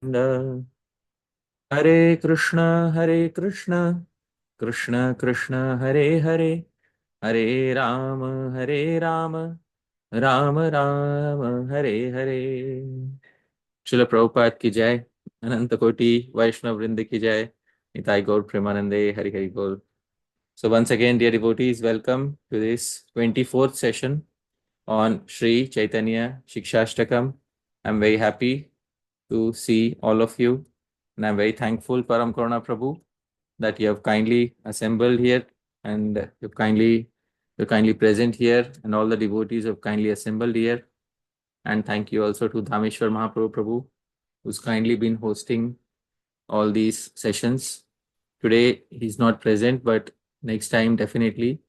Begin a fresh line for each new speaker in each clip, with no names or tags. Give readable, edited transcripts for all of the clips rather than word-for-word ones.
Hare Hare Krishna, Krishna Krishna Hare Hare, Hare Rama, Rama Rama Hare Hare. Srila Prabhupada ki jai, Ananta Koti Vaishnava Vrinda ki jai, Nitai Gaur Premanande Hari Hari Gaur. So once again, dear devotees, welcome to this 24th session on Śrī-Caitanya-Śikṣāṣṭakam. I'm very happy to see all of you, and I'm very thankful, Param Karuna Prabhu, that you have kindly assembled here and you're kindly present here, and all the devotees have kindly assembled here. And thank you also to Dhameshwar Mahaprabhu Prabhu, who's kindly been hosting all these sessions. Today he's not present, but next time definitely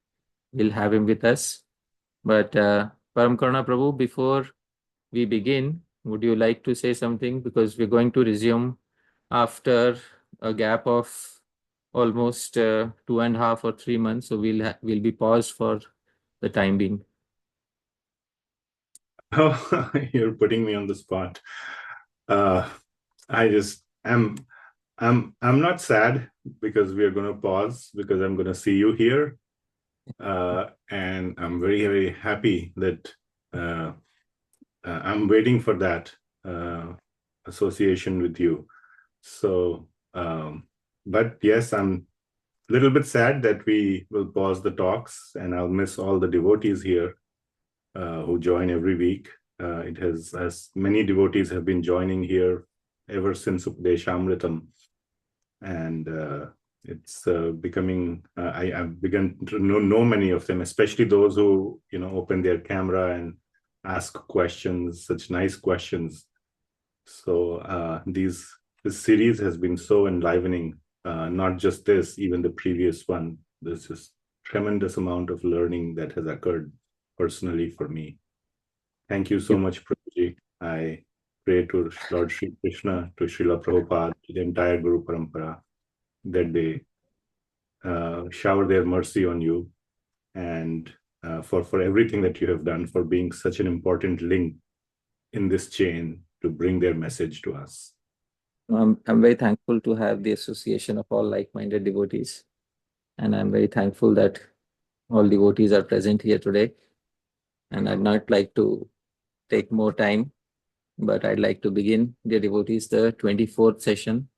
we'll have him with us. But Param Karuna Prabhu, before we begin, would you like to say something? Because we're going to resume after a gap of almost 2.5 or 3 months. So we'll be paused for the time being.
Oh, you're putting me on the spot. I'm not sad because we are going to pause, because I'm going to see you here, and I'm very, very happy that I'm waiting for that association with you. So, but yes, I'm a little bit sad that we will pause the talks, and I'll miss all the devotees here who join every week. It has, as many devotees have been joining here ever since Upadeshamritam, and it's becoming. I've begun to know many of them, especially those who open their camera and ask questions, such nice questions. So this series has been so enlivening. Not just this, even the previous one. There's just tremendous amount of learning that has occurred personally for me. Thank you so much, Prabhuji. I pray to Lord Sri Krishna, to Srila Prabhupada, to the entire Guru Parampara, that they shower their mercy on you, and for everything that you have done, for being such an important link in this chain to bring their message to us.
I'm very thankful to have the association of all like-minded devotees. And I'm very thankful that all devotees are present here today. And I'd not like to take more time, but I'd like to begin, dear devotees, the 24th session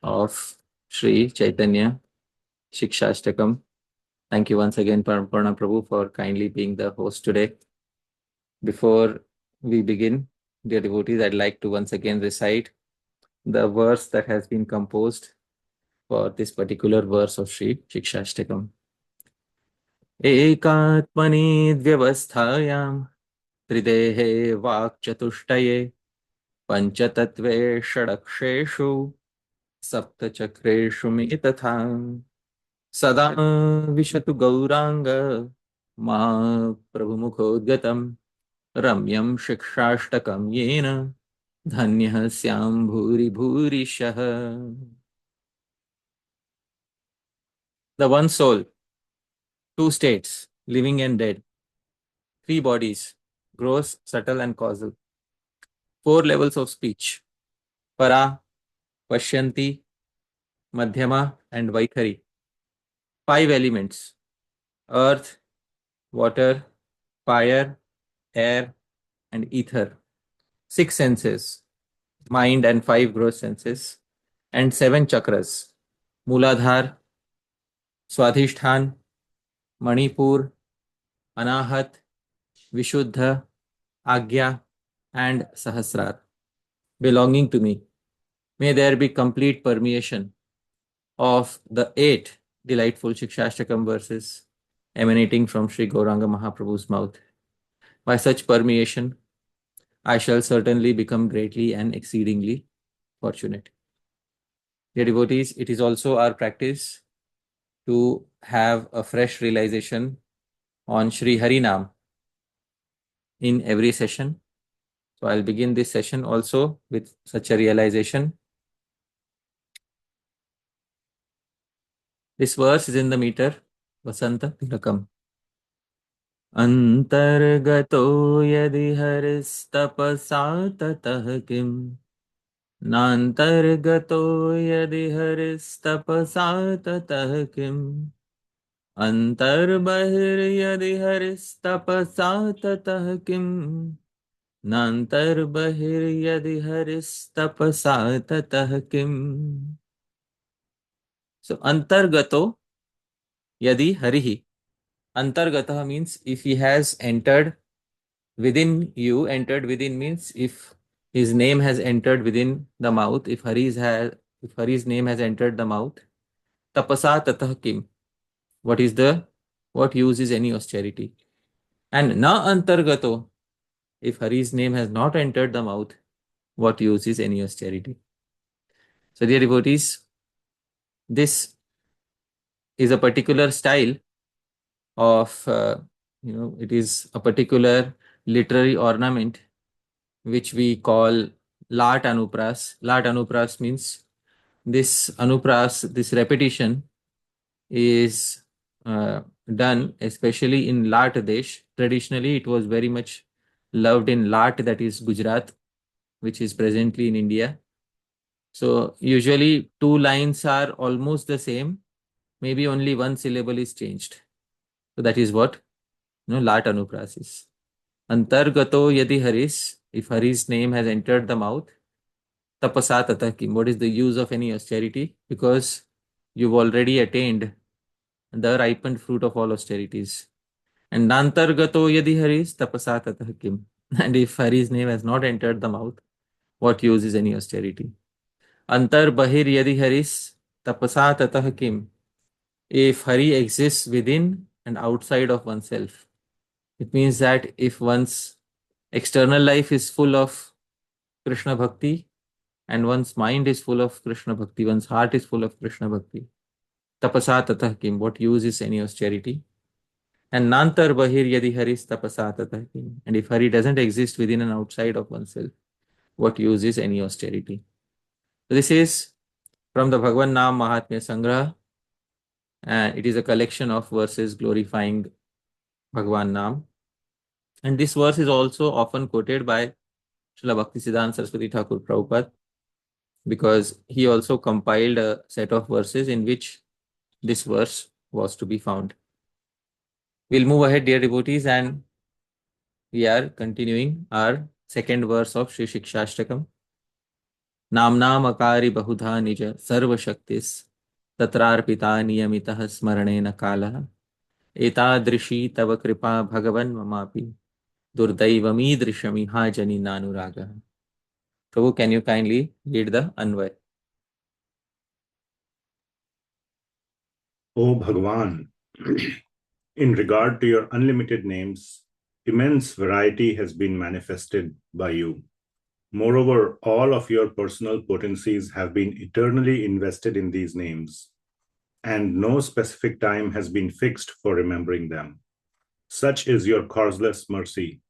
of Śrī-Caitanya-Śikṣāṣṭakam. Thank you once again, Parama Prabhu, for kindly being the host today. Before we begin, dear devotees, I'd like to once again recite the verse that has been composed for this particular verse of Śrī-Caitanya-Śikṣāṣṭakam. एकात्मनि व्यवस्थायां त्रिदेहे वाक्चतुष्टये पञ्चतत्त्वे षडक्षेषु सप्तचक्रेषु मे तथा सदा विशतु गौरांग मा प्रभुमुखोद्गतं रम्यं शिक्षाष्टकं येन धन्यः स्याम भूरि भूरिशः. The one soul, two states, living and dead, three bodies, gross, subtle and causal, four levels of speech, para, pashyanti, madhyama and vaikhari, five elements, earth, water, fire, air and ether, six senses, mind and five gross senses, and seven chakras, Mooladhar, Swadhishthan, Manipur, Anahat, Vishuddha, Agya, and Sahasrar, belonging to me. May there be complete permeation of the 8 delightful Śikṣāṣṭakam verses emanating from Sri Gauranga Mahaprabhu's mouth. By such permeation, I shall certainly become greatly and exceedingly fortunate. Dear devotees, it is also our practice to have a fresh realization on Shri Harinam in every session. So I'll begin this session also with such a realization. This verse is in the meter Vasanta Tilakam. Antargato yadi haristapasa tatah kim नान्तर्गतो यदि हरिस्तपसा ततः किम् अन्तर्बहिर्यदि हरिस्तपसा ततः किम् नान्तर्बहिर्यदि हरिस्तपसा ततः किम्. So antargato yadi harihi. Antargata means if he has entered within you. Entered within means if his name has entered within the mouth. If Hari's name has entered the mouth. Tapasa tatah kim. What use is any austerity? And na antargato. If Hari's name has not entered the mouth, what use is any austerity? So dear devotees, this is a particular style of, it is a particular literary ornament which we call Lat Anupras. Lat Anupras means this Anupras, this repetition is done especially in Lat Desh. Traditionally, it was very much loved in Lat, that is Gujarat, which is presently in India. So usually two lines are almost the same, maybe only one syllable is changed. So that is what Lat Anupras is. Antargato yadi Haris, if Hari's name has entered the mouth, tapasa tatakim. What is the use of any austerity? Because you've already attained the ripened fruit of all austerities. And nantargato yadi Haris, tapasa tatakim. And if Hari's name has not entered the mouth, what use is any austerity? Antar bahir yadi Haris, tapasa tatakim. If Hari exists within and outside of oneself, it means that if one's external life is full of Krishna Bhakti and one's mind is full of Krishna Bhakti, one's heart is full of Krishna Bhakti, tapasa tatah kim, what use is any austerity? And nantar bahir yadi haris tapasa tatah kim. And if Hari doesn't exist within and outside of oneself, what use is any austerity? So this is from the Bhagwan Naam Mahatmya Sangraha, and it is a collection of verses glorifying Bhagwan Naam. And this verse is also often quoted by Srila Bhaktisiddhanta Saraswati Thakur Prabhupada, because he also compiled a set of verses in which this verse was to be found. We'll move ahead, dear devotees, and we are continuing our second verse of Śrī-Caitanya-Śikṣāṣṭakam. Namnam akari bahudha nija sarva shaktis tatrarpita niyamitaḥ smaraṇe kālaḥ etadrishi tava kripa bhagavan mamapi durdaivamidrishamiha jani nanuraga. Prabhu, can you kindly read the Anvay?
O Bhagavan, in regard to your unlimited names, immense variety has been manifested by you. Moreover, all of your personal potencies have been eternally invested in these names, and no specific time has been fixed for remembering them. Such is your causeless mercy.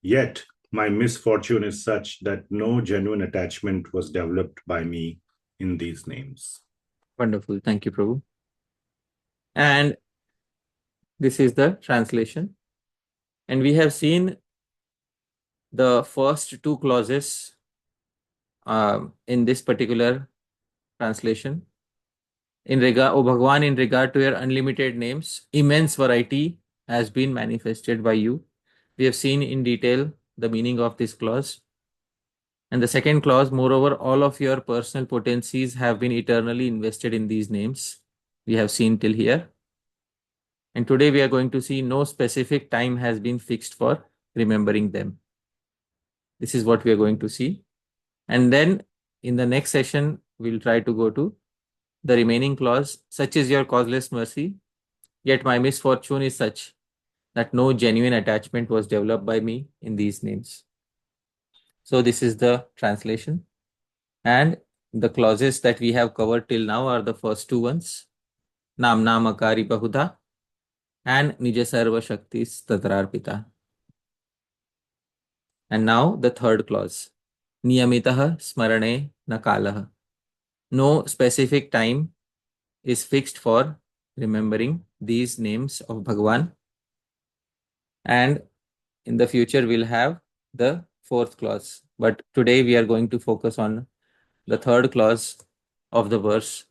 Yet, my misfortune is such that no genuine attachment was developed by me in these names.
Wonderful. Thank you, Prabhu. And this is the translation. And we have seen the first two clauses in this particular translation. O Bhagwan, in regard to your unlimited names, immense variety has been manifested by you. We have seen in detail the meaning of this clause. And the second clause, moreover, all of your personal potencies have been eternally invested in these names. We have seen till here. And today we are going to see no specific time has been fixed for remembering them. This is what we are going to see. And then in the next session, we'll try to go to the remaining clause. Such is your causeless mercy, yet my misfortune is such that no genuine attachment was developed by me in these names. So this is the translation. And the clauses that we have covered till now are the first two ones. Nam Namakari Bahuda and Nija Sarva Shaktis Tatrarpita. And now the third clause. Niyamitaḥ smaraṇe kālaḥ. No specific time is fixed for remembering these names of Bhagwan. And in the future, we'll have the fourth clause. But today we are going to focus on the third clause of the verse,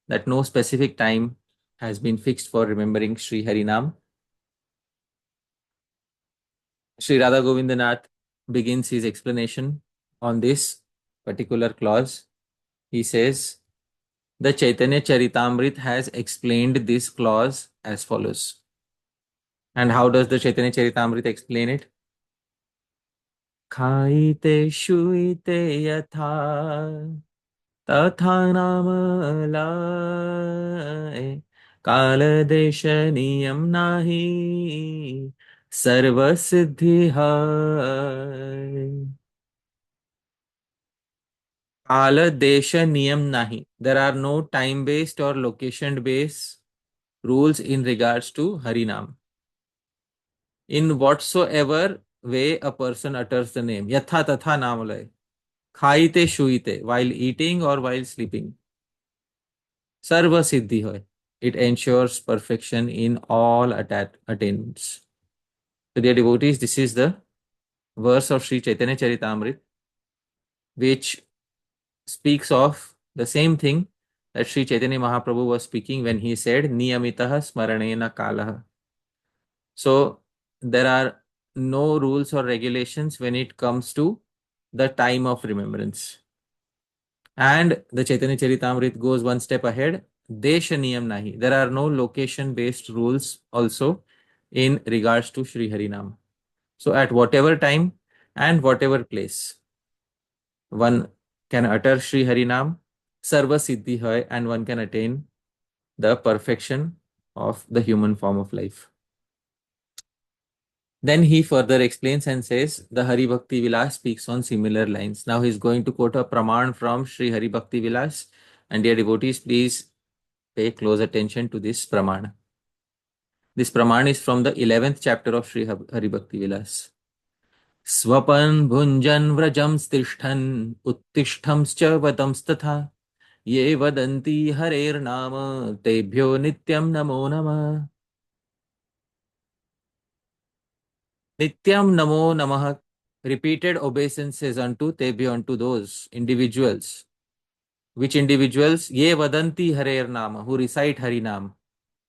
that no specific time has been fixed for remembering Sri Harinam. Sri Radha Govindanath begins his explanation on this particular clause. He says, the Chaitanya Charitamrit has explained this clause as follows. And how does the Chaitanya Charitamrit explain it? Khaite shuite yatha tatha nama laye kala desha niyam nahi sarva siddhi hai. Kala desha niyam nahi. There are no time-based or location-based rules in regards to Harinam. In whatsoever way a person utters the name, yatha tatha namalay, khaite shuite, while eating or while sleeping, sarva siddhi hoy, it ensures perfection in all attainments. So dear devotees, this is the verse of Sri Chaitanya Charitamrit, which speaks of the same thing that Sri Chaitanya Mahaprabhu was speaking when he said, niyamitaḥ smaraṇe kālaḥ. So there are no rules or regulations when it comes to the time of remembrance. And the Chaitanya Charitamrit goes one step ahead. Desha niyam nahi. There are no location based rules also in regards to Sri Harinam. So at whatever time and whatever place, one can utter Sri Harinam, Sarva Siddhi hai, and one can attain the perfection of the human form of life. Then he further explains and says, the Hari Bhakti Vilas speaks on similar lines. Now he is going to quote a Praman from Sri Hari Bhakti Vilas. And dear devotees, please pay close attention to this Praman. This Praman is from the 11th chapter of Sri Hari Bhakti Vilas. Swapan bhunjan vrajam stishthan uttishtham vatamstatha ye vadanti harer nama tebhyo nityam namo namah. Nityam namo namah, repeated obeisances unto tebhyo, unto those individuals. Which individuals? Ye vadanti harer nama, who recite Harinam.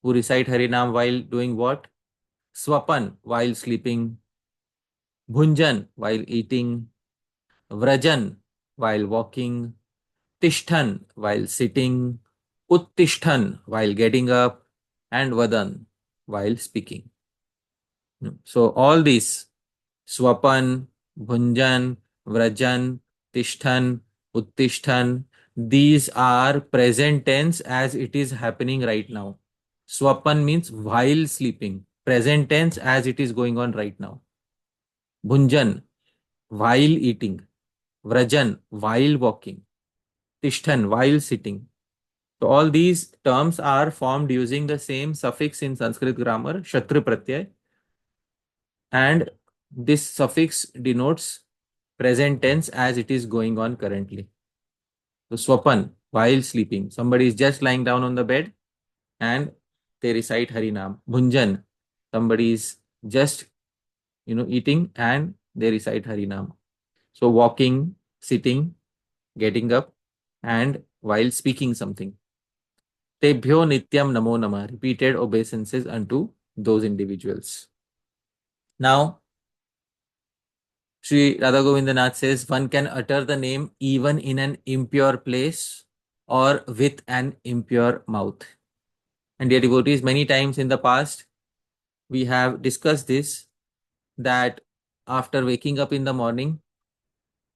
Who recite Harinam while doing what? Swapan, while sleeping. Bhunjan, while eating. Vrajan, while walking. Tishthan, while sitting. Uttishtan, while getting up. And Vadan, while speaking. So all these, Swapan, Bhunjan, Vrajan, Tishthan, Uttishtan, these are present tense as it is happening right now. Swapan means while sleeping. Present tense as it is going on right now. Bhunjan, while eating. Vrajan, while walking. Tishthan, while sitting. So all these terms are formed using the same suffix in Sanskrit grammar, Shatru Pratyay. And this suffix denotes present tense as it is going on currently. So swapan, while sleeping. Somebody is just lying down on the bed and they recite Harinam. Bhunjan, somebody is just eating and they recite Harinam. So walking, sitting, getting up, and while speaking something. Tebhyo nityam namo namah, repeated obeisances unto those individuals. Now, Shri Radha Govindanath says one can utter the name even in an impure place or with an impure mouth. And dear devotees, many times in the past, we have discussed this, that after waking up in the morning,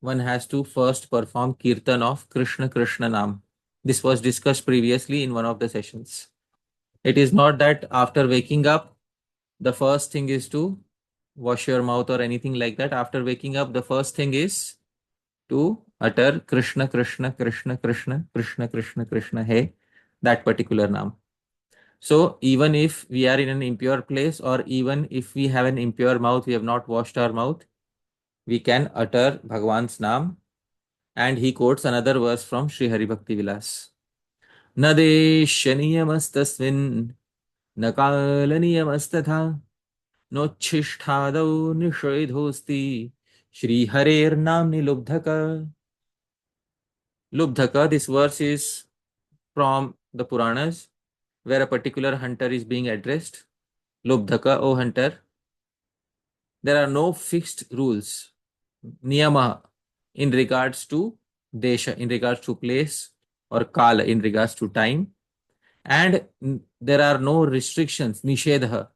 one has to first perform Kirtan of Krishna Krishna Nam. This was discussed previously in one of the sessions. It is not that after waking up, the first thing is to wash your mouth or anything like that. After waking up, the first thing is to utter Krishna Krishna Krishna Krishna Krishna Krishna Krishna Hey, that particular Nam. So even if we are in an impure place or even if we have an impure mouth, we have not washed our mouth, we can utter Bhagwan's Nam. And he quotes another verse from Sri Hari Bhakti Vilas. Nadesha niyamastasmin nakala niyamastatha nochishthadau nishedhosti Shri Harer Nam nilubdhaka. Lubdhaka, this verse is from the Puranas, where a particular hunter is being addressed. Lubdhaka, O hunter, there are no fixed rules, niyama, in regards to desha, in regards to place, or kala, in regards to time. And there are no restrictions, nishedha,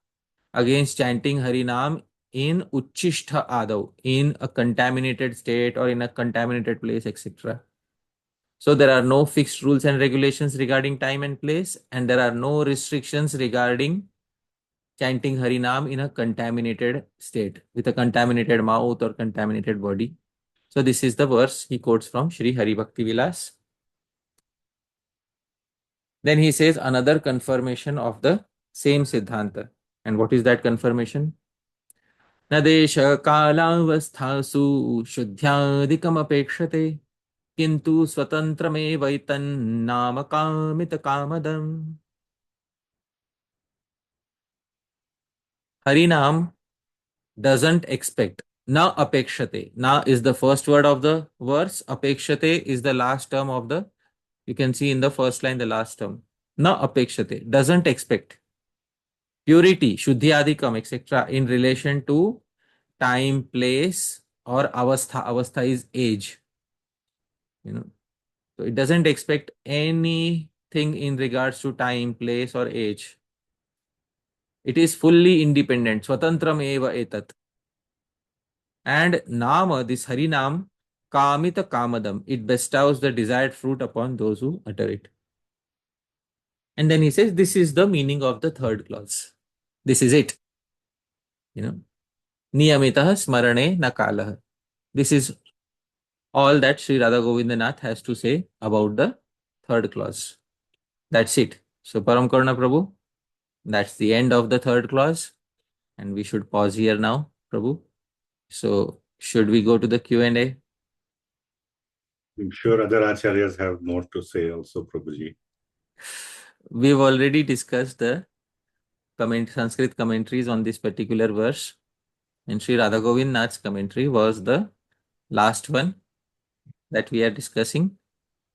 against chanting Harinam in Uchishtha Adav, in a contaminated state or in a contaminated place, etc. So there are no fixed rules and regulations regarding time and place, and there are no restrictions regarding chanting Harinam in a contaminated state, with a contaminated mouth or contaminated body. So this is the verse he quotes from Shri Hari Bhakti Vilas. Then he says another confirmation of the same Siddhanta. And what is that confirmation? न देश कालावस्थासु शुद्ध्यादिकमपेक्षते किंतु स्वतंत्रमेवैतन्नाम कामितकामदम्. Harinam doesn't expect. Na apekshate. Na is the first word of the verse. Apekshate is the last term of the, you can see in the first line, the last term. Na apekshate. Doesn't expect. Purity, shuddhyadikam, etc. in relation to time, place, or avastha. Avastha is age. So it doesn't expect anything in regards to time, place, or age. It is fully independent. Swatantram eva etat. And Nama, this Harinam, Kamita Kamadam, it bestows the desired fruit upon those who utter it. And then he says, this is the meaning of the third clause. This is it. Niyamitaḥ smaraṇe na kālaḥ. This is all that Sri Radha Govindanath has to say about the third clause. That's it. So Param Karuṇā Prabhu, that's the end of the third clause. And we should pause here now, Prabhu. So should we go to the Q&A?
I'm sure other acharyas have more to say also, Prabhuji.
We've already discussed the Sanskrit commentaries on this particular verse. And Sri Radha Govindanath's commentary was the last one that we are discussing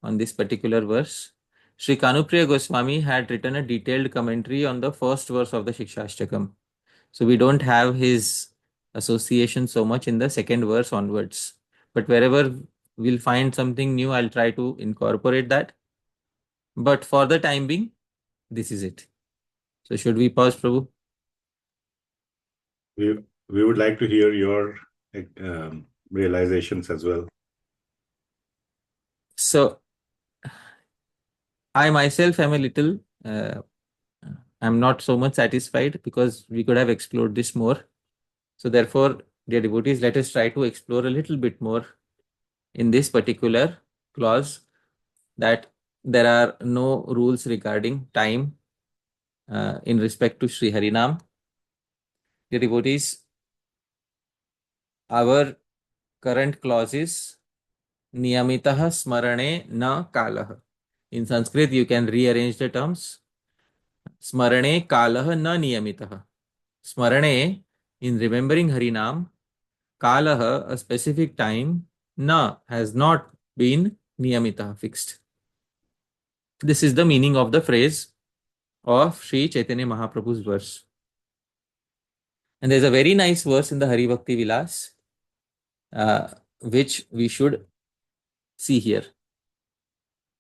on this particular verse. Sri Kanupriya Goswami had written a detailed commentary on the first verse of the Siksastakam. So we don't have his association so much in the second verse onwards. But wherever we'll find something new, I'll try to incorporate that. But for the time being, this is it. So should we pause, Prabhu?
We would like to hear your realizations as well.
So I myself am a little, I'm not so much satisfied because we could have explored this more. So therefore, dear devotees, let us try to explore a little bit more in this particular clause, that there are no rules regarding time in respect to Sri Harinam. Dear devotees, our current clause is niyamitaḥ smaraṇe na kālaḥ. In Sanskrit, you can rearrange the terms. Smaraṇe kālaḥ na niyamitaḥ. Smaraṇe, in remembering Harinam, kālaḥ, a specific time, na, has not been niyamitaḥ, fixed. This is the meaning of the phrase of Shri Chaitanya Mahaprabhu's verse. And there's a very nice verse in the Hari Bhakti Vilas, which we should see here.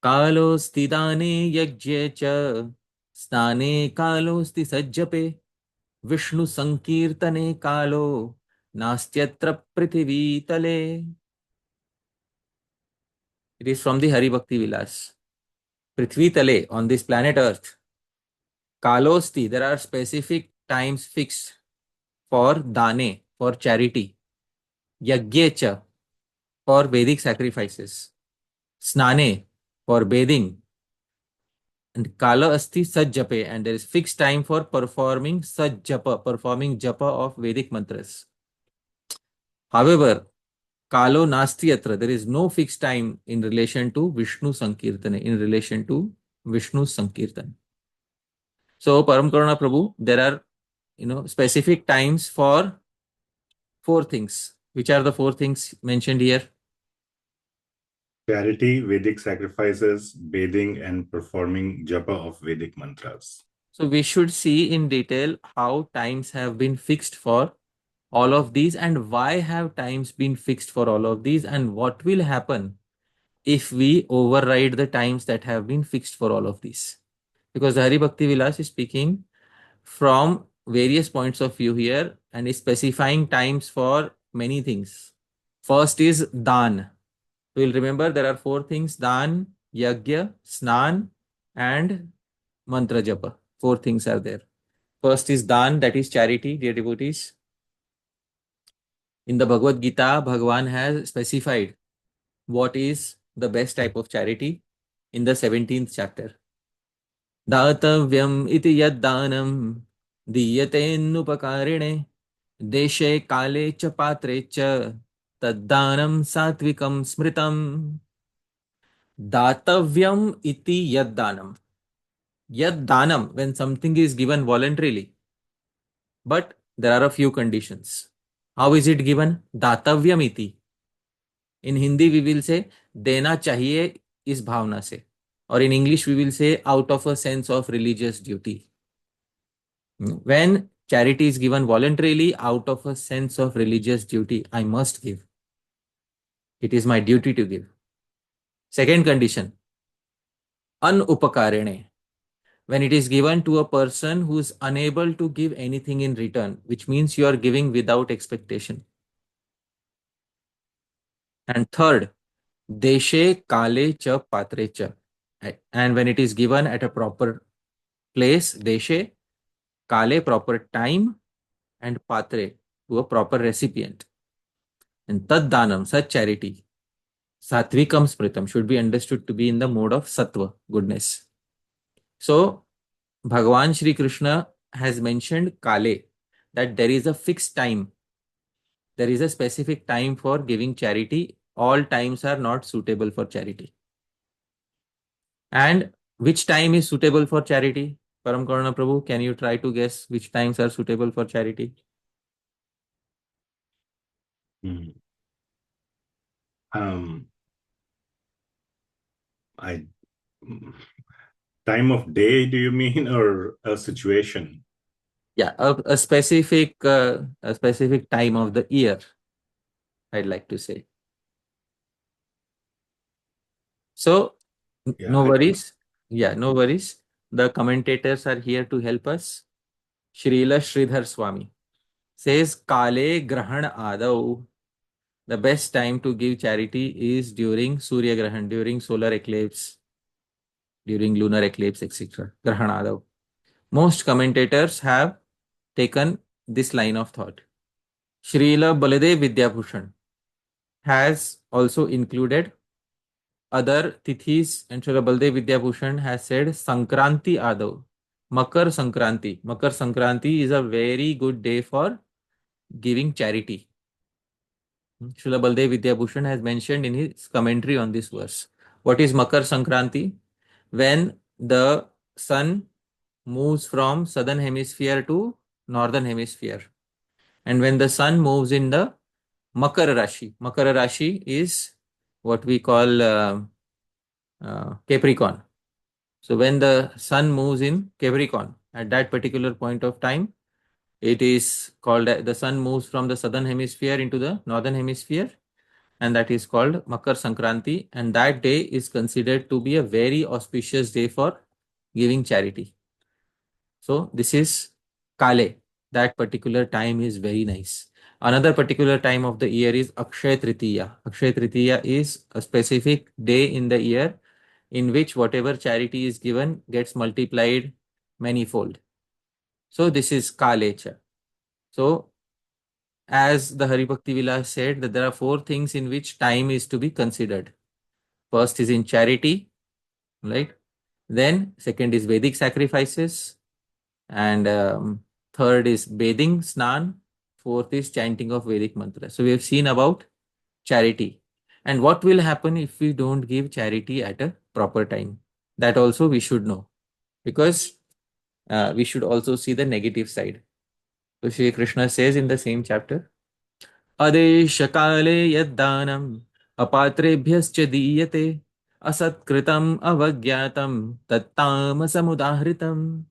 Kālosti dāne yajye cha, snāne kālosti sajjape, Vishnu sankirtane kālo, nastyatra prithivī tale. It is from the Hari Bhakti Vilas. Prithvi tale, on this planet Earth. Kālosti, there are specific times fixed for dāne, for charity. Yajyecha, for Vedic sacrifices. Snāne, for bathing. And Kala Asti Sajjape, and there is fixed time for performing Sajjapa, performing Japa of Vedic mantras. However, Kalo Nasti Atra, there is no fixed time in relation to Vishnu Sankirtana, in relation to Vishnu Sankirtan. So, Param Karuṇā Prabhu, there are specific times for 4 things. Which are the 4 things mentioned here?
Charity, Vedic sacrifices, bathing, and performing japa of Vedic mantras.
So we should see in detail how times have been fixed for all of these and why have times been fixed for all of these and what will happen if we override the times that have been fixed for all of these. Because Hari Bhakti Vilas is speaking from various points of view here and is specifying times for many things. First is Dan. We'll remember there are four things: Dan, Yagya, Snan, and Mantra Japa. Four things are there. First is Dan, that is charity, dear devotees. In the Bhagavad Gita, Bhagavan has specified what is the best type of charity in the 17th chapter. Dātavyam iti yad dānam dīyate deshe kale cha patre cha taddanam satvikam smritam. Dātavyam iti yad dānam. Yad dānam, when something is given voluntarily, but there are a few conditions. How is it given? Dātavyam iti. In Hindi we will say देना चाहिए इस भावना से, or in English we will say out of a sense of religious duty. When charity is given voluntarily out of a sense of religious duty, I must give. It is my duty to give. Second condition, anupakarene. When it is given to a person who is unable to give anything in return, which means you are giving without expectation. And third, deshe kale cha patre cha. And when it is given at a proper place, deshe, kale, proper time, and patre, to a proper recipient. And tad danam, such charity, satvikam smritam, should be understood to be in the mode of sattva, goodness. So, Bhagavan Shri Krishna has mentioned kale, that there is a fixed time. There is a specific time for giving charity. All times are not suitable for charity. And which time is suitable for charity? Param Karuṇā Prabhu, can you try to guess which times are suitable for charity?
I time of day, do you mean, or a situation?
Yeah, a specific time of the year, I'd like to say. So, no worries. Yeah, no worries. The commentators are here to help us. Srila Sridhar Swami says, Kale Grahan Adau. The best time to give charity is during Surya Grahan, during solar eclipse, during lunar eclipse, etc. Grahan Adau. Most commentators have taken this line of thought. Srila Baladev Vidyabhushan has also included other tithis, and Srila Baladev Vidyabhushan has said Sankranti Adav, Makar Sankranti. Makar Sankranti is a very good day for giving charity. Srila Baladev Vidyabhushan has mentioned in his commentary on this verse. What is Makar Sankranti? When the sun moves from southern hemisphere to northern hemisphere, and when the sun moves in the Makara Rashi. Makara Rashi is what we call Capricorn. So when the sun moves in Capricorn, at that particular point of time, it is called, the sun moves from the southern hemisphere into the northern hemisphere, and that is called Makar Sankranti, and that day is considered to be a very auspicious day for giving charity. So this is Kale. That particular time is very nice. Another particular time of the year is Akshaya Tritiya. Akshaya Tritiya is a specific day in the year in which whatever charity is given gets multiplied manifold. So this is Kalecha. So as the Hari Bhakti Vilas said, that there are four things in which time is to be considered. First is in charity, right? Then second is Vedic sacrifices, and third is bathing, snan. Fourth is chanting of Vedic mantras. So we have seen about charity. And what will happen if we don't give charity at a proper time? That also we should know, because we should also see the negative side. So Shri Krishna says in the same chapter, Adesha kale yaddanam apatrebhyascha diyate asatकृतम् avagyatam tattamasam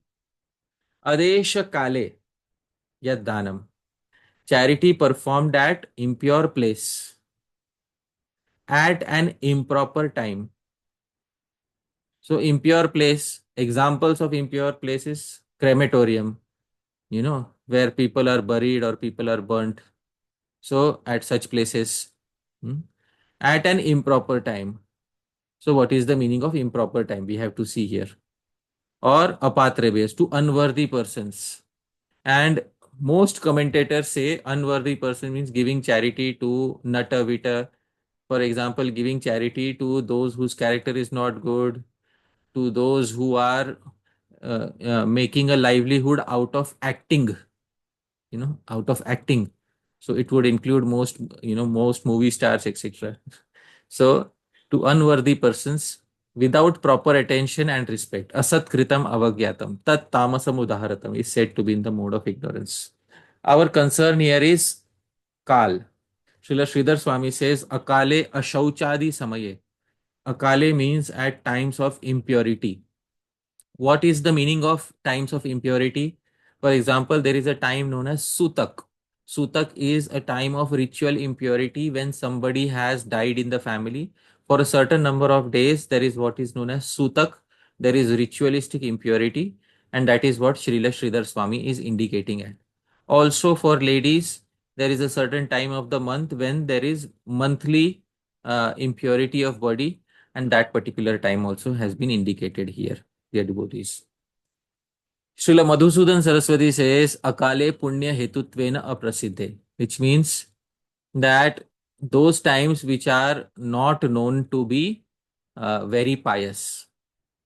adesha kale yad danam. Charity performed at impure place at an improper time. So impure place, examples of impure places, crematorium, where people are buried or people are burnt. So at such places, hmm, at an improper time. So what is the meaning of improper time? We have to see here. Or apatrebhyas, to unworthy persons. And most commentators say unworthy person means giving charity to Nata Vita. For example, giving charity to those whose character is not good, to those who are making a livelihood out of acting, out of acting. So it would include most movie stars, etc. So to unworthy persons without proper attention and respect, asat kritam avagyatam, tat tamasam udaharatam is said to be in the mode of ignorance. Our concern here is kal. Srila Sridhar Swami says, akale ashauchadi samaye. Akale means at times of impurity. What is the meaning of times of impurity? For example, there is a time known as Sutak. Sutak is a time of ritual impurity when somebody has died in the family. For a certain number of days, there is what is known as Sutak. There is ritualistic impurity, and that is what Srila Sridhar Swami is indicating at. Also, for ladies, there is a certain time of the month when there is monthly impurity of body, and that particular time also has been indicated here, dear devotees. Srila Madhusudan Saraswati says, Akale Punya Hetutvena Aprasiddhe, which means that those times which are not known to be very pious,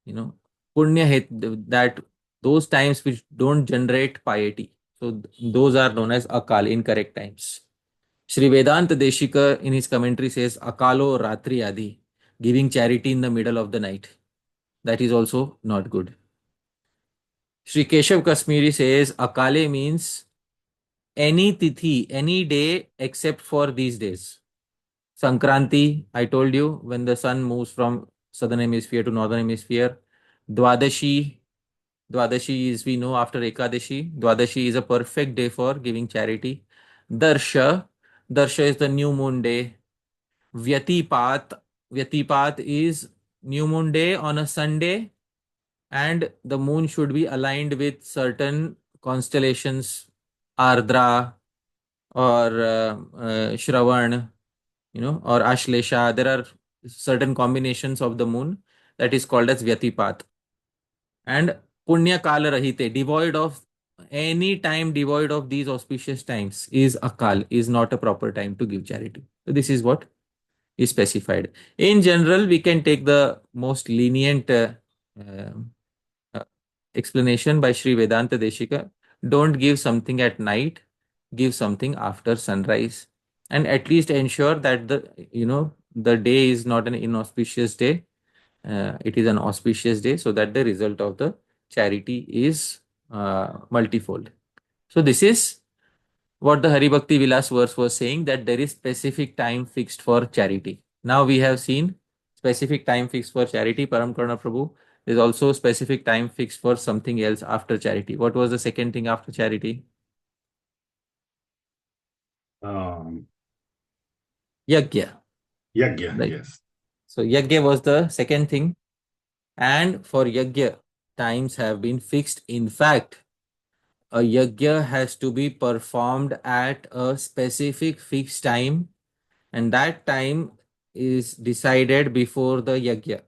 Punya that those times which don't generate piety. So those are known as Akal, incorrect times. Shri Vedanta Deshika in his commentary says, Akalo Ratri Adi, giving charity in the middle of the night. That is also not good. Shri Keshav Kashmiri says Akale means any tithi, any day except for these days. Sankranti, I told you, when the sun moves from southern hemisphere to northern hemisphere. Dwadashi, Dwadashi is, we know, after Ekadashi. Dwadashi is a perfect day for giving charity. Darsha, Darsha is the new moon day. Vyatipat, Vyatipat is new moon day on a Sunday, and the moon should be aligned with certain constellations, Ardra or Shravan, or Ashlesha. There are certain combinations of the moon that is called as Vyatipat. And Punya Kala Rahite, devoid of any time, devoid of these auspicious times, is Akal, is not a proper time to give charity. So this is what is specified. In general, we can take the most lenient uh, uh, explanation by Sri Vedanta Deshika. Don't give something at night, give something after sunrise, and at least ensure that the day is not an inauspicious day. It is an auspicious day, so that the result of the charity is multifold. So this is what the Hari Bhakti Vilas verse was saying, that there is specific time fixed for charity. Now we have seen specific time fixed for charity, Param Karuna Prabhu. There is also specific time fixed for something else after charity. What was the second thing after charity? Yajna.
Yajna,
Right.
yes.
So yajna was the second thing. And for yajna, times have been fixed. In fact, a yajna has to be performed at a specific fixed time, and that time is decided before the yajna.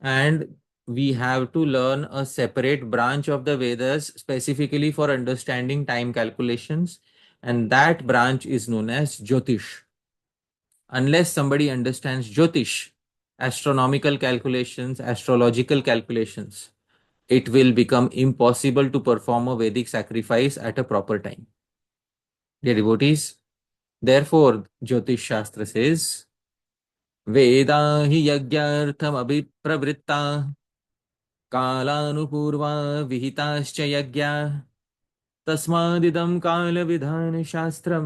And we have to learn a separate branch of the Vedas specifically for understanding time calculations, and that branch is known as Jyotish. Unless somebody understands Jyotish, astronomical calculations, astrological calculations, it will become impossible to perform a Vedic sacrifice at a proper time. Dear devotees, therefore, Jyotish Shastra says, Veda hi yagyartham abhipravritta कालानुपूर्वा विहिताश्च यज्ञा तस्मादिदं कालविधानशास्त्रं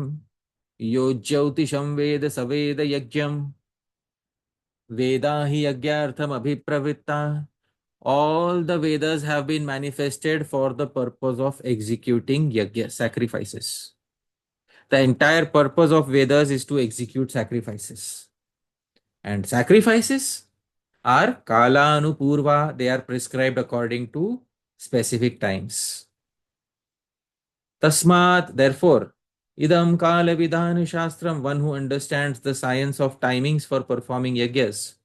यो ज्योतिषं वेद स वेद यज्ञम् Veda hi yagyartham abhipravritta. All the Vedas have been manifested for the purpose of executing yajna, sacrifices. The entire purpose of Vedas is to execute sacrifices. And sacrifices are kala anupurva. They are prescribed according to specific times. Tasmat, therefore, idam kala vidhana shastram, one who understands the science of timings for performing yajnas.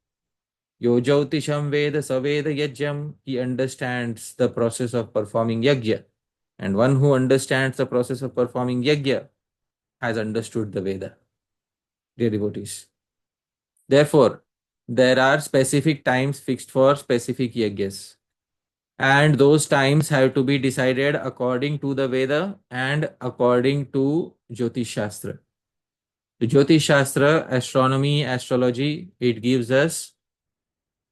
Yo Jyotisham Veda Saveda Yajyam, he understands the process of performing yajna. And one who understands the process of performing yajna has understood the Veda, dear devotees. Therefore, there are specific times fixed for specific yajnas. And those times have to be decided according to the Veda and according to Jyotish Shastra. The Jyotish Shastra, astronomy, astrology, it gives us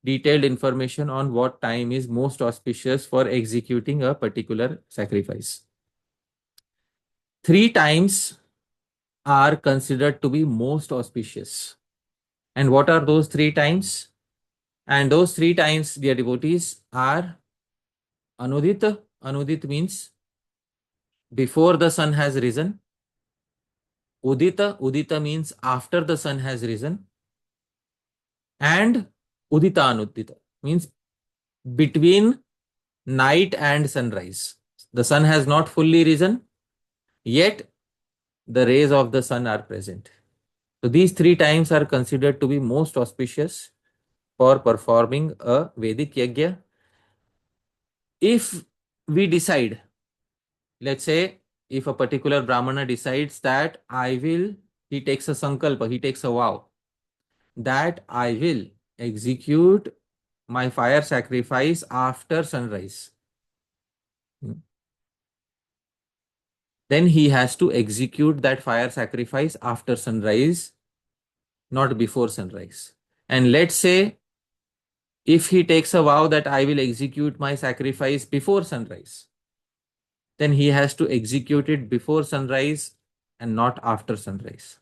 detailed information on what time is most auspicious for executing a particular sacrifice. 3 times are considered to be most auspicious. And what are those 3 times? And those 3 times, dear devotees, are Anudita. Anudit means before the sun has risen. Udita. Udita means after the sun has risen. And Udita Anudita means between night and sunrise. The sun has not fully risen, yet the rays of the sun are present. So these 3 times are considered to be most auspicious for performing a Vedic yajna. If we decide, let's say, if a particular Brahmana decides that he takes a sankalpa, he takes a vow, that I will execute my fire sacrifice after sunrise. Then he has to execute that fire sacrifice after sunrise, not before sunrise. And let's say if he takes a vow that I will execute my sacrifice before sunrise, then he has to execute it before sunrise and not after sunrise.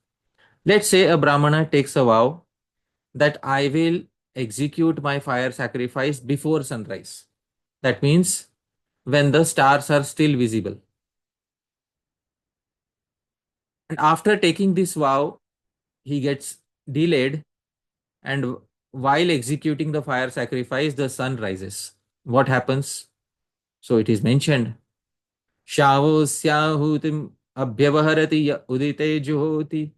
Let's say a Brahmana takes a vow that I will execute my fire sacrifice before sunrise. That means when the stars are still visible. And after taking this vow, he gets delayed, and while executing the fire sacrifice, the sun rises. What happens? So it is mentioned, Shyavosyahutim abhyavaharati udite juhoti.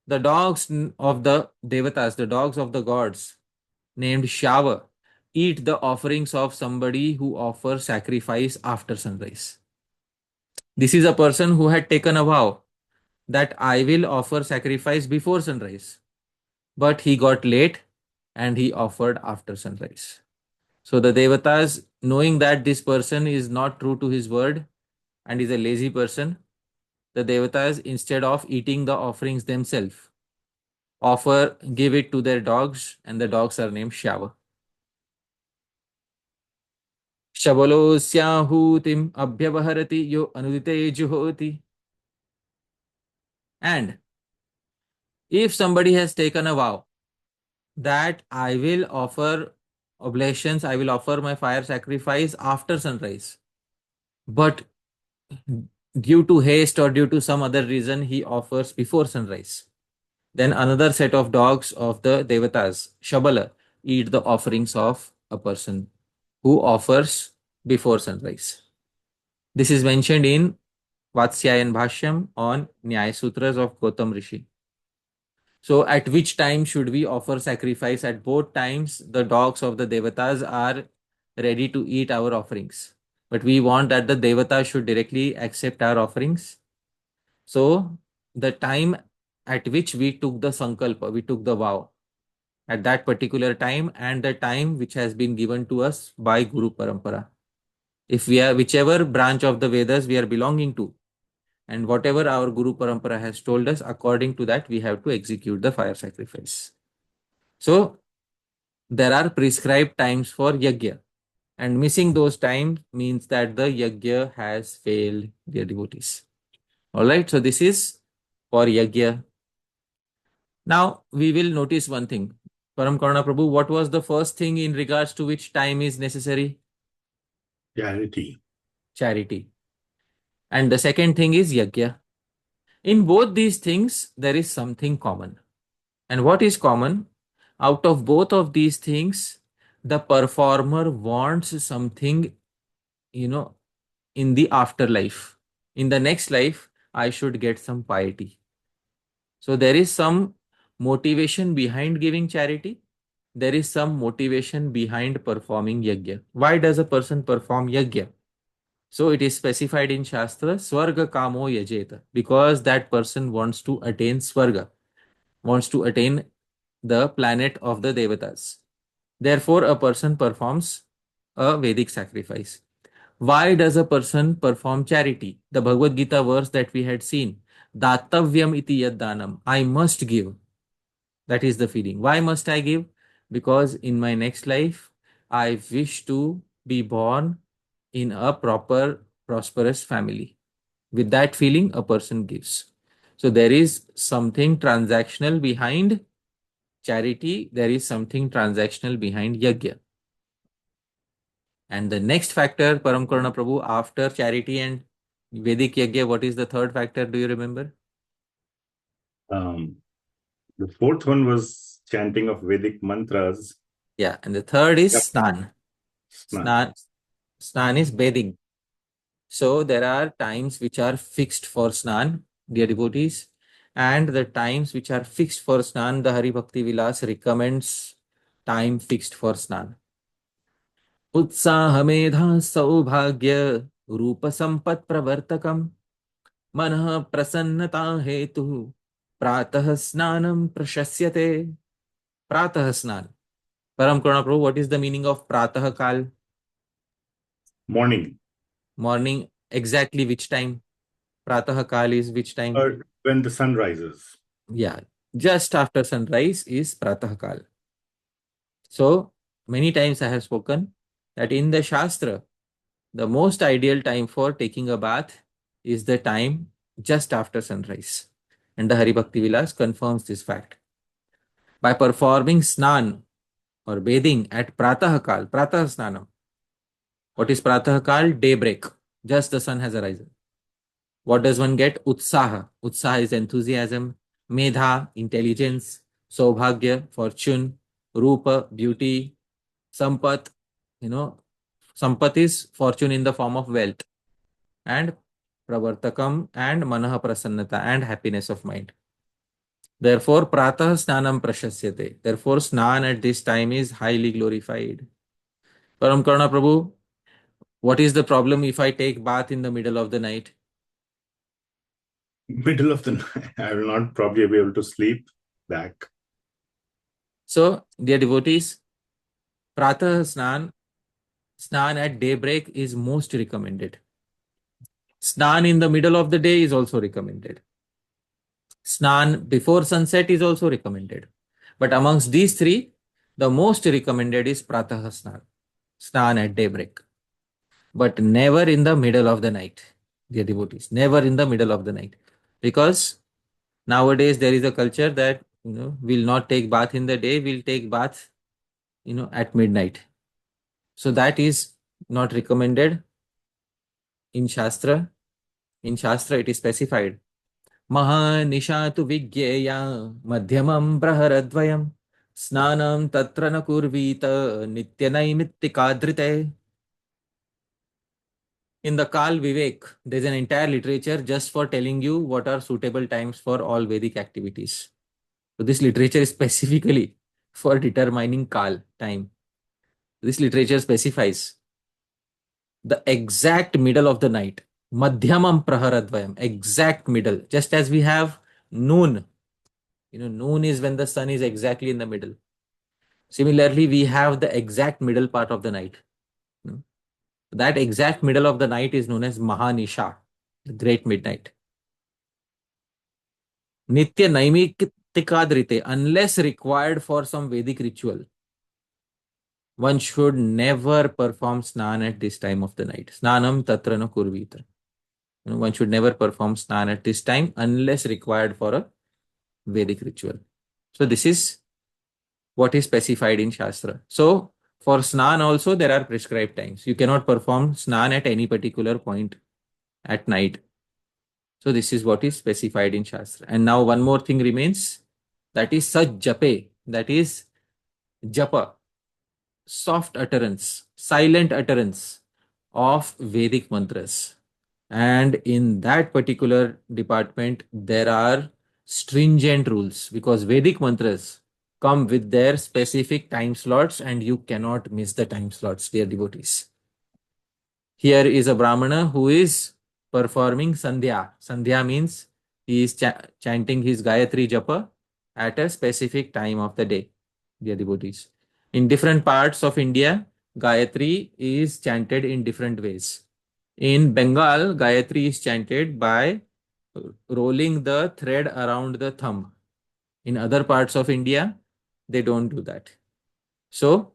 The dogs of the devatas, the dogs of the gods, named Shava, eat the offerings of somebody who offers sacrifice after sunrise. This is a person who had taken a vow that I will offer sacrifice before sunrise. But he got late and he offered after sunrise. So the devatas, knowing that this person is not true to his word and is a lazy person, the devatas, instead of eating the offerings themselves, give it to their dogs, and the dogs are named Shava. Shabalosyahutim abhyavaharati yo anudite juhoti. And if somebody has taken a vow that I will offer oblations, I will offer my fire sacrifice after sunrise, but due to haste or due to some other reason he offers before sunrise, then another set of dogs of the devatas, Shabala, eat the offerings of a person who offers before sunrise. This is mentioned in Vatsyayan Bhashyam on Nyaya Sutras of Gautam Rishi. So at which time should we offer sacrifice? At both times, the dogs of the devatas are ready to eat our offerings. But we want that the devatas should directly accept our offerings. So the time at which we took the sankalpa, we took the vow, at that particular time, and the time which has been given to us by Guru Parampara. If we are whichever branch of the Vedas we are belonging to, and whatever our Guru Parampara has told us, according to that we have to execute the fire sacrifice. So there are prescribed times for yajna, and missing those times means that the yajna has failed, dear devotees. All right, so this is for yajna. Now we will notice one thing. Param Karuna Prabhu, what was the first thing in regards to which time is necessary?
Charity.
Charity. And the second thing is yajna. In both these things, there is something common. And what is common? Out of both of these things, the performer wants something, in the afterlife. In the next life, I should get some piety. So there is some motivation behind giving charity. There is some motivation behind performing yajna. Why does a person perform yajna? So it is specified in Shastra, Swarga Kamo Yajeta, because that person wants to attain Swarga, wants to attain the planet of the Devatas. Therefore, a person performs a Vedic sacrifice. Why does a person perform charity? The Bhagavad Gita verse that we had seen, Datavyam iti yaddanam, I must give. That is the feeling. Why must I give? Because in my next life, I wish to be born in a proper, prosperous family. With that feeling, a person gives. So there is something transactional behind charity, there is something transactional behind yajna. And the next factor, Param Karuna Prabhu, after charity and Vedic yajna, what is the third factor? Do you remember?
The fourth one was chanting of Vedic mantras.
Yeah, and the third is
Yep.
snan.
Snan.
Snan is bathing. So there are times which are fixed for snan, dear devotees, and the times which are fixed for snan, the Hari Bhakti Vilas recommends time fixed for snan. उत्साह मेधा सौभाग्य रूप संपत् प्रवर्तकम मनः प्रसन्नता हेतु प्रातः स्नानं प्रशस्यते. Pratah Snan. Param Karuna Prabhu, what is the meaning of Pratah Kal?
Morning.
Morning, exactly which time? Pratah Kal is which time?
Or when the sun rises.
Yeah, just after sunrise is Pratah Kal. So, many times I have spoken that in the Shastra, the most ideal time for taking a bath is the time just after sunrise. And the Hari Bhakti Vilas confirms this fact. By performing snan or bathing at Pratah Kal, Pratah Snanam. What is Pratah Kal? Daybreak. Just the sun has arisen. What does one get? Utsaha. Utsaha is enthusiasm. Medha, intelligence. Saubhagya, fortune. Rupa, beauty. Sampat, Sampat is fortune in the form of wealth. And Pravartakam and Manaha Prasannata and happiness of mind. Therefore, Pratah Snanam Prashasyate. Therefore, Snan at this time is highly glorified. Param Karuna Prabhu, what is the problem if I take bath in the middle of the night?
Middle of the night. I will not probably be able to sleep back.
So, dear devotees, Pratah Snan at daybreak is most recommended. Snan in the middle of the day is also recommended. Snan before sunset is also recommended. But amongst these three, the most recommended is Pratah Snan. Snan at daybreak. But never in the middle of the night, dear devotees. Never in the middle of the night. Because nowadays there is a culture that, we'll not take bath in the day, we'll take bath, at midnight. So that is not recommended in Shastra. In Shastra, it is specified. Mahanishatu vigyeya madhyamam praharadvayam snanam tatra na kurvita nityanaimittikadrite. In the Kal Vivek, there's an entire literature just for telling you what are suitable times for all Vedic activities. So this literature is specifically for determining Kal time. This literature specifies the exact middle of the night. Madhyamam praharadvayam, exact middle. Just as we have noon. Noon is when the sun is exactly in the middle. Similarly, we have the exact middle part of the night. That exact middle of the night is known as Mahanisha, the great midnight. Nitya naimitikadrite, unless required for some Vedic ritual, one should never perform snan at this time of the night. Snanam tatra na kurvita. One should never perform snan at this time unless required for a Vedic ritual. So this is what is specified in Shastra. So for Snan also there are prescribed times. You cannot perform Snan at any particular point at night. So this is what is specified in Shastra. And now one more thing remains, that is Saj Jape, that is Japa, soft utterance, silent utterance of Vedic mantras. And in that particular department, there are stringent rules because Vedic mantras come with their specific time slots and you cannot miss the time slots, dear devotees. Here is a Brahmana who is performing Sandhya. Sandhya means he is chanting his Gayatri Japa at a specific time of the day, dear devotees. In different parts of India, Gayatri is chanted in different ways. In Bengal, Gayatri is chanted by rolling the thread around the thumb. In other parts of India, they don't do that. So,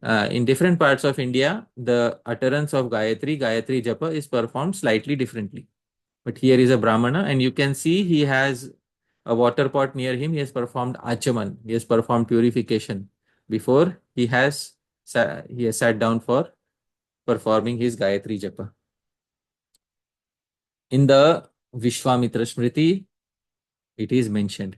in different parts of India, the utterance of Gayatri Japa is performed slightly differently. But here is a Brahmana, and you can see he has a water pot near him. He has performed Achaman. He has performed purification before he has sat down for performing his Gayatri Japa. In the Vishwamitra Smriti, it is mentioned.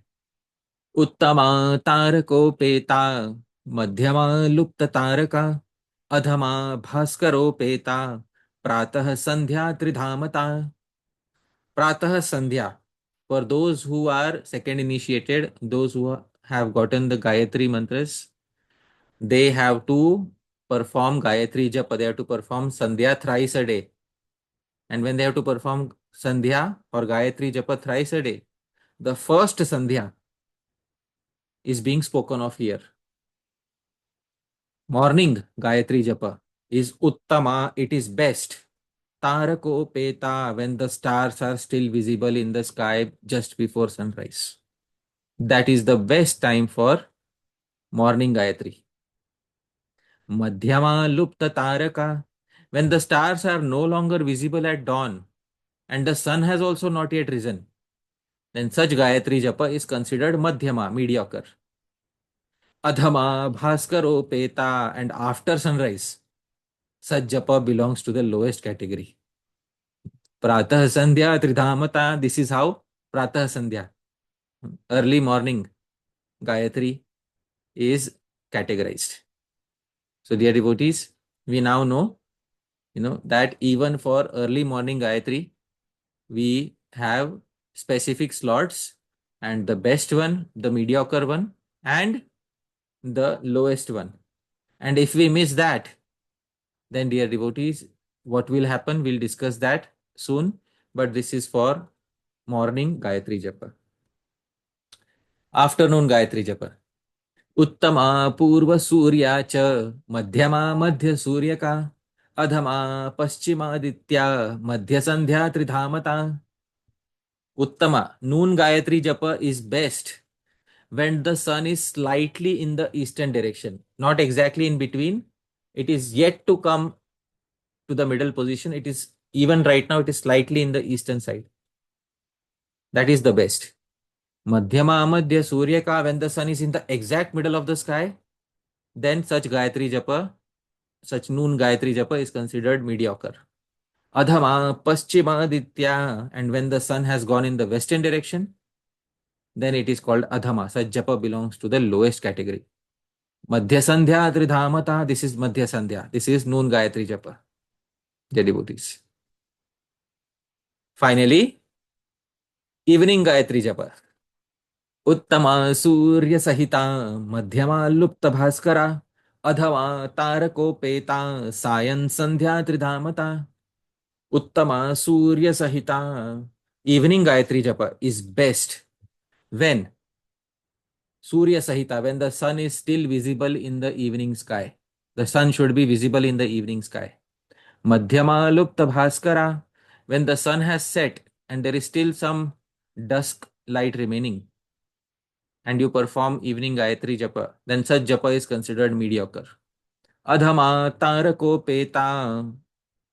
Uttama tarakopeeta madhyama lupta taraka adhama bhaskaropeta pratah sandhya tridhamata. Pratah sandhya. For those who are second initiated, those who have gotten the Gayatri mantras, they have to perform Gayatri Japa. They have to perform Sandhya thrice a day. And when they have to perform Sandhya or Gayatri Japa thrice a day, the first Sandhya is being spoken of here. Morning Gayatri Japa is Uttama, it is best. Tarako Peta, when the stars are still visible in the sky just before sunrise. That is the best time for morning Gayatri. Madhyama Lupta Taraka, when the stars are no longer visible at dawn and the sun has also not yet risen, then such Gayatri Japa is considered Madhyama, mediocre. Adhama, Bhaskaro, Peta, and after sunrise, such Japa belongs to the lowest category. Pratah Sandhya Tridhamata, this is how Pratah Sandhya, early morning Gayatri is categorized. So dear devotees, we now know, that even for early morning Gayatri, we have specific slots, and the best one, the mediocre one, and the lowest one. And if we miss that, then dear devotees, what will happen? We'll discuss that soon. But this is for morning Gayatri Japa. Afternoon Gayatri Japa. Uttama Purva Surya cha Madhyama Madhya Surya ka Adhama Paschima Aditya Madhya Sandhya Tridhamata. Uttama, noon Gayatri Japa is best when the sun is slightly in the eastern direction, not exactly in between. It is yet to come to the middle position. It is, even right now, it is slightly in the eastern side. That is the best. Madhyama Madhya Surya ka, when the sun is in the exact middle of the sky, then such Gayatri Japa, such noon Gayatri Japa is considered mediocre. Adhama Paschima Aditya, and when the sun has gone in the western direction, then it is called Adhama. Such Japa belongs to the lowest category. Madhya Sandhya Tridhamata, this is Madhya Sandhya. This is noon Gayatri Japa. Dear devotees. Finally, evening Gayatri Japa. Uttama Surya Sahita Madhyama Lupta Bhaskara Adhama Tarako Peta Sayan Sandhya Tridhamata. Uttama Surya Sahita. Evening Gayatri Japa is best when Surya Sahita, when the sun is still visible in the evening sky. The sun should be visible in the evening sky. Madhyama Lupta Bhaskara, when the sun has set and there is still some dusk light remaining, and you perform evening Gayatri Japa, then such Japa is considered mediocre. Adhama Tarako Peta,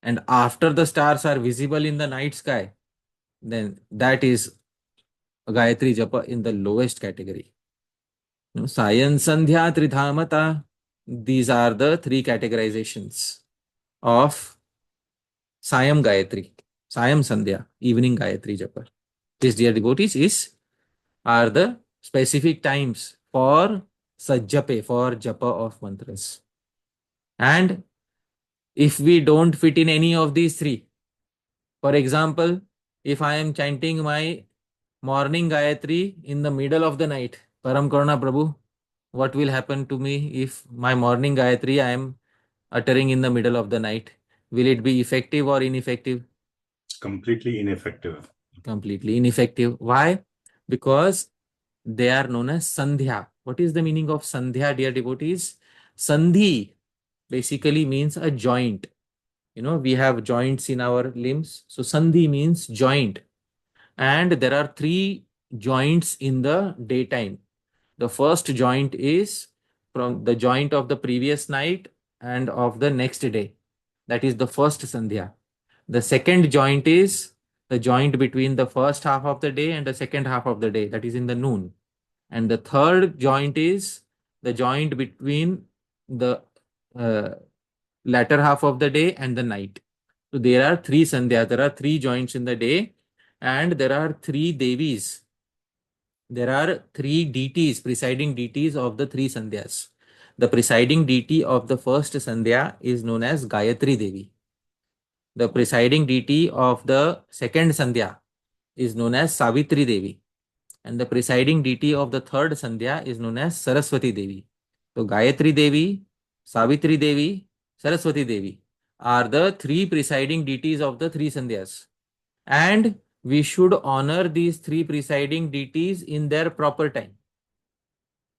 and after the stars are visible in the night sky, then that is Gayatri Japa in the lowest category. Sayan Sandhya Tridhamata. These are the three categorizations of Sayam Gayatri, Sayam Sandhya, evening Gayatri Japa. This, dear devotees, are the specific times for Sajjape, for Japa of mantras. And if we don't fit in any of these three, for example, if I am chanting my morning Gayatri in the middle of the night, Param Karuna Prabhu, what will happen to me if my morning Gayatri I am uttering in the middle of the night? Will it be effective or ineffective?
Completely ineffective.
Completely ineffective. Why? Because they are known as Sandhya. What is the meaning of Sandhya, dear devotees? Sandhi basically means a joint. We have joints in our limbs. So Sandhi means joint. And there are three joints in the daytime. The first joint is from the joint of the previous night and of the next day. That is the first Sandhya. The second joint is the joint between the first half of the day and the second half of the day. That is in the noon. And the third joint is the joint between the uh, latter half of the day and the night. So there are three Sandhyas. There are three joints in the day, and there are three Devis. There are three deities, presiding deities of the three Sandhyas. The presiding deity of the first Sandhya is known as Gayatri Devi. The presiding deity of the second Sandhya is known as Savitri Devi. And the presiding deity of the third Sandhya is known as Saraswati Devi. So Gayatri Devi, Savitri Devi, Saraswati Devi are the three presiding deities of the three Sandhyas. And we should honor these three presiding deities in their proper time.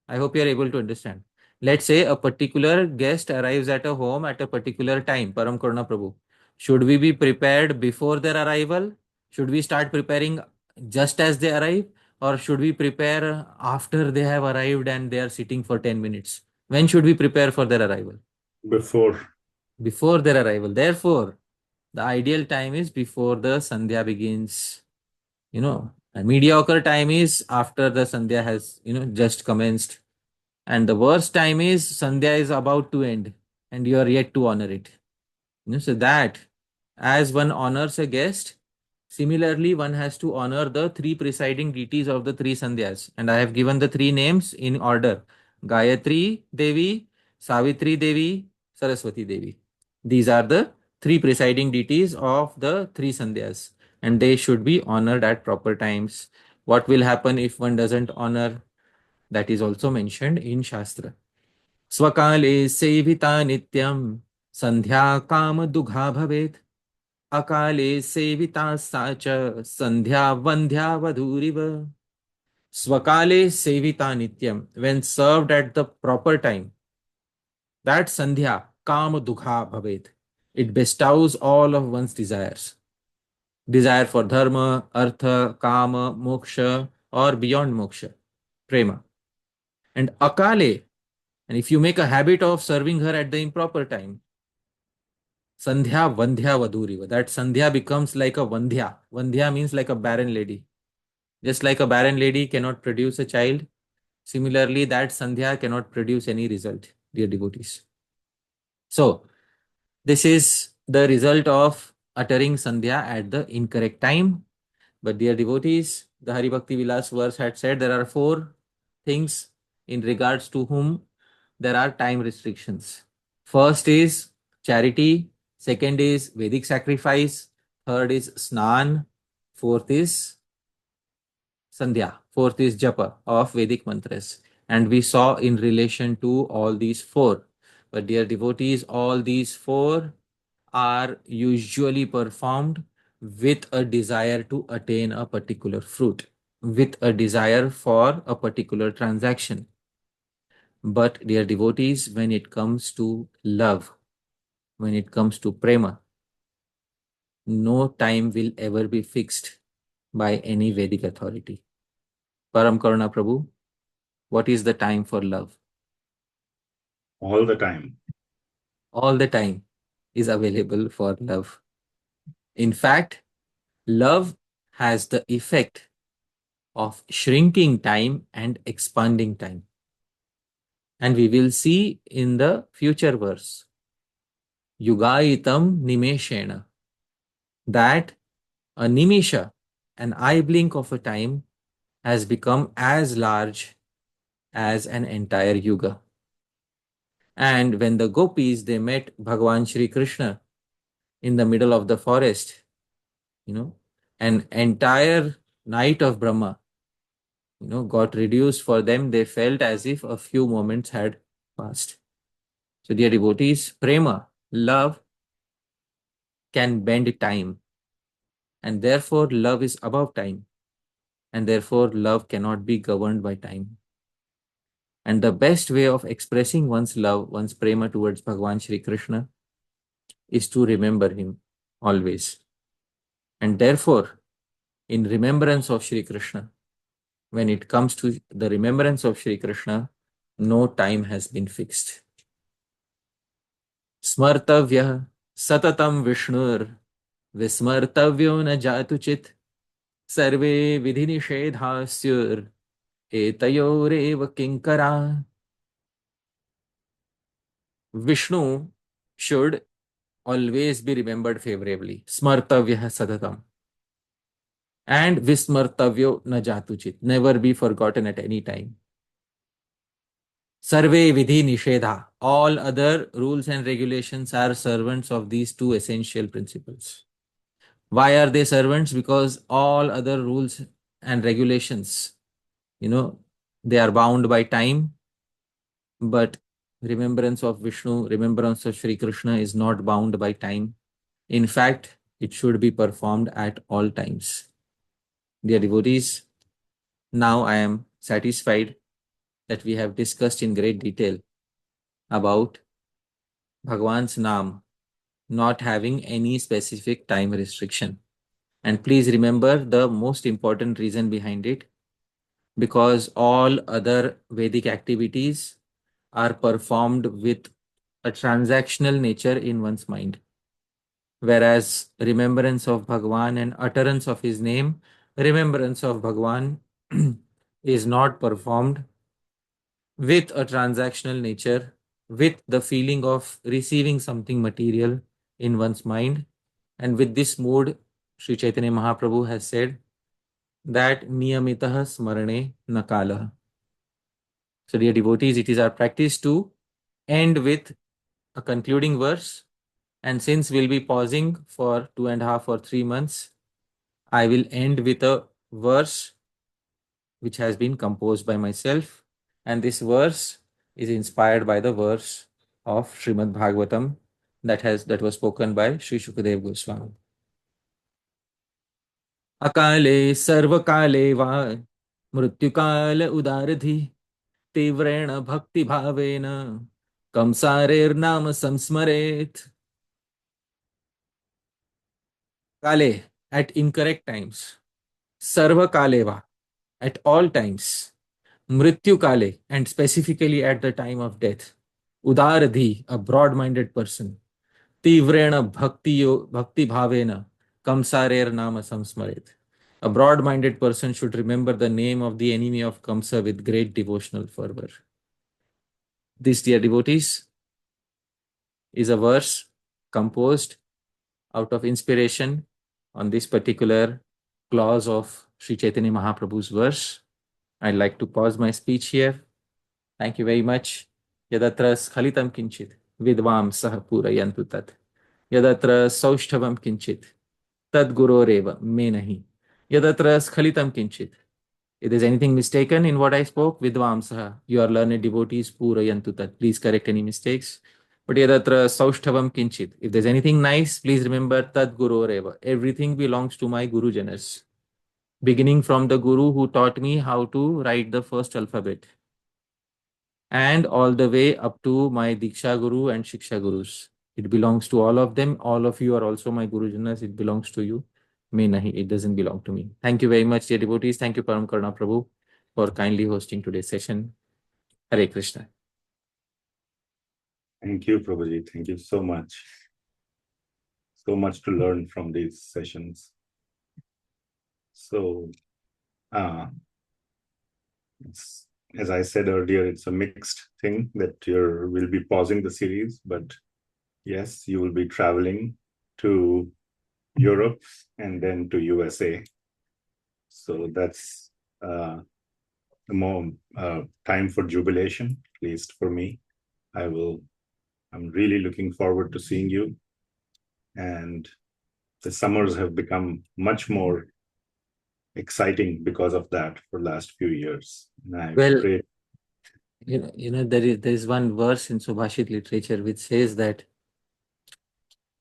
I hope you are able to understand. Let's say a particular guest arrives at a home at a particular time, Param Karuna Prabhu. Should we be prepared before their arrival? Should we start preparing just as they arrive? Or should we prepare after they have arrived and they are sitting for 10 minutes? When should we prepare for their arrival?
Before.
Before their arrival. Therefore, the ideal time is before the Sandhya begins. A mediocre time is after the Sandhya has, just commenced. And the worst time is Sandhya is about to end and you are yet to honor it. So that as one honors a guest, similarly one has to honor the three presiding deities of the three Sandhyas. And I have given the three names in order: Gayatri Devi, Savitri Devi, Saraswati Devi. These are the three presiding deities of the three Sandhyas, and they should be honored at proper times. What will happen if one doesn't honor? That is also mentioned in Shastra. Swakale sevita nityam sandhya kama dugha bhavet akale sevita sacha sandhya vandhya vadhuriva. Swakale sevita nityam, when served at the proper time, that sandhya kama dugha bhavet, it bestows all of one's desires. Desire for dharma, artha, kama, moksha, or beyond moksha, prema. And akale, and if you make a habit of serving her at the improper time, Sandhya Vandhya Vadhuriva. That Sandhya becomes like a Vandhya. Vandhya means like a barren lady. Just like a barren lady cannot produce a child, similarly, that Sandhya cannot produce any result, dear devotees. So, this is the result of uttering Sandhya at the incorrect time. But, dear devotees, the Hari Bhakti Vilas verse had said there are four things in regards to whom there are time restrictions. First is charity, second is Vedic sacrifice, third is Snan, fourth is Sandhya, fourth is Japa of Vedic mantras. And we saw in relation to all these four. But dear devotees, all these four are usually performed with a desire to attain a particular fruit, with a desire for a particular transaction. But dear devotees, when it comes to love, when it comes to prema, no time will ever be fixed by any Vedic authority. Param Karuna Prabhu, what is the time for love?
All the time.
All the time is available for love. In fact, love has the effect of shrinking time and expanding time. And we will see in the future verse, Yugaitam Nimeshena, that a nimisha, an eye blink of a time, has become as large as an entire yuga. And when the gopis, they met Bhagavan Shri Krishna in the middle of the forest, an entire night of Brahma, got reduced for them. They felt as if a few moments had passed. So dear devotees, prema, love, can bend time, and therefore love is above time, and therefore love cannot be governed by time. And the best way of expressing one's love, one's prema towards Bhagavan Shri Krishna, is to remember him always. And therefore, in remembrance of Shri Krishna, when it comes to the remembrance of Shri Krishna, no time has been fixed. Smartavyah satatam Vishnur vismartavyo na jatuchit sarve vidhi nishedhasyur etayoreva kinkara. Vishnu should always be remembered favorably. Smartavyah satatam. And vismartavyo na jatuchit. Never be forgotten at any time. Sarve vidhi nishedha. All other rules and regulations are servants of these two essential principles. Why are they servants? Because all other rules and regulations, they are bound by time, but remembrance of Vishnu, remembrance of Shri Krishna is not bound by time. In fact, it should be performed at all times. Dear devotees, now I am satisfied that we have discussed in great detail about Bhagwan's Naam not having any specific time restriction. And please remember the most important reason behind it, because all other Vedic activities are performed with a transactional nature in one's mind. Whereas remembrance of Bhagwan and utterance of his name, remembrance of Bhagwan is not performed with a transactional nature, with the feeling of receiving something material in one's mind. And with this mood, Sri Chaitanya Mahaprabhu has said that niyamitaḥ smaraṇe kālaḥ. So dear devotees, it is our practice to end with a concluding verse. And since we'll be pausing for 2.5 or 3 months, I will end with a verse which has been composed by myself. And this verse is inspired by the verse of Srimad Bhagavatam that was spoken by Sri Shukadev Goswami. Akale sarvakale va mrityukala udaradhi तीव्रेण भक्ति भावेन कंसारेर नाम संस्मरेत. Kale, at incorrect times. Sarva kaleva, at all times. Mrityu kale, and specifically at the time of death. Udaradhi, a broad-minded person. Tivrena bhakti bhavena kamsarer nama samsmaret. A broad-minded person should remember the name of the enemy of Kamsa with great devotional fervor. This, dear devotees, is a verse composed out of inspiration on this particular clause of Sri Chaitanya Mahaprabhu's verse. I'd like to pause my speech here. Thank you very much. Yadatra schalitam kinchit vidvam sah purayantu tat. Yadatra saushthavam kinchit tad guroreva me nahi. Yadatra schalitam kinchit. If there's anything mistaken in what I spoke, vidvam saha, you are learned devotees purayantu tat. Please correct any mistakes. But yadatra saushthavam kinchit. If there's anything nice, please remember tad guroreva. Everything belongs to my Guru Janas. Beginning from the Guru who taught me how to write the first alphabet, and all the way up to my Diksha Guru and Shiksha Gurus. It belongs to all of them. All of you are also my Guru Janas. It belongs to you. Me nahi, it doesn't belong to me. Thank you very much, dear devotees. Thank you, Param Karuna Prabhu, for kindly hosting today's session. Hare Krishna.
Thank you, Prabhuji. Thank you so much. So much to learn from these sessions. So, as I said earlier, it's a mixed thing that we'll be pausing the series, but yes, you will be traveling to Europe and then to USA. So that's more time for jubilation, at least for me. I'm really looking forward to seeing you. And the summers have become much more exciting because of that for the last few years. And I pray.
There is one verse in Subhashit literature which says that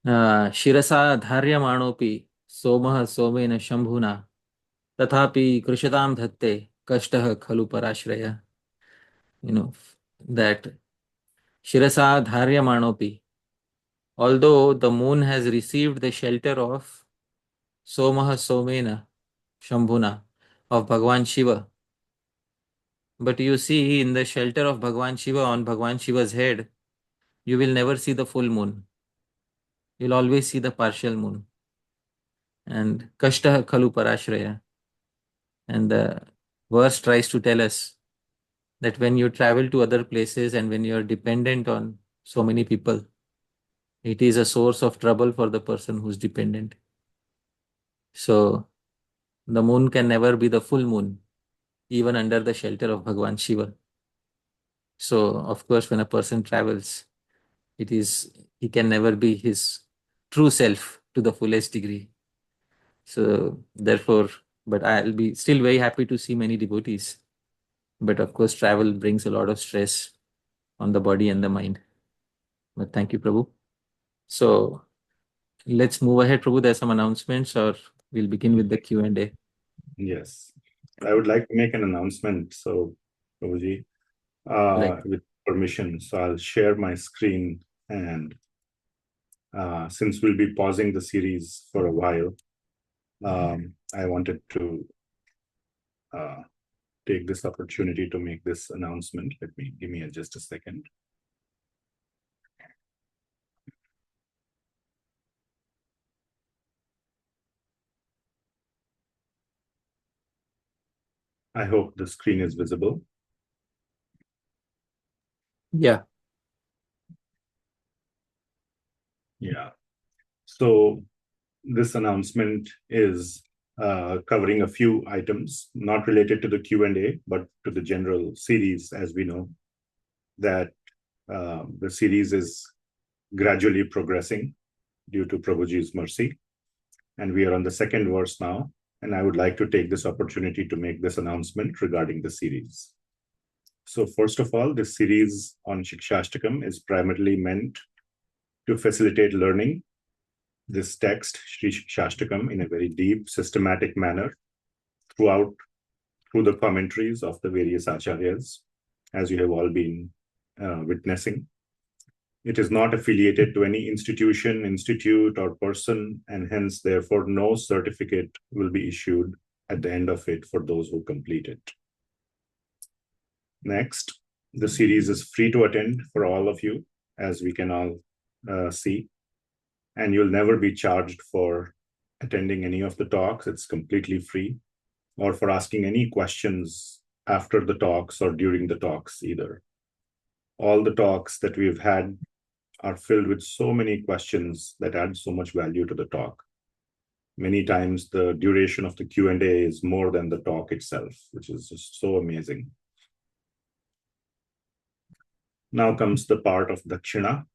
Shirasa dharyamanopi somah somena shambhuna tathapi krushatam dhatte kashtah khalu parashraya. That Shirasa dharyamanopi, although the moon has received the shelter of somah somena shambhuna, of Bhagwan Shiva, but you see, in the shelter of Bhagwan Shiva, on Bhagwan Shiva's head, you will never see the full moon. You'll always see the partial moon. And Kashtah Khalu Parashraya. And the verse tries to tell us that when you travel to other places and when you're dependent on so many people, it is a source of trouble for the person who's dependent. So the moon can never be the full moon, even under the shelter of Bhagwan Shiva. So, of course, when a person travels, he can never be his true self to the fullest degree. So therefore, but I'll be still very happy to see many devotees. But of course, travel brings a lot of stress on the body and the mind. But thank you, Prabhu. So let's move ahead, Prabhu. There's some announcements, or we'll begin with the Q&A.
Yes, I would like to make an announcement. So, Prabhuji, with permission, so I'll share my screen, and since we'll be pausing the series for a while, I wanted to take this opportunity to make this announcement. Give me just a second. I hope the screen is visible.
Yeah.
Yeah. So this announcement is covering a few items, not related to the Q&A, but to the general series. As we know that the series is gradually progressing due to Prabhuji's mercy. And we are on the second verse now. And I would like to take this opportunity to make this announcement regarding the series. So first of all, this series on Śrī-Caitanya-Śikṣāṣṭakam is primarily meant to facilitate learning this text, Śrī-Caitanya-Śikṣāṣṭakam, in a very deep, systematic manner through the commentaries of the various acharyas, as you have all been witnessing. It is not affiliated to any institution, institute, or person, and hence, therefore, no certificate will be issued at the end of it for those who complete it. Next, the series is free to attend for all of you, as we can all see. And you'll never be charged for attending any of the talks. It's completely free, or for asking any questions after the talks or during the talks either. All the talks that we've had are filled with so many questions that add so much value to the talk. Many times the duration of the Q&A is more than the talk itself, which is just so amazing. Now comes the part of Dakshina.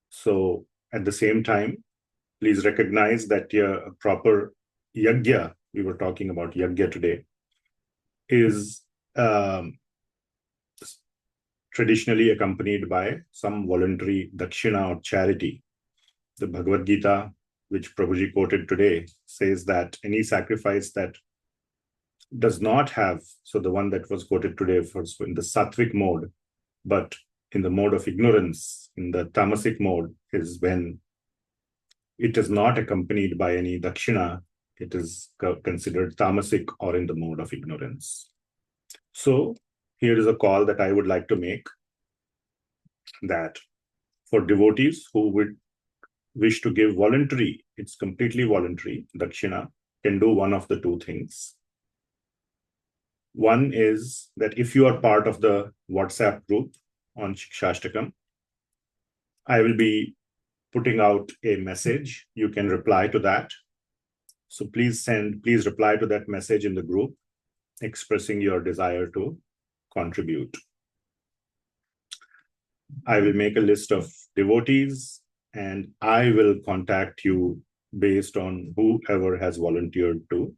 So at the same time, please recognize that a proper yajna, we were talking about yajna today, is traditionally accompanied by some voluntary dakshina or charity. The Bhagavad Gita, which Prabhuji quoted today, says that any sacrifice that does not have, so the one that was quoted today was in the sattvic mode, but in the mode of ignorance, in the tamasic mode, is when it is not accompanied by any dakshina, it is considered tamasic or in the mode of ignorance. So here is a call that I would like to make, that for devotees who would wish to give voluntary, it's completely voluntary, dakshina, can do one of the two things. One is that if you are part of the WhatsApp group on Siksastakam, I will be putting out a message. You can reply to that. So please reply to that message in the group, expressing your desire to contribute. I will make a list of devotees and I will contact you based on whoever has volunteered to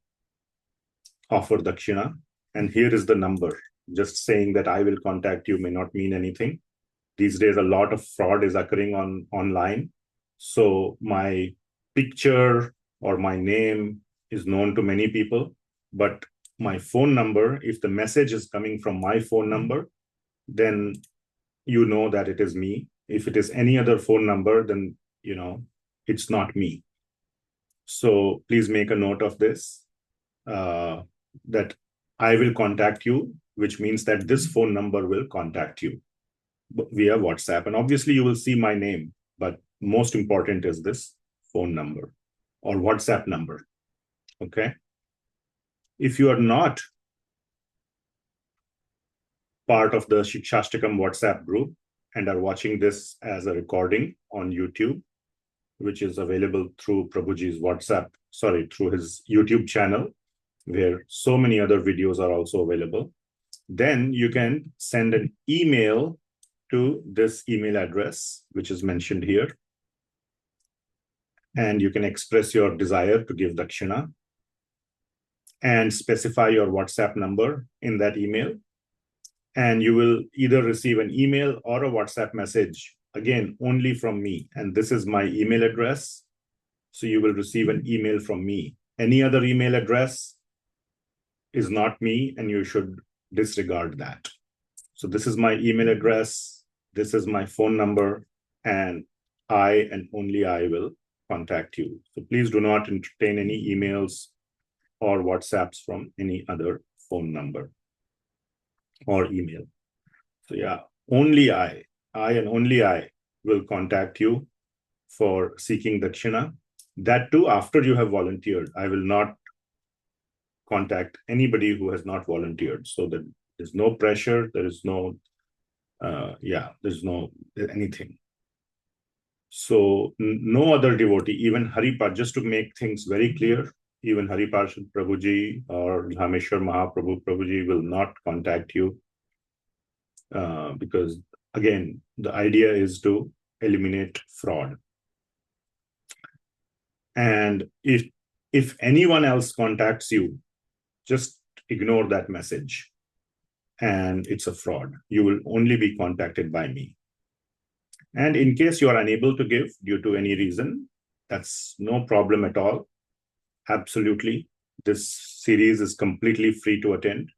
offer dakshina. And here is the number. Just saying that I will contact you may not mean anything. These days, a lot of fraud is occurring online. So my picture or my name is known to many people, but my phone number, if the message is coming from my phone number, then you know that it is me. If it is any other phone number, then it's not me. So please make a note of this, that I will contact you, which means that this phone number will contact you via WhatsApp. And obviously you will see my name, but most important is this phone number or WhatsApp number. Okay. If you are not part of the Siksastakam WhatsApp group and are watching this as a recording on YouTube, which is available through Prabhuji's through his YouTube channel, where so many other videos are also available, then you can send an email to this email address, which is mentioned here. And you can express your desire to give dakshina and specify your WhatsApp number in that email. And you will either receive an email or a WhatsApp message, again, only from me. And this is my email address. So you will receive an email from me. Any other email address is not me, and you should disregard that. So this is my email address. This is my phone number, and I and only I will contact you. So please do not entertain any emails or WhatsApps from any other phone number or email. So yeah, only I and only I will contact you for seeking dakshina. That too, after you have volunteered. I will not contact anybody who has not volunteered. So that there's no pressure. There is no, there's no anything. So no other devotee, even Haripar, just to make things very clear, even Parshad Prabhuji or Dhameshwar Mahaprabhu Prabhuji will not contact you, because again, the idea is to eliminate fraud. And if anyone else contacts you, just ignore that message, and it's a fraud. You will only be contacted by me. And in case you are unable to give due to any reason, that's no problem at all. Absolutely. This series is completely free to attend.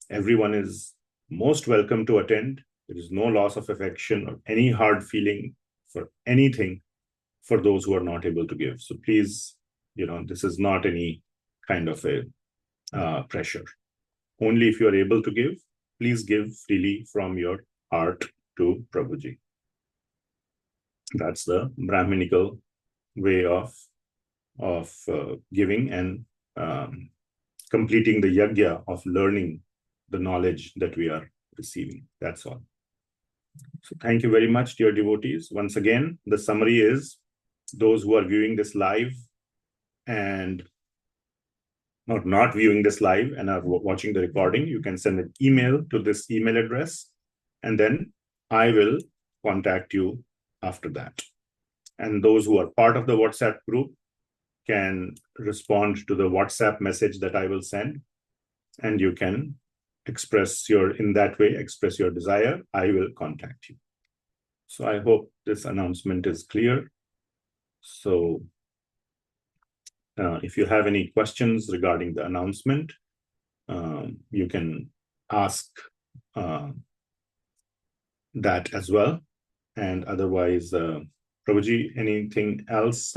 Everyone is most welcome to attend. There is no loss of affection or any hard feeling for anything for those who are not able to give. So please, this is not any kind of a pressure. Only if you are able to give, please give freely from your heart to Prabhuji. That's the Brahminical way of giving and completing the yajna of learning the knowledge that we are receiving. That's all. So thank you very much, dear devotees. Once again, the summary is those who are viewing this live and not viewing this live and are watching the recording, you can send an email to this email address, and then I will contact you after that. And those who are part of the WhatsApp group can respond to the WhatsApp message that I will send, and you can express your desire. I will contact you. So I hope this announcement is clear. So if you have any questions regarding the announcement, you can ask that as well. And otherwise, Prabhuji, anything else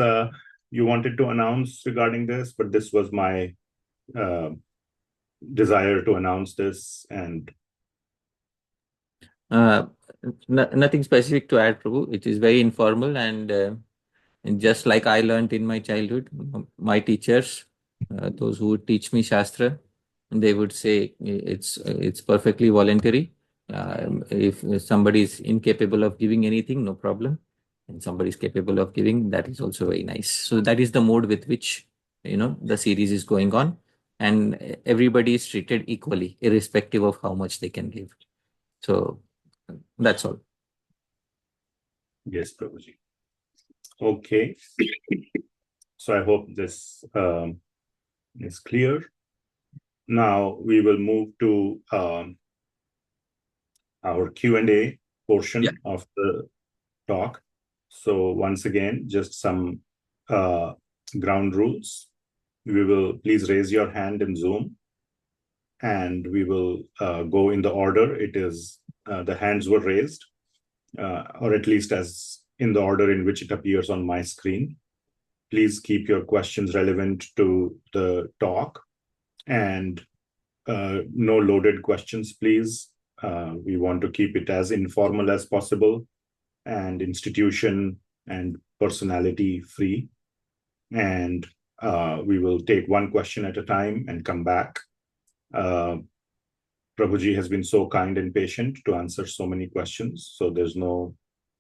you wanted to announce regarding this? But this was my desire to announce this, and
nothing specific to add, Prabhu. It is very informal, and just like I learned in my childhood, my teachers, those who would teach me Shastra, they would say it's perfectly voluntary. If somebody is incapable of giving anything, no problem. And somebody is capable of giving, that is also very nice. So that is the mode with which, the series is going on. And everybody is treated equally, irrespective of how much they can give. So that's all.
Yes, Prabhuji. Okay. So I hope this is clear. Now we will move to our Q&A portion of the talk. So once again, just some ground rules. We will please raise your hand in Zoom, and we will go in the order it is the hands were raised, or at least as in the order in which it appears on my screen. Please keep your questions relevant to the talk, and no loaded questions, please. We want to keep it as informal as possible and institution and personality free. And we will take one question at a time and come back. Prabhuji has been so kind and patient to answer so many questions, so there's no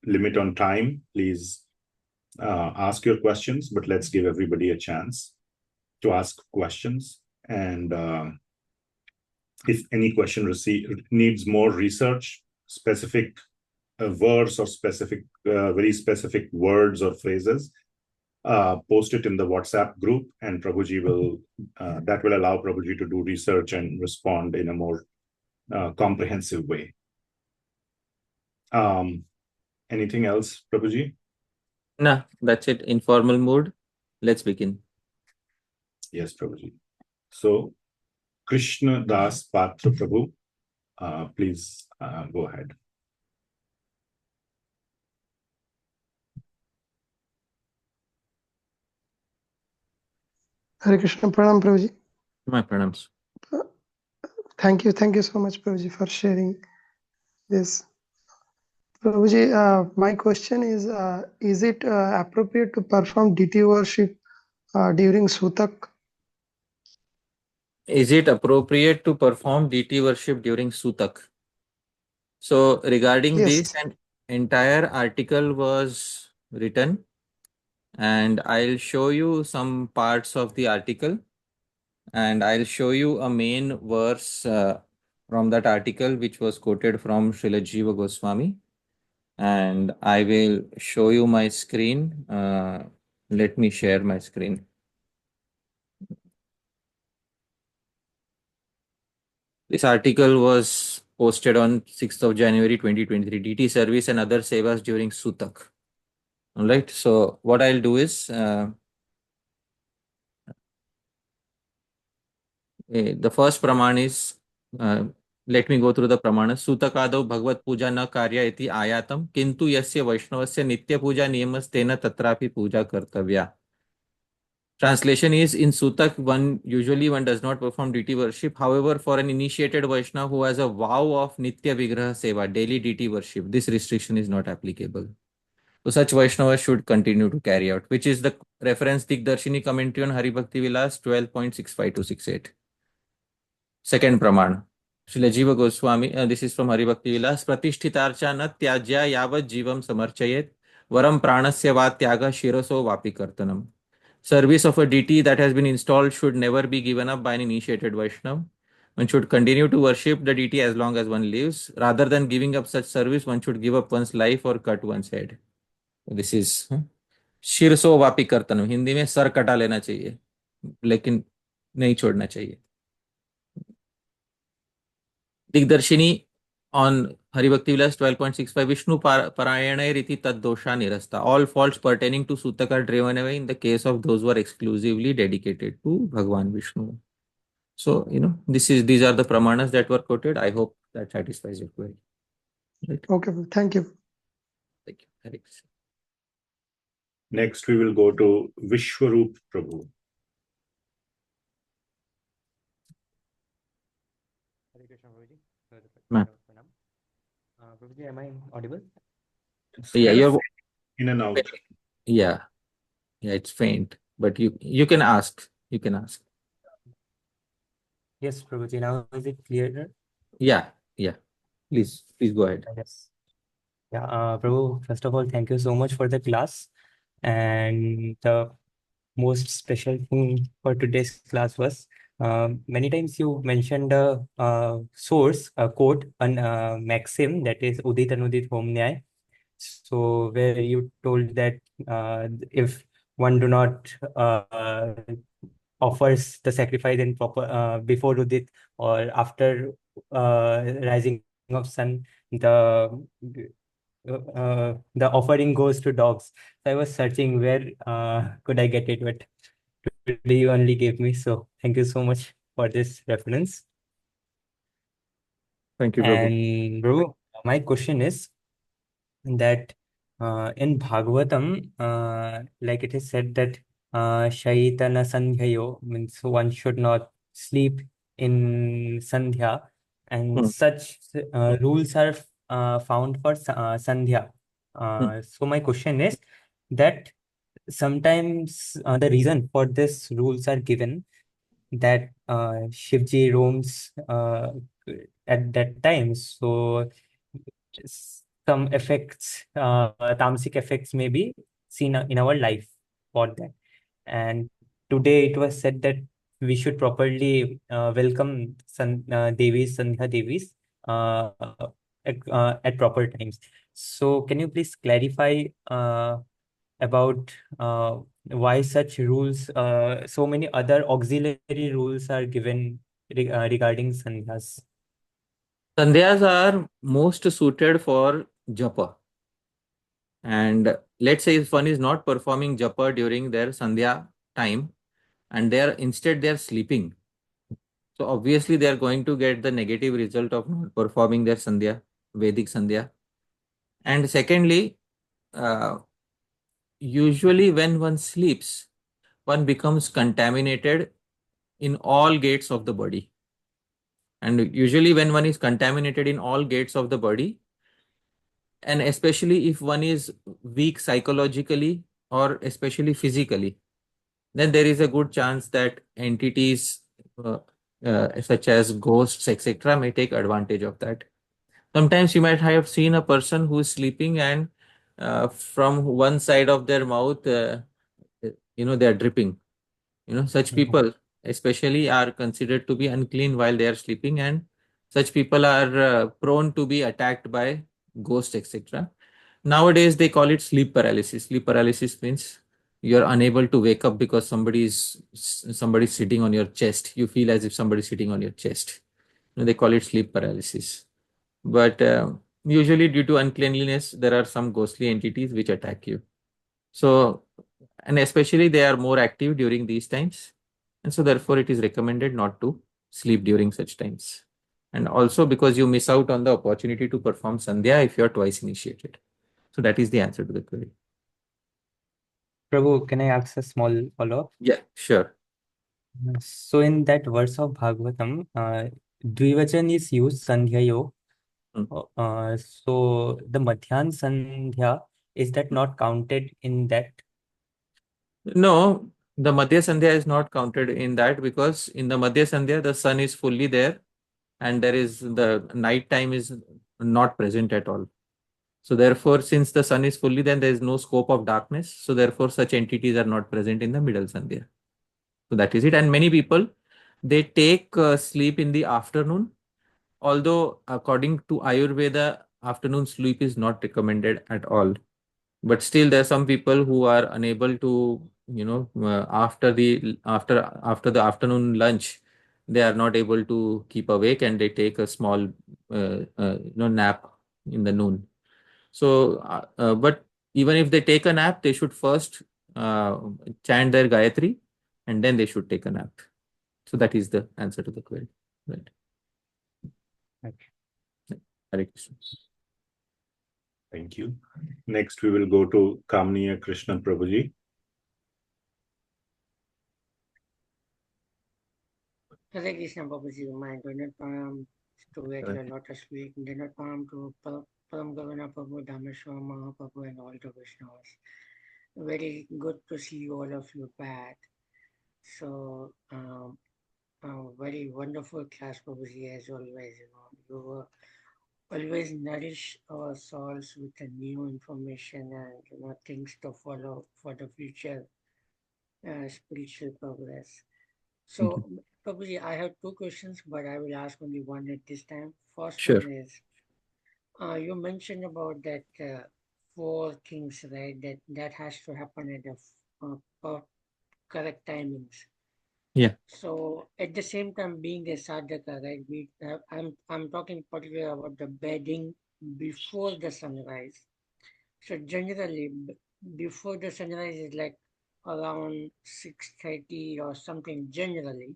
limit on time. Please ask your questions, but let's give everybody a chance to ask questions. And if any question needs more research, specific verse or specific, very specific words or phrases, post it in the WhatsApp group, and Prabhuji will, that will allow Prabhuji to do research and respond in a more comprehensive way. Anything else, Prabhuji?
No, that's it. Informal mode. Let's begin.
Yes, Prabhuji. So, Krishna Das Patra Prabhu, please go ahead.
Hare Krishna, Pranam Prabhuji.
My pranams.
Thank you so much, Prabhuji, for sharing this. Prabhuji, my question is it appropriate to perform deity worship during Sutak?
Is it appropriate to perform deity worship during Sutak? So regarding this, an entire article was written, and I'll show you some parts of the article, and I'll show you a main verse from that article, which was quoted from Srila Jiva Goswami. And I will show you my screen. Let me share my screen. This article was posted on 6th of January 2023, DT service and other sevas during Sutak. All right. So what I'll do is, the first praman is, let me go through the pramana. Sutakado Bhagavad Puja na karya iti ayatam, kintu yasya Vaishnavasya nitya puja niyamas tena tatrapi puja kartavya. Translation is, in Sutak, one does not perform deity worship. However, for an initiated Vaishnava who has a vow of Nitya Vigraha Seva, daily deity worship, this restriction is not applicable. So such Vaishnavas should continue to carry out, which is the reference Digdarshini commentary on Hari Bhakti Vilas 12.65 to 68. Second Praman. Srila Jiva Goswami, this is from Hari Bhakti Vilas, Pratishthitarcha na tyajya yavat jivam samarchayet, varam pranasya va tyaga shiroso vapi kartanam. Service of a deity that has been installed should never be given up by an initiated Vaishnava. One should continue to worship the deity as long as one lives. Rather than giving up such service, one should give up one's life or cut one's head. This is शिरसो Vapi कर्तनम. Hindi में sir कटा लेना चाहिए, लेकिन नहीं छोड़ना चाहिए. दिग्दर्शिनी on Hari Bhakti Vilas 12.65, Vishnu Parayana Riti Tad Dosha Nirasta. All faults pertaining to Sutak are driven away in the case of those who are exclusively dedicated to Bhagwan Vishnu. So, these are the pramanas that were quoted. I hope that satisfies your query. Right?
Okay, thank you.
Thank you. Hare Krishna.
Next, we will go to Vishwarup Prabhu.
Hare Krishna, Prabhuji.
Ma'am.
Prabhuji, am I audible?
Yeah, you're
in and out.
Yeah, it's faint, but you can ask. You can ask.
Yes, Prabhuji. Now is it clearer?
Yeah, yeah. Please go ahead.
Yes. Yeah, Prabhu, first of all, thank you so much for the class. And the most special thing for today's class was many times you mentioned a source, a quote, a maxim that is Udit Anudit Homnyai. So where you told that if one do not offers the sacrifice in proper before Udit or after rising of sun, the offering goes to dogs. So I was searching where could I get it, but today you only gave me. So thank you so much for this reference.
Thank you, Prabhu.
And Prabhu, my question is that in Bhagavatam, like it is said that Shaitana Sandhyayo means one should not sleep in Sandhya, and
Hmm.
such rules are found for Sandhya. So my question is that sometimes the reason for this rules are given that Shivji roams at that time. So some effects, tamasic effects may be seen in our life for that. And today it was said that we should properly welcome Devis, Sandhya Devis at proper times. So can you please clarify about why such rules, so many other auxiliary rules are given regarding sandhyas?
Sandhyas are most suited for japa. And let's say if one is not performing japa during their sandhya time and they are sleeping. So obviously they are going to get the negative result of not performing their sandhya, Vedic sandhya. And secondly, uh, usually when one sleeps, one becomes contaminated in all gates of the body. And usually when one is contaminated in all gates of the body, and especially if one is weak psychologically or especially physically, then there is a good chance that entities such as ghosts, etc., may take advantage of that. Sometimes you might have seen a person who is sleeping and from one side of their mouth, they are dripping. Such people especially are considered to be unclean while they are sleeping, and such people are prone to be attacked by ghosts, etc. Nowadays, they call it sleep paralysis. Sleep paralysis means you're unable to wake up because somebody's sitting on your chest. You feel as if somebody's sitting on your chest. They call it sleep paralysis. But usually, due to uncleanliness, there are some ghostly entities which attack you. So, and especially they are more active during these times. And so therefore it is recommended not to sleep during such times. And also because you miss out on the opportunity to perform Sandhya if you are twice initiated. So that is the answer to the query.
Prabhu, can I ask a small follow-up?
Yeah, sure.
So in that verse of Bhagavatam, Dvivachan is used, Sandhyayo. So the Madhyan Sandhya, is that not counted in that?
No, the Madhya Sandhya is not counted in that because in the Madhya Sandhya, the sun is fully there and the night time is not present at all. So therefore, since the sun is fully, then there is no scope of darkness. So therefore, such entities are not present in the middle Sandhya. So that is it. And many people, they take sleep in the afternoon. Although according to Ayurveda, afternoon sleep is not recommended at all. But still, there are some people who are unable to, after the afternoon lunch, they are not able to keep awake and they take a small, nap in the noon. So, but even if they take a nap, they should first chant their Gayatri and then they should take a nap. So that is the answer to the query. Right.
Okay.
Hare Krishna.
Thank you. Next, we will go to Kamniya Krishnan Prabhuji.
Hare Krishna Babaji, my donor palm to at your lotus feet, donor palm to Param Karuṇā Prabhu, Dhameshwar Mahaprabhu, and all the Vaishnavas. Very good to see all of you back. So, very wonderful class, Prabhuji, as always. You always nourish our souls with a new information and things to follow for the future spiritual progress. So, Prabhuji, I have two questions, but I will ask only one at this time. First
Sure.
one is, you mentioned about that 4 things, right? That has to happen at the correct timings.
Yeah.
So at the same time, being a sadhaka, right? I'm talking particularly about the bedding before the sunrise. So generally, before the sunrise is like around 6:30 or something. Generally.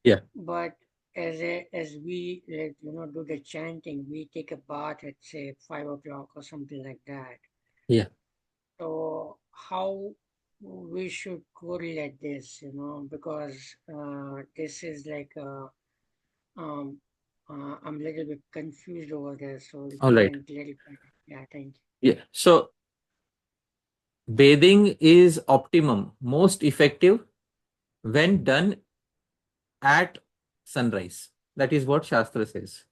Yeah.
But as we do the chanting, we take a bath at say 5 o'clock or something like that.
Yeah.
So how we should correlate this, because this is like I'm a little bit confused over there. So if
All
you
right.
can clarify that. Yeah, thank you.
Yeah. So bathing is optimum, most effective when done at sunrise. That is what Shastra says.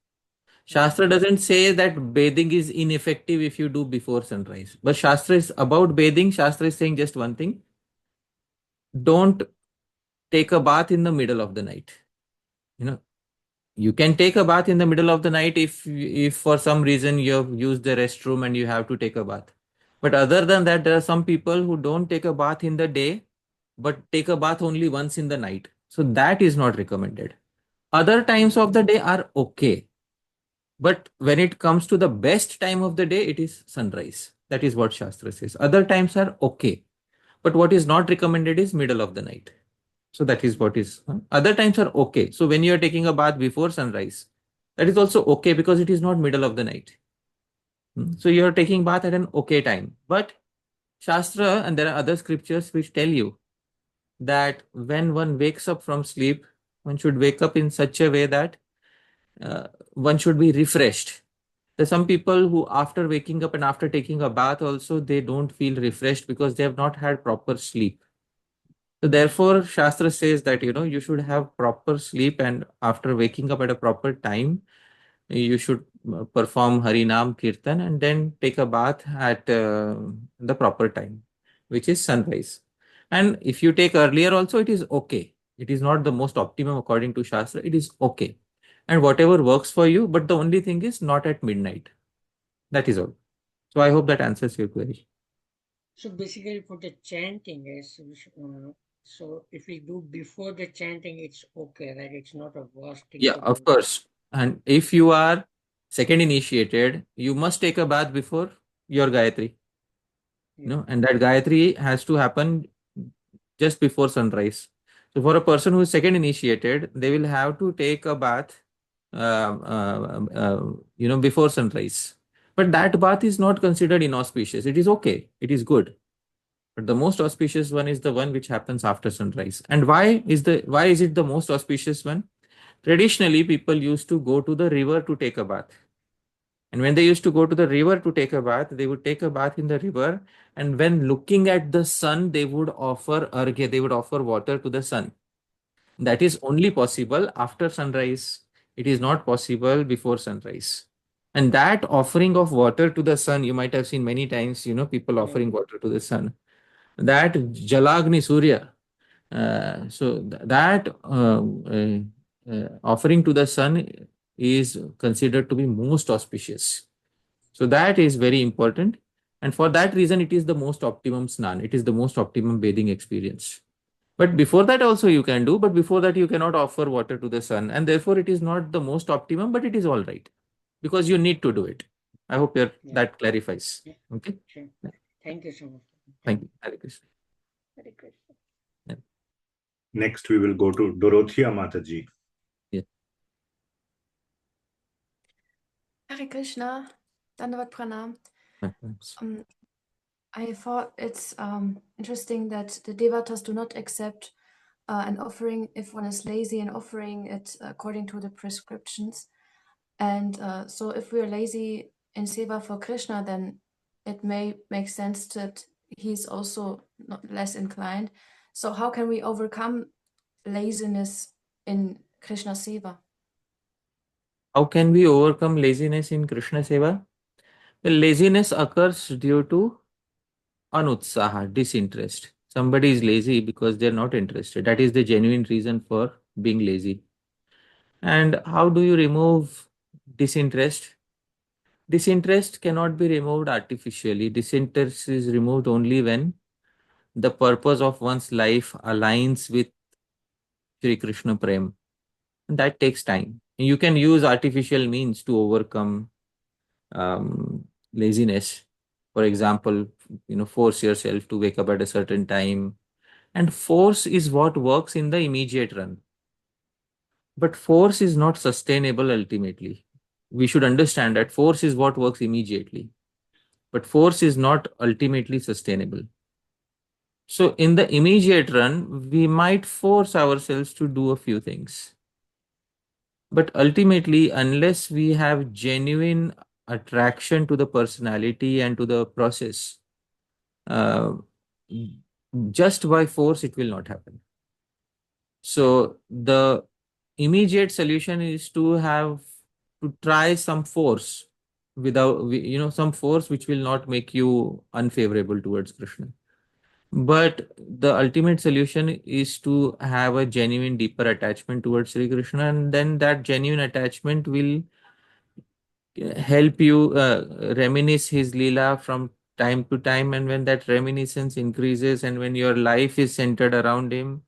Shastra doesn't say that bathing is ineffective if you do before sunrise. But Shastra is about bathing. Shastra is saying just one thing. Don't take a bath in the middle of the night. You can take a bath in the middle of the night if for some reason you have used the restroom and you have to take a bath. But other than that, there are some people who don't take a bath in the day, but take a bath only once in the night. So that is not recommended. Other times of the day are okay. But when it comes to the best time of the day, it is sunrise. That is what Shastra says. Other times are okay. But what is not recommended is middle of the night. So that is what is. Other times are okay. So when you are taking a bath before sunrise, that is also okay because it is not middle of the night. So you are taking bath at an okay time. But Shastra and there are other scriptures which tell you that when one wakes up from sleep, one should wake up in such a way that one should be refreshed. There are some people who after waking up and after taking a bath also, they don't feel refreshed because they have not had proper sleep. So therefore, Shastra says that, you should have proper sleep and after waking up at a proper time, you should perform Harinam Kirtan and then take a bath at the proper time, which is sunrise. And if you take earlier also, it is okay. It is not the most optimum according to Shastra. It is okay. And whatever works for you, but the only thing is not at midnight. That is all. So I hope that answers your query.
So basically for the chanting is, so if we do before the chanting, it's okay, right? It's not a worst thing
Yeah,
to
of
do.
course. And if you are second initiated, you must take a bath before your Gayatri. And that Gayatri has to happen just before sunrise. So for a person who is second initiated, they will have to take a bath, before sunrise. But that bath is not considered inauspicious. It is okay. It is good. But the most auspicious one is the one which happens after sunrise. And why is it the most auspicious one? Traditionally, people used to go to the river to take a bath. And when they used to go to the river to take a bath, they would take a bath in the river. And when looking at the sun, they would offer arghya, they would offer water to the sun. That is only possible after sunrise. It is not possible before sunrise. And that offering of water to the sun, you might have seen many times, people offering water to the sun. That Jalagni Surya. Offering to the sun is considered to be most auspicious. So that is very important. And for that reason, it is the most optimum snan. It is the most optimum bathing experience. But before that also you can do, but before that you cannot offer water to the sun. And therefore it is not the most optimum, but it is all right. Because you need to do it. I hope that clarifies.
Yeah.
Okay.
Sure. Thank you so much.
Thank you. Hare Krishna.
Hare Krishna.
Yeah.
Next, we will go to Dorothea Mataji.
Yeah.
Hare Krishna, Dandavat Pranam. I thought it's interesting that the Devatas do not accept an offering if one is lazy in offering it according to the prescriptions. And so if we're lazy in Seva for Krishna, then it may make sense that he's also not less inclined. So how can we overcome laziness in Krishna Seva?
How can we overcome laziness in Krishna Seva? Well, laziness occurs due to anutsaha, disinterest. Somebody is lazy because they're not interested. That is the genuine reason for being lazy. And how do you remove disinterest? Disinterest cannot be removed artificially. Disinterest is removed only when the purpose of one's life aligns with Shri Krishna Prem. And that takes time. You can use artificial means to overcome laziness. For example, force yourself to wake up at a certain time. And force is what works in the immediate run. But force is not sustainable ultimately. We should understand that force is what works immediately. But force is not ultimately sustainable. So in the immediate run, we might force ourselves to do a few things. But ultimately, unless we have genuine attraction to the personality and to the process, uh, just by force, it will not happen. So the immediate solution is to try some force without, some force which will not make you unfavorable towards Krishna. But the ultimate solution is to have a genuine, deeper attachment towards Sri Krishna, and then that genuine attachment will help you reminisce his Leela from time to time. And when that reminiscence increases, and when your life is centered around him,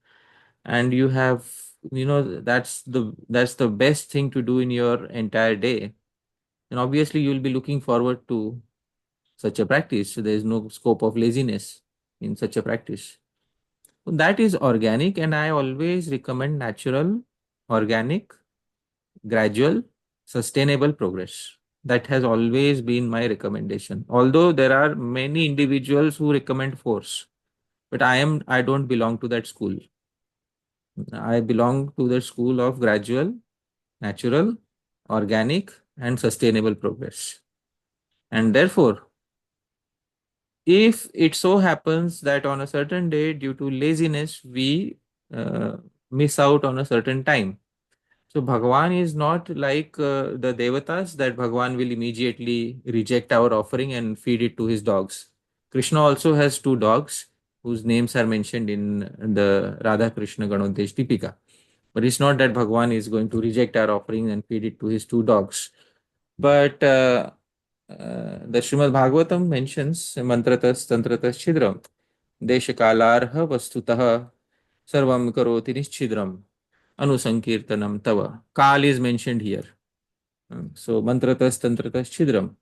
and you have, that's the best thing to do in your entire day. And obviously, you'll be looking forward to such a practice. So there is no scope of laziness in such a practice. That is organic, and I always recommend natural, organic, gradual, sustainable progress. That has always been my recommendation. Although there are many individuals who recommend force, but I don't belong to that school. I belong to the school of gradual, natural, organic, and sustainable progress. And therefore, if it so happens that on a certain day, due to laziness, we miss out on a certain time. So Bhagavan is not like the Devatas, that Bhagavan will immediately reject our offering and feed it to his dogs. Krishna also has two dogs whose names are mentioned in the Radha Krishna Ganodesh Deepika. But it's not that Bhagavan is going to reject our offering and feed it to his two dogs. But the Srimad Bhagavatam mentions mantratas tantratas chidram desha kālaḥ vastutah sarvam karoti nischidram anusankirtanam tava. Kal is mentioned here. So mantratas tantratas chidram.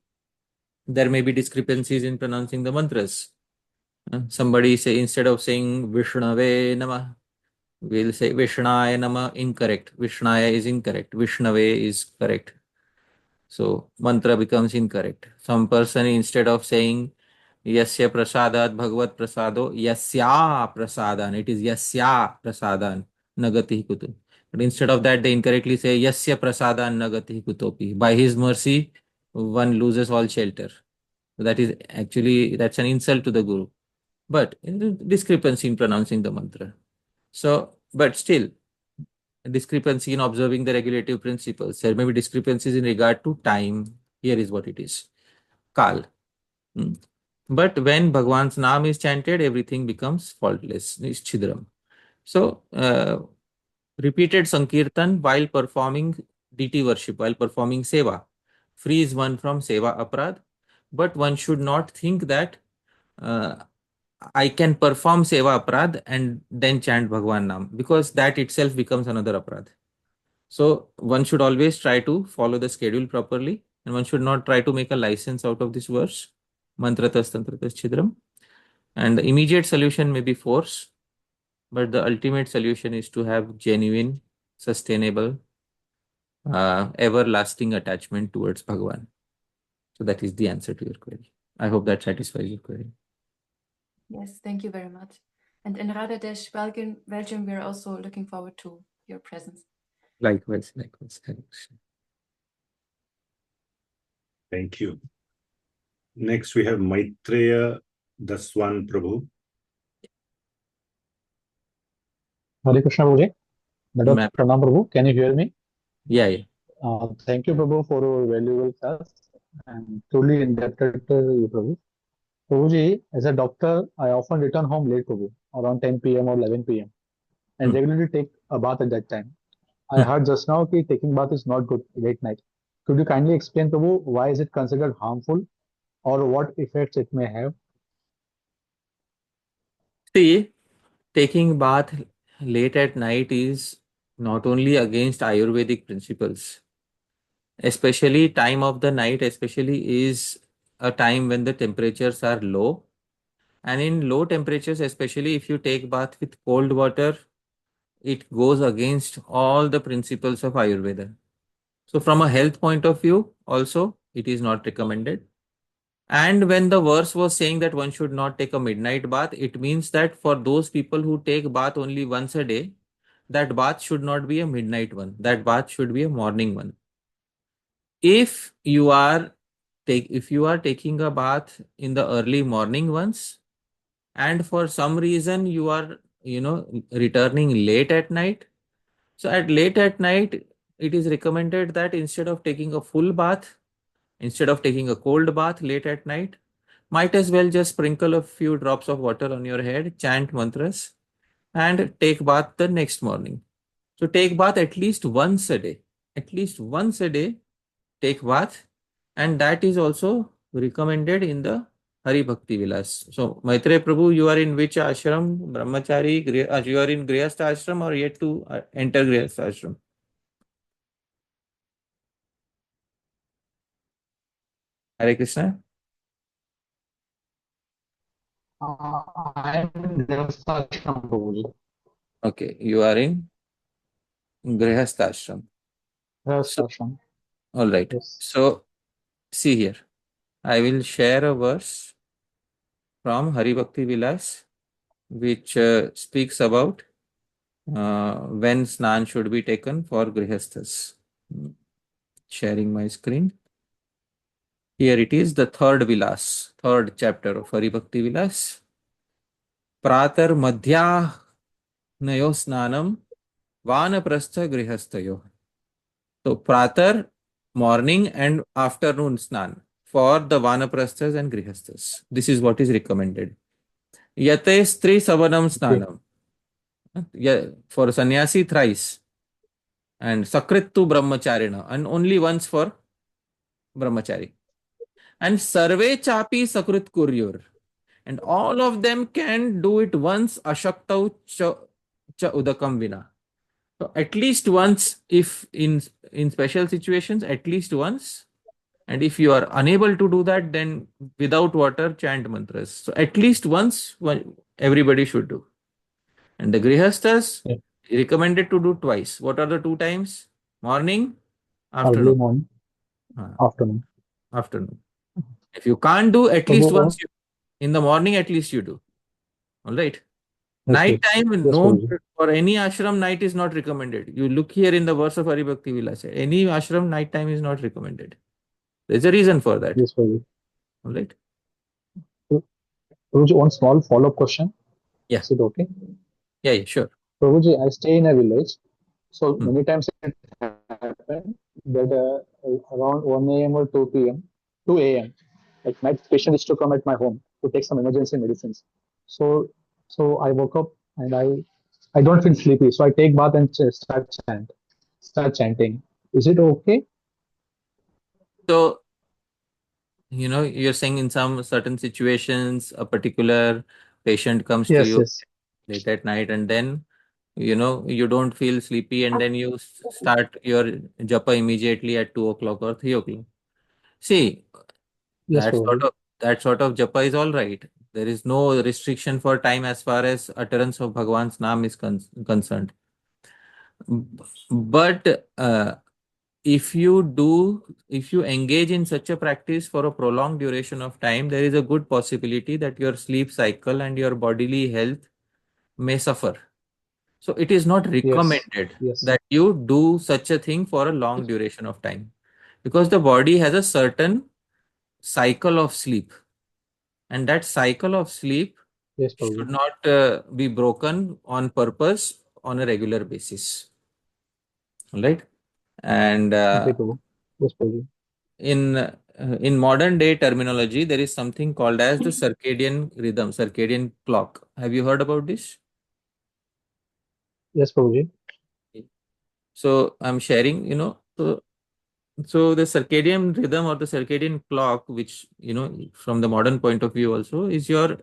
There may be discrepancies in pronouncing the mantras. Somebody say, instead of saying Vishnave Namah, we'll say Vishnaya Nama, incorrect. Vishnaya is incorrect. Vishnave is correct. So mantra becomes incorrect. Some person, instead of saying Yasya prasadat bhagavat prasado, Yasya prasadan, it is Yasya prasadan nagati kutu. But instead of that, they incorrectly say Yasya prasadan nagati kutopi. By his mercy, one loses all shelter. So that's an insult to the Guru. But discrepancy in pronouncing the mantra. So, but still, discrepancy in observing the regulative principles. There may be discrepancies in regard to time. Here is what it is. Kal. But when Bhagwan's Naam is chanted, everything becomes faultless. Is Chidram. So, repeated Sankirtan while performing deity worship, while performing Seva, frees one from Seva Aprad. But one should not think that I can perform Seva Aprad and then chant Bhagwan Naam, because that itself becomes another Aprad. So one should always try to follow the schedule properly, and one should not try to make a license out of this verse, mantratas tantratas chidram. And the immediate solution may be force, but the ultimate solution is to have genuine, sustainable, everlasting attachment towards Bhagavan. So that is the answer to your query. I hope that satisfies your query.
Yes, thank you very much. And in Radhadesh, Belgium, we are also looking forward to your presence.
Likewise.
Thank you. Next, we have Maitreya Daswan Prabhu.
Hare Krishna Prabhuji.
Ma'am.
Pranam Prabhu, can you hear me?
Yeah, yeah.
Thank you, Prabhu, for your valuable class. I'm truly indebted to you, Prabhu. Prabhuji, as a doctor, I often return home late, Prabhu, around 10 p.m. or 11 p.m. and
Hmm.
regularly take a bath at that time. I heard just now that taking bath is not good late night. Could you kindly explain, Prabhu, why is it considered harmful or what effects it may have?
See, taking bath late at night is not only against Ayurvedic principles, especially time of the night, especially is a time when the temperatures are low. And in low temperatures, especially if you take bath with cold water, it goes against all the principles of Ayurveda. So from a health point of view, also, it is not recommended. And when the verse was saying that one should not take a midnight bath, it means that for those people who take bath only once a day, that bath should not be a midnight one. That bath should be a morning one. If you are taking a bath in the early morning ones, and for some reason you are returning late at night, so at late at night it is recommended that instead of taking a full bath, instead of taking a cold bath late at night, might as well just sprinkle a few drops of water on your head, chant mantras, and take bath the next morning. So take bath at least once a day. At least once a day, take bath, and that is also recommended in the Hari Bhakti Vilas. So Maitreya Prabhu, you are in which ashram? Brahmachari, you are in Grihastha ashram or yet to enter Grihastha ashram? Hare Krishna.
I am in Dāsa, Prabhuji.
Okay, you are in Grihastha ashram. So,
Dāsa.
all right.
Yes.
So see here. I will share a verse from Hari Bhakti Vilas which speaks about when snan should be taken for grihasthas. Sharing my screen. Here it is, the third Vilas, third chapter of Hari Bhakti Vilas. Pratar madhya nayo snanam vanaprastha grihasthayo. So pratar, morning and afternoon snan for the vanaprasthas and grihasthas. This is what is recommended. Yate stri savanam snanam. Yeah, for sannyasi thrice, and sakritu brahmacharina, and only once for brahmachari, and sarve chapi sakrit kuryur, and all of them can do it once ashaktau cha udakam vina. So at least once, if in special situations, at least once, and if you are unable to do that, then without water chant mantras. So at least once everybody should do. And the grihasthas recommended to do twice. What are the two times? Morning,
Early
afternoon.
morning, afternoon.
Afternoon. If you can't do, at least once in the morning, at least you do. All right. Night time, no, for any ashram, night is not recommended. You look here in the verse of Hari Bhakti Vilasa. Any ashram, night time is not recommended. There's a reason for that.
Yes, Prabhuji.
All right.
Prabhuji, one small follow-up question.
Yeah.
Is it okay?
Yeah, sure.
Prabhuji, I stay in a village. So many times it happens that around 1 a.m. or 2 a.m., like my patient is to come at my home to take some emergency medicines. So I woke up and I don't feel sleepy. So I take bath and start chanting. Is it okay?
So, you're saying in some certain situations, a particular patient comes to you late at night, and then, you don't feel sleepy, and then you start your japa immediately at 2 o'clock or 3 o'clock. See, that sort of japa is all right. There is no restriction for time as far as utterance of Bhagwan's Naam is concerned. But if you engage in such a practice for a prolonged duration of time, there is a good possibility that your sleep cycle and your bodily health may suffer. So it is not recommended that you do such a thing for a long duration of time, because the body has a certain cycle of sleep, and that cycle of sleep should not be broken on purpose on a regular basis. right? And
Okay, Prabhu. Yes, Prabhu.
in modern day terminology, there is something called as the circadian rhythm, circadian clock. Have you heard about this?
Yes, Prabhuji.
So I'm sharing, so the circadian rhythm or the circadian clock, which, from the modern point of view also, is your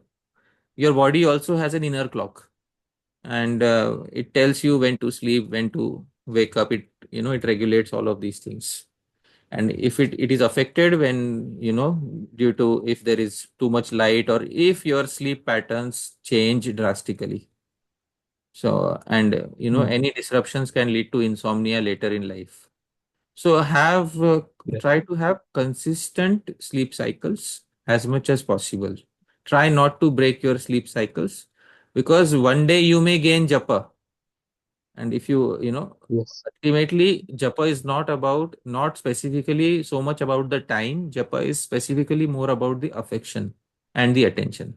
body also has an inner clock, and it tells you when to sleep, when to wake up. It regulates all of these things. And if it is affected when, due to if there is too much light, or if your sleep patterns change drastically. So, and any disruptions can lead to insomnia later in life. So
Yes.
try to have consistent sleep cycles as much as possible. Try not to break your sleep cycles, because one day you may gain japa. And if
Yes.
ultimately, japa is not specifically so much about the time. Japa is specifically more about the affection and the attention.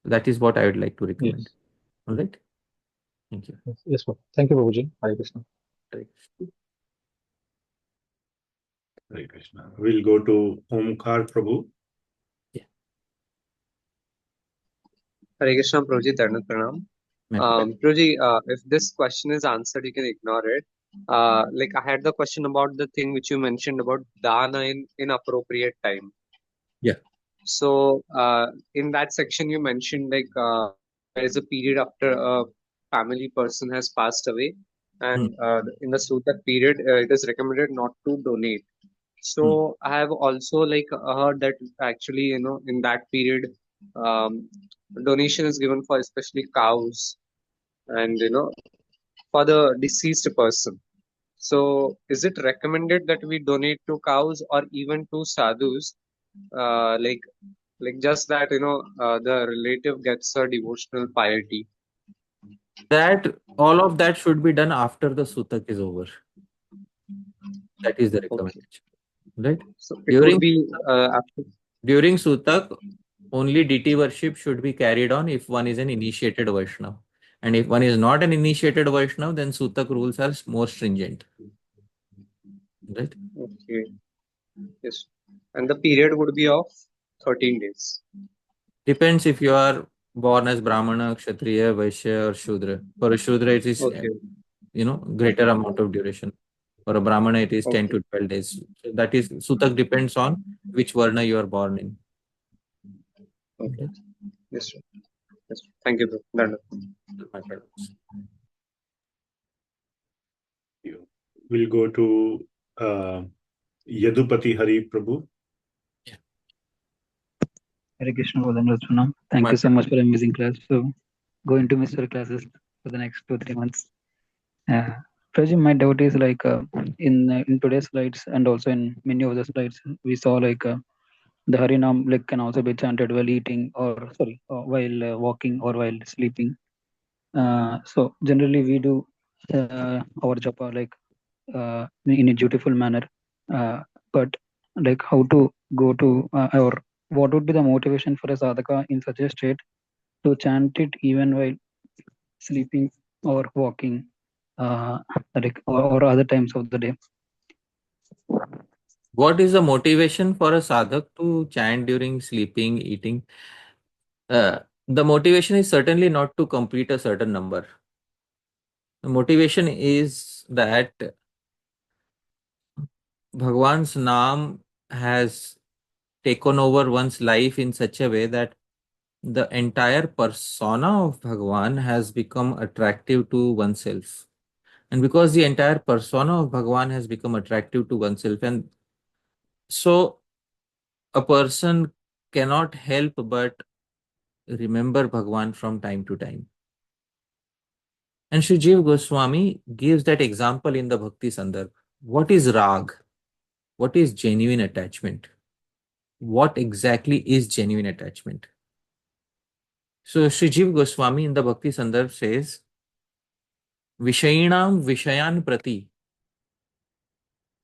That is what I would like to recommend.
Yes.
All right. Thank you.
Yes, yes, Prabhu. Thank you, Prabhuji. Hare Krishna.
Right.
Hare Krishna. We'll go to Omkar Prabhu.
Hare Krishna, Prabhuji, Dhanat Pranam. Prabhuji, if this question is answered, you can ignore it. Like I had the question about the thing which you mentioned about dana in inappropriate time.
Yeah.
So in that section you mentioned like there is a period after a family person has passed away, and in the Sutak period it is recommended not to donate. So I have also like heard that actually in that period um, donation is given for especially cows and for the deceased person. So is it recommended that we donate to cows or even to sadhus, like just that the relative gets a devotional piety?
That all of that should be done after the sutak is over. That is the
Okay.
recommendation, right?
So it would be
During sutak, only deity worship should be carried on if one is an initiated Vaishnava. And if one is not an initiated Vaishnava, then sutak rules are more stringent. Right?
Okay. Yes. And the period would be of 13 days.
Depends if you are born as Brahmana, Kshatriya, Vaishya, or Shudra. For a Shudra, it is,
Okay.
greater amount of duration. For a Brahmana, it is 10
Okay.
to 12 days. So that is, sutak depends on which Varna you are born in.
Okay. Yes, sir. Yes. Thank you, bro. Done.
My pardons.
We'll go to Yadupati Hari Prabhu.
Hare Krishna, Pranam. Thank you so much for amazing class. So, going to miss your classes for the next 2-3 months. Prajit, my doubt is like in today's slides and also in many of the slides, we saw like the Harinam like can also be chanted while eating or while walking or while sleeping. So generally we do our japa like in a dutiful manner, but like how to go to or what would be the motivation for a sadhaka in such a state to chant it even while sleeping or walking, like or other times of the day?
What is the motivation for a sadhak to chant during sleeping, eating? The motivation is certainly not to complete a certain number. The motivation is that Bhagwan's Naam has taken over one's life in such a way that the entire persona of Bhagwan has become attractive to oneself. And because the entire persona of Bhagwan has become attractive to oneself, and so a person cannot help but remember Bhagwan from time to time. And Shri Jiva Goswami gives that example in the Bhakti Sandarbh. What is rag? What is genuine attachment? What exactly is genuine attachment? So Shri Jiva Goswami in the Bhakti Sandarbh says, Vishayinam Vishayan Prati.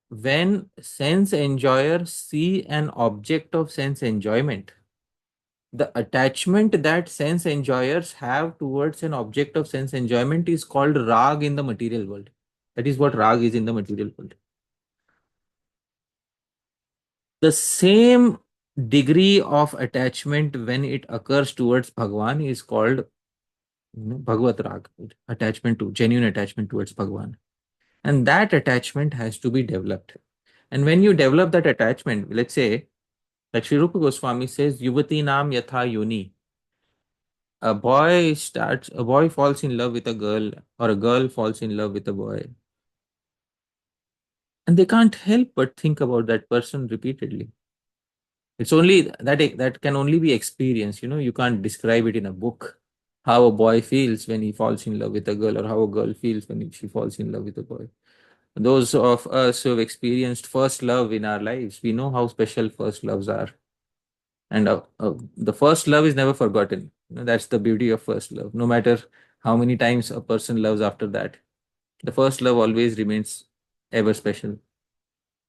When sense enjoyers see an object of sense enjoyment, the attachment that sense enjoyers have towards an object of sense enjoyment is called rag in the material world. That is what rag is in the material world. The same degree of attachment when it occurs towards Bhagwan is called Bhagavat Rag, genuine attachment towards Bhagwan. And that attachment has to be developed. And when you develop that attachment, let's say, like Sri Rupa Goswami says, Yuvati Nam Yatha Yoni. A boy falls in love with a girl, or a girl falls in love with a boy. And they can't help but think about that person repeatedly. It's only that can only be experienced. You can't describe it in a book, how a boy feels when he falls in love with a girl, or how a girl feels when she falls in love with a boy. Those of us who have experienced first love in our lives, we know how special first loves are. And the first love is never forgotten. That's the beauty of first love. No matter how many times a person loves after that, the first love always remains ever special.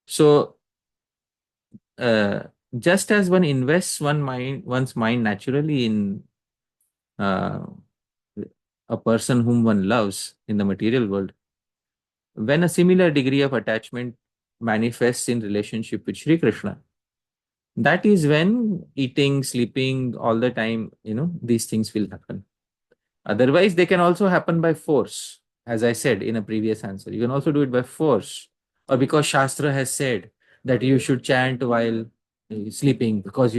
So, just as one invests one's mind naturally in a person whom one loves in the material world, when a similar degree of attachment manifests in relationship with Shri Krishna, that is when eating, sleeping all the time, these things will happen. Otherwise, they can also happen by force. As I said in a previous answer, you can also do it by force, or because Shastra has said that you should chant while sleeping, because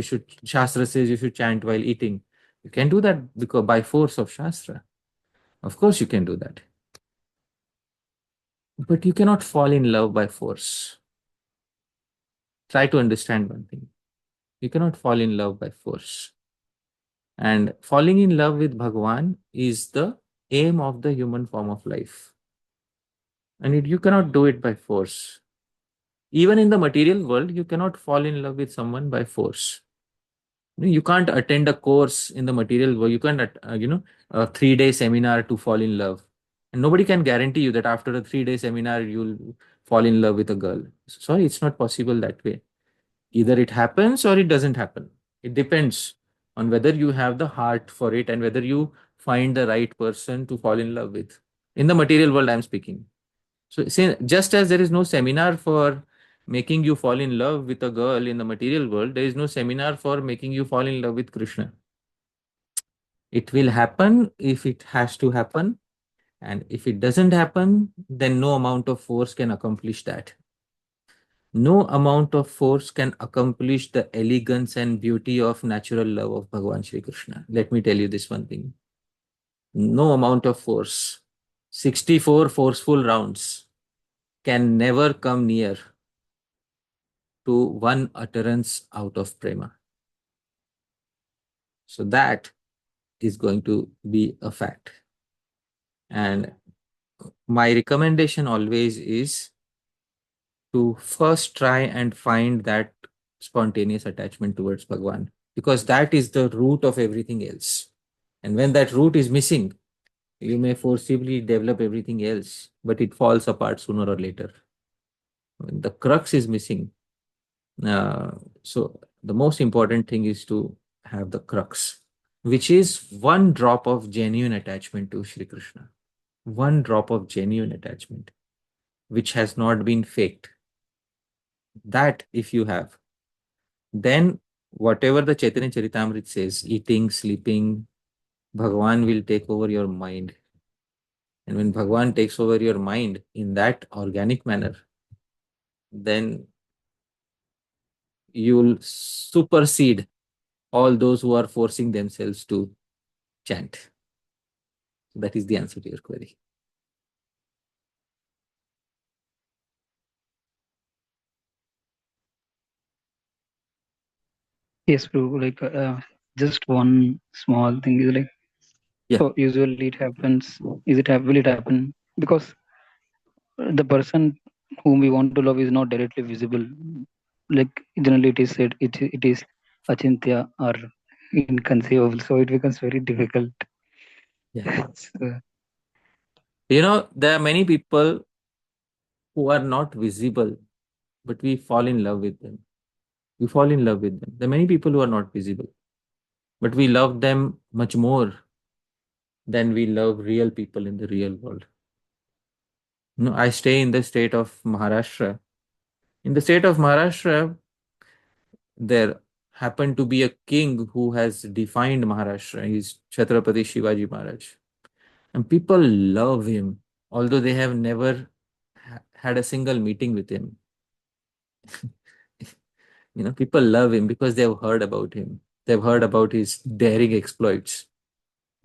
Shastra says you should chant while eating. You can do that because by force of Shastra. Of course, you can do that. But you cannot fall in love by force. Try to understand one thing. You cannot fall in love by force. And falling in love with Bhagwan is the aim of the human form of life. And you cannot do it by force. Even in the material world, you cannot fall in love with someone by force. You can't attend a course in the material world. You can't, a 3-day seminar to fall in love. And nobody can guarantee you that after a 3-day seminar, you'll fall in love with a girl. Sorry, it's not possible that way. Either it happens or it doesn't happen. It depends on whether you have the heart for it and whether you find the right person to fall in love with. In the material world, I'm speaking. So, just as there is no seminar for making you fall in love with a girl in the material world, there is no seminar for making you fall in love with Krishna. It will happen if it has to happen. And if it doesn't happen, then no amount of force can accomplish that. No amount of force can accomplish the elegance and beauty of natural love of Bhagavan Shri Krishna. Let me tell you this one thing. No amount of force, 64 forceful rounds, can never come near to one utterance out of prema. So that is going to be a fact. And my recommendation always is to first try and find that spontaneous attachment towards Bhagwan, because that is the root of everything else. And when that root is missing, you may forcibly develop everything else, but it falls apart sooner or later. When the crux is missing. So the most important thing is to have the crux, which is one drop of genuine attachment to Shri Krishna. One drop of genuine attachment, which has not been faked. That if you have, then whatever the Chaitanya Charitamrita says, eating, sleeping, Bhagavan will take over your mind. And when Bhagavan takes over your mind in that organic manner, then you'll supersede all those who are forcing themselves to chant. That is the answer to your query.
Yes, bro. Like just one small thing is like,
Yeah.
so usually it happens. Will it happen? Because the person whom we want to love is not directly visible. Like generally it is said it is achintya or inconceivable. So it becomes very difficult.
Yeah.
So,
there are many people who are not visible, but we fall in love with them. We fall in love with them. There are many people who are not visible, but we love them much more than we love real people in the real world. No, I stay in the state of Maharashtra. In the state of Maharashtra, there happened to be a king who has defined Maharashtra. He's Chhatrapati Shivaji Maharaj. And people love him, although they have never had a single meeting with him. People love him because they've heard about him. They've heard about his daring exploits.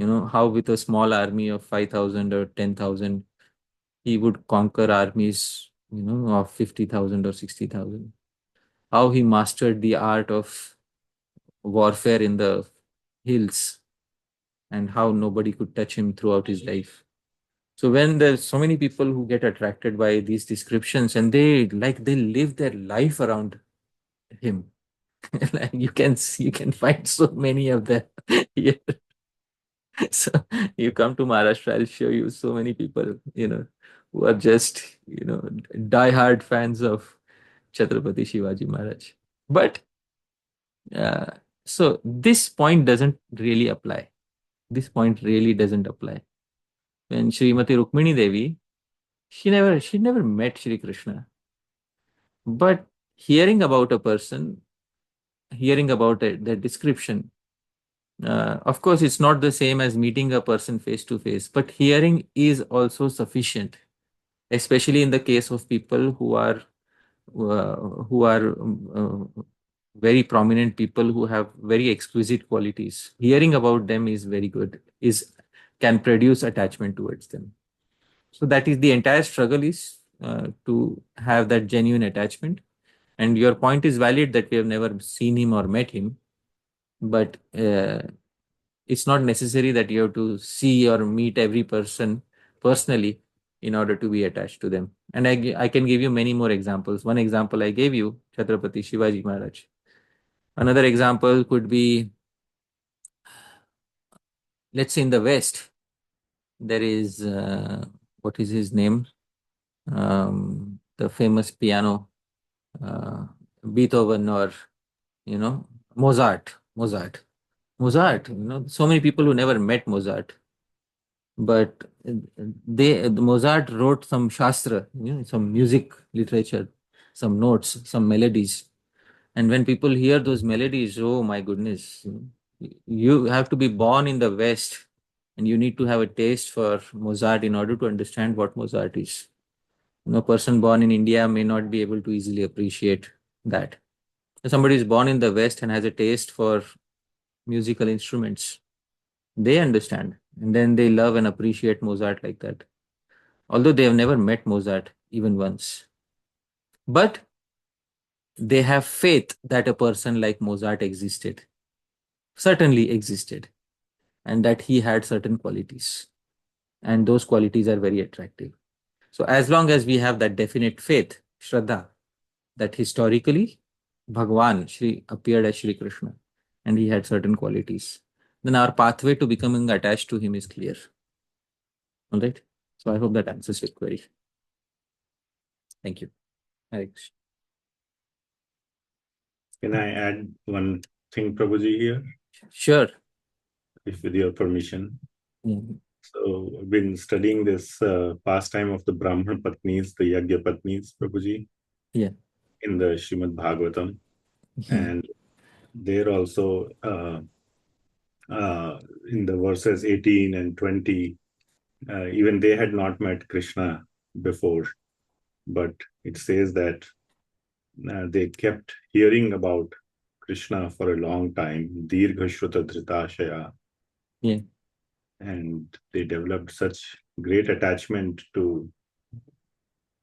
How with a small army of 5,000 or 10,000, he would conquer armies, of 50,000 or 60,000. How he mastered the art of warfare in the hills, and how nobody could touch him throughout his life. So when there's so many people who get attracted by these descriptions, and they live their life around him. Like you can find so many of them here. So you come to Maharashtra, I'll show you so many people, who are just, diehard fans of Chhatrapati Shivaji Maharaj. But so this point doesn't really apply. This point really doesn't apply. When Srimati Rukmini Devi, she never met Shri Krishna. But hearing about a person, hearing about the description, of course, it's not the same as meeting a person face to face, but hearing is also sufficient, especially in the case of people who are very prominent people who have very exquisite qualities. Hearing about them is very good, can produce attachment towards them. So that is the entire struggle, is to have that genuine attachment. And your point is valid that we have never seen him or met him, but it's not necessary that you have to see or meet every person personally in order to be attached to them. And I can give you many more examples. One example I gave you, Chhatrapati Shivaji Maharaj. Another example could be, let's say in the West, there is, what is his name? The famous piano, Beethoven, or, Mozart. So many people who never met Mozart. But Mozart wrote some shastra, some music literature, some notes, some melodies. And when people hear those melodies, oh my goodness, you have to be born in the West, and you need to have a taste for Mozart in order to understand what Mozart is. A person born in India may not be able to easily appreciate that. If somebody is born in the West and has a taste for musical instruments, they understand, and then they love and appreciate Mozart like that, although they have never met Mozart even once. But they have faith that a person like Mozart certainly existed, and that he had certain qualities, and those qualities are very attractive. So as long as we have that definite faith, Shraddha, that historically Bhagwan Shri appeared as Shri Krishna and he had certain qualities, then our pathway to becoming attached to him is clear. All right. So I hope that answers your query. Thank you. Alex.
Can I add one thing, Prabhuji, here?
Sure.
If with your permission.
Mm-hmm.
So I've been studying this pastime of the Brahman Patnis, the Yagya Patnis, Prabhuji.
Yeah.
In the Srimad Bhagavatam.
Mm-hmm.
And there also in the verses 18 and 20, even they had not met Krishna before, but it says that they kept hearing about Krishna for a long time, Dirgha Shruta Dhritashaya.
Yeah.
And they developed such great attachment to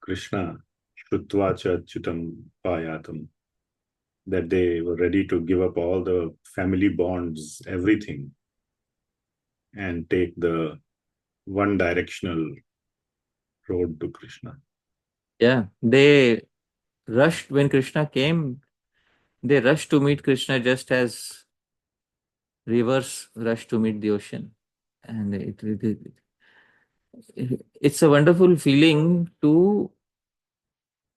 Krishna, Shrutvacha Chutam Payatam, that they were ready to give up all the family bonds, everything, and take the one directional road to Krishna.
Yeah, they rushed when Krishna came. They rushed to meet Krishna just as rivers rush to meet the ocean. And it's a wonderful feeling to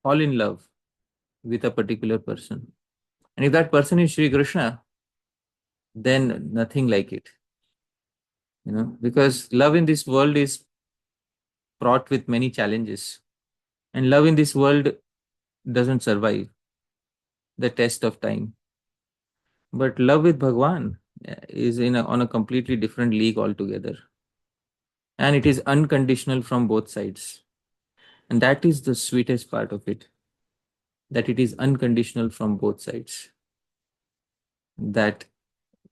fall in love with a particular person. And if that person is Shri Krishna, then nothing like it. Because love in this world is fraught with many challenges. And love in this world doesn't survive the test of time. But love with Bhagwan is on a completely different league altogether. And it is unconditional from both sides. And that is the sweetest part of it, that it is unconditional from both sides. That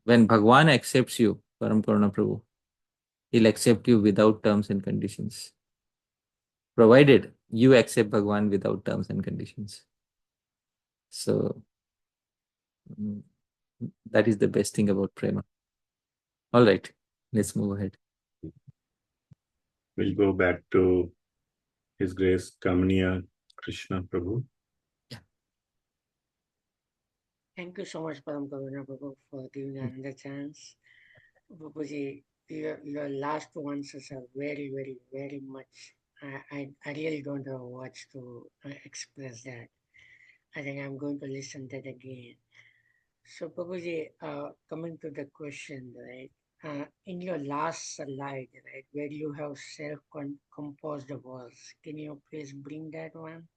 when Bhagwan accepts you, Param Karuna Prabhu, he'll accept you without terms and conditions, provided you accept Bhagwan without terms and conditions. So that is the best thing about prema. All right, let's move ahead.
We'll go back to His Grace Kamaniya Krishna Prabhu.
Thank you so much, Param Karuna Prabhu, for giving us the chance. Prabhuji, your last answers are very, very, very much. I really don't have words to express that. I think I'm going to listen to that again. So, Prabhuji, coming to the question, right? In your last slide, right, where you have self-composed words, can you please bring that one?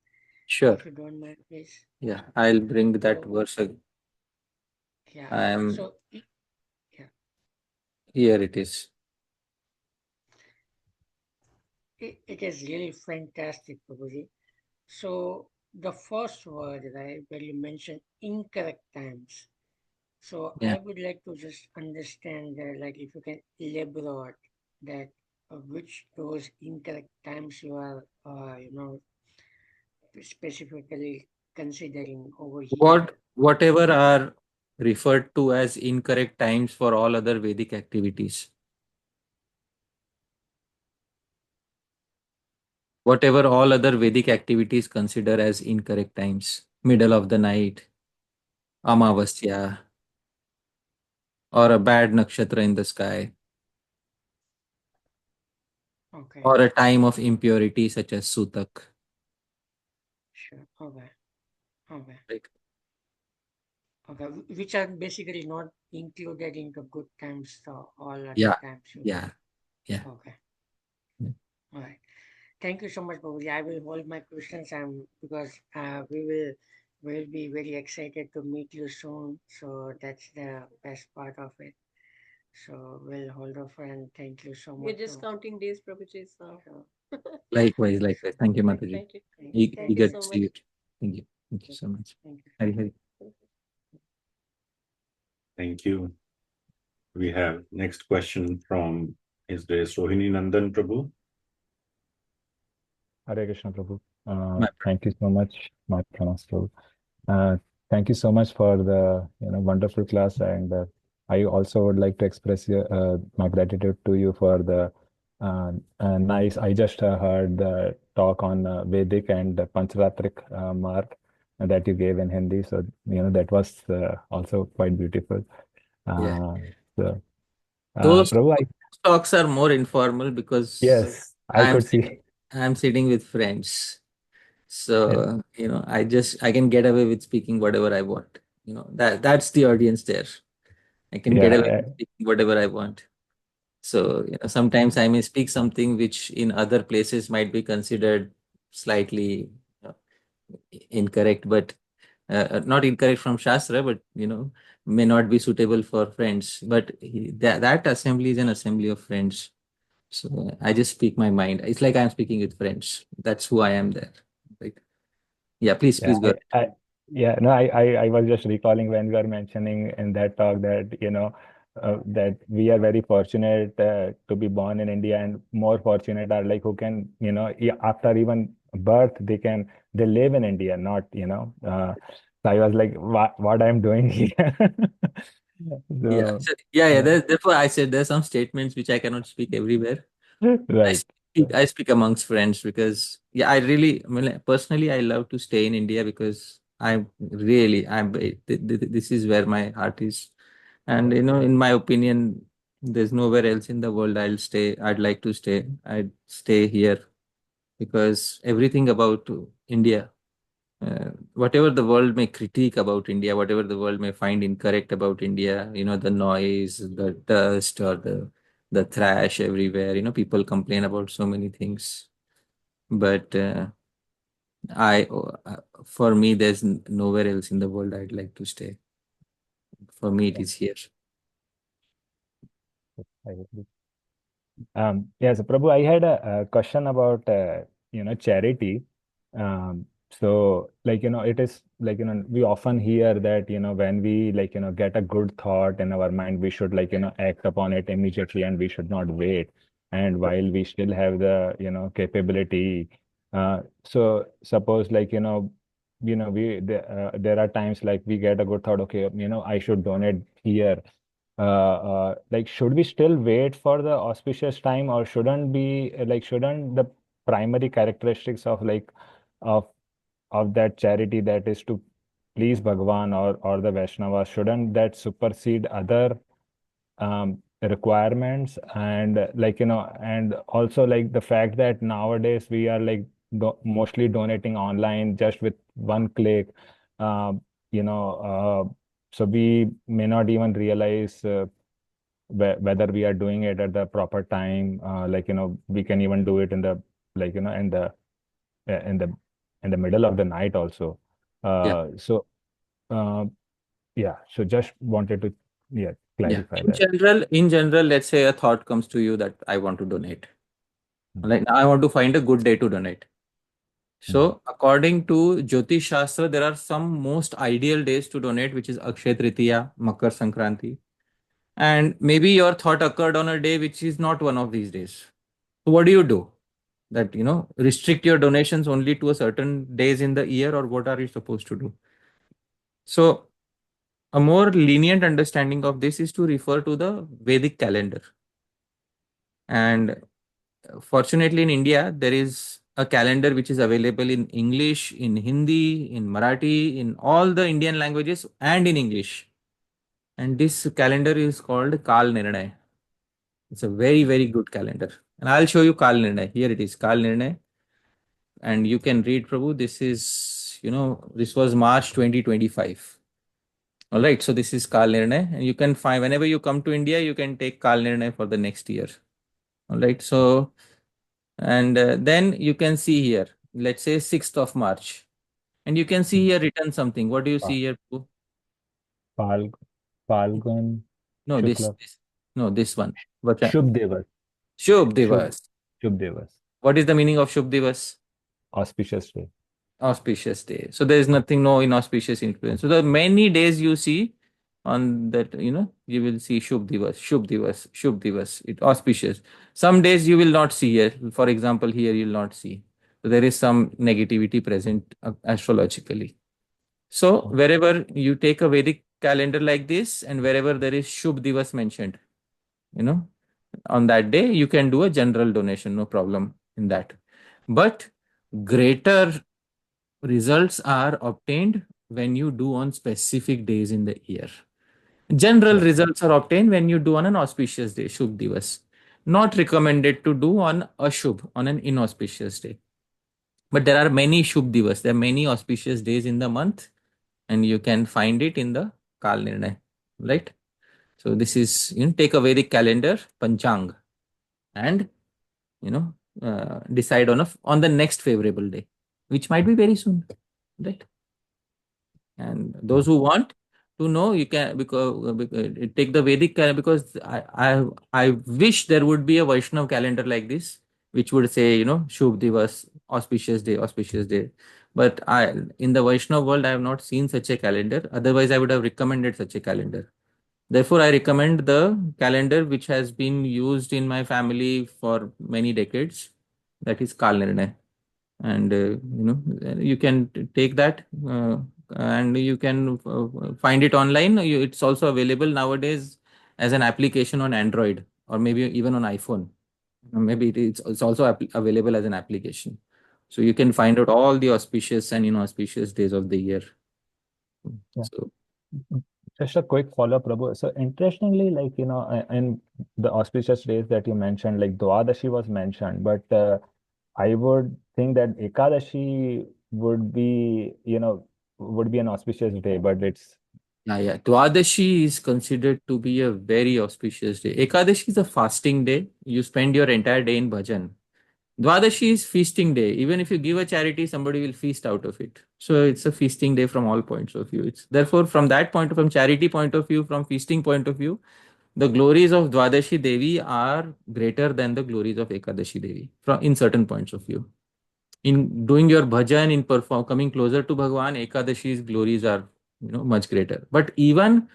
Sure.
If you don't mind, please.
Yeah, I'll bring that verse again.
Yeah.
Here it is.
It is really fantastic, Prabhuji. So the first word, right, where you mentioned incorrect times. So
Yeah.
I would like to just understand that, like, if you can elaborate that which those incorrect times you are, specifically considering over here.
Whatever are referred to as incorrect times for all other Vedic activities. Whatever all other Vedic activities consider as incorrect times. Middle of the night, Amavasya, or a bad nakshatra in the sky.
Okay.
Or a time of impurity such as Sutak.
Sure. Okay.
Right.
Okay. Which are basically not included into good times, so all other times.
Yeah.
Okay. All right. Thank you so much, Babuji. I will hold my questions because we will be very excited to meet you soon. So that's the best part of it. So we'll hold off and thank you so much.
We're just counting days, Prabhuji. So.
Likewise. Thank you, Mataji.
Thank you.
Eager
so
to
much.
see it. Thank you. Thank you so much.
Thank you.
Hari.
Thank you. We have next question from His Grace Rohini Nandan Prabhu.
Hare Krishna Prabhu. Thank you so much, my Pranas Prabhu. Thank you so much for the wonderful class, and I also would like to express my gratitude to you for the nice. I just heard the talk on Vedic and Pancharatrik mark that you gave in Hindi, so that was also quite beautiful. So,
Those
Prabhu,
talks are more informal because
yes, I could see.
I'm sitting with friends. So, I can get away with speaking whatever I want. That's the audience there. I can get away with speaking whatever I want. So, sometimes I may speak something which in other places might be considered slightly incorrect, but not incorrect from Shastra, but, may not be suitable for friends. But that assembly is an assembly of friends. So I just speak my mind. It's like I'm speaking with friends. That's who I am there. Right? Yeah, please go ahead.
I was just recalling when we were mentioning in that talk that that we are very fortunate to be born in India, and more fortunate are like who can after even birth they live in India, not so I was like what I'm doing here.
Therefore I said there's some statements which I cannot speak everywhere.
Right.
I speak amongst friends because personally I love to stay in India because this is where my heart is, and in my opinion there's nowhere else in the world I'd like to stay. I'd stay here because everything about India, whatever the world may critique about India, whatever the world may find incorrect about India, the noise, the dust, or the trash everywhere, people complain about so many things. But for me, there's nowhere else in the world I'd like to stay. For me, it is here.
I agree. Yes, Prabhu, I had a question about charity. So it is we often hear that when we get a good thought in our mind, we should act upon it immediately, and we should not wait. And while we still have the capability, so suppose there are times like we get a good thought, okay, I should donate here. Should we still wait for the auspicious time, or shouldn't the primary characteristics of that charity, that is to please Bhagwan or the Vaishnava, shouldn't that supersede other requirements? And and also the fact that nowadays we are mostly donating online just with one click, uh, so we may not even realize whether we are doing it at the proper time. We can even do it in the in the middle of the night also. So so just wanted to clarify that.
In general, let's say a thought comes to you that I want to donate. Like now I want to find a good day to donate. So according to Jyotish Shastra, there are some most ideal days to donate, which is Akshaya Tritiya, Makar Sankranti. And maybe your thought occurred on a day which is not one of these days. So what do you do? That, restrict your donations only to a certain days in the year, or what are you supposed to do? So a more lenient understanding of this is to refer to the Vedic calendar. And fortunately in India, there is a calendar which is available in English, in Hindi, in Marathi, in all the Indian languages, and in English. And this calendar is called kālaḥ. It's a very, very good calendar. And I'll show you kālaḥ. Here it is, kālaḥ. And you can read, Prabhu. This is, this was March 2025. All right. So this is kālaḥ. And you can find, whenever you come to India, you can take kālaḥ for the next year. All right. So, and then you can see here, let's say 6th of March. And you can see here written something. What do you see here, Prabhu?
Falgun.
No, this one.
Shubh Divas.
Shubh Divas.
Shubh Divas.
What is the meaning of Shubh Divas?
Auspicious day.
Auspicious day. So there is nothing, no inauspicious influence. So the many days you see on that, you will see Shubh Divas, Shubh Divas, Shubh Divas. It auspicious. Some days you will not see here. For example, here you will not see. So there is some negativity present astrologically. So wherever you take a Vedic calendar like this, and wherever there is Shubh Divas mentioned, on that day, you can do a general donation, no problem in that. But greater results are obtained when you do on specific days in the year. General results are obtained when you do on an auspicious day, Shubh Divas. Not recommended to do on a Shubh, on an inauspicious day. But there are many Shubh Divas. There are many auspicious days in the month, and you can find it in the kālaḥ, right? So this is, take a Vedic calendar, Panchang, and, decide on the next favorable day, which might be very soon, right? And those who want to know, you can, because take the Vedic calendar, because I wish there would be a Vaishnav calendar like this, which would say, Shubh Divas, auspicious day, auspicious day. But in the Vaishnav world, I have not seen such a calendar. Otherwise, I would have recommended such a calendar. Therefore, I recommend the calendar which has been used in my family for many decades. That is kālaḥ. And, you can take that and you can find it online. It's also available nowadays as an application on Android, or maybe even on iPhone. Maybe it's also available as an application. So you can find out all the auspicious and inauspicious days of the year. So
just a quick follow-up, Prabhu. So interestingly, in the auspicious days that you mentioned, like Dwadashi was mentioned, but I would think that Ekadashi would be an auspicious day, but it's
yeah. Dwadashi is considered to be a very auspicious day. Ekadashi is a fasting day. You spend your entire day in bhajan. Dvadashi is feasting day. Even if you give a charity, somebody will feast out of it. So it's a feasting day from all points of view. It's therefore from that point, from charity point of view, from feasting point of view, the glories of Dvadashi Devi are greater than the glories of Ekadashi Devi from in certain points of view. In doing your bhajan, in coming closer to Bhagwan, Ekadashi's glories are much greater. But even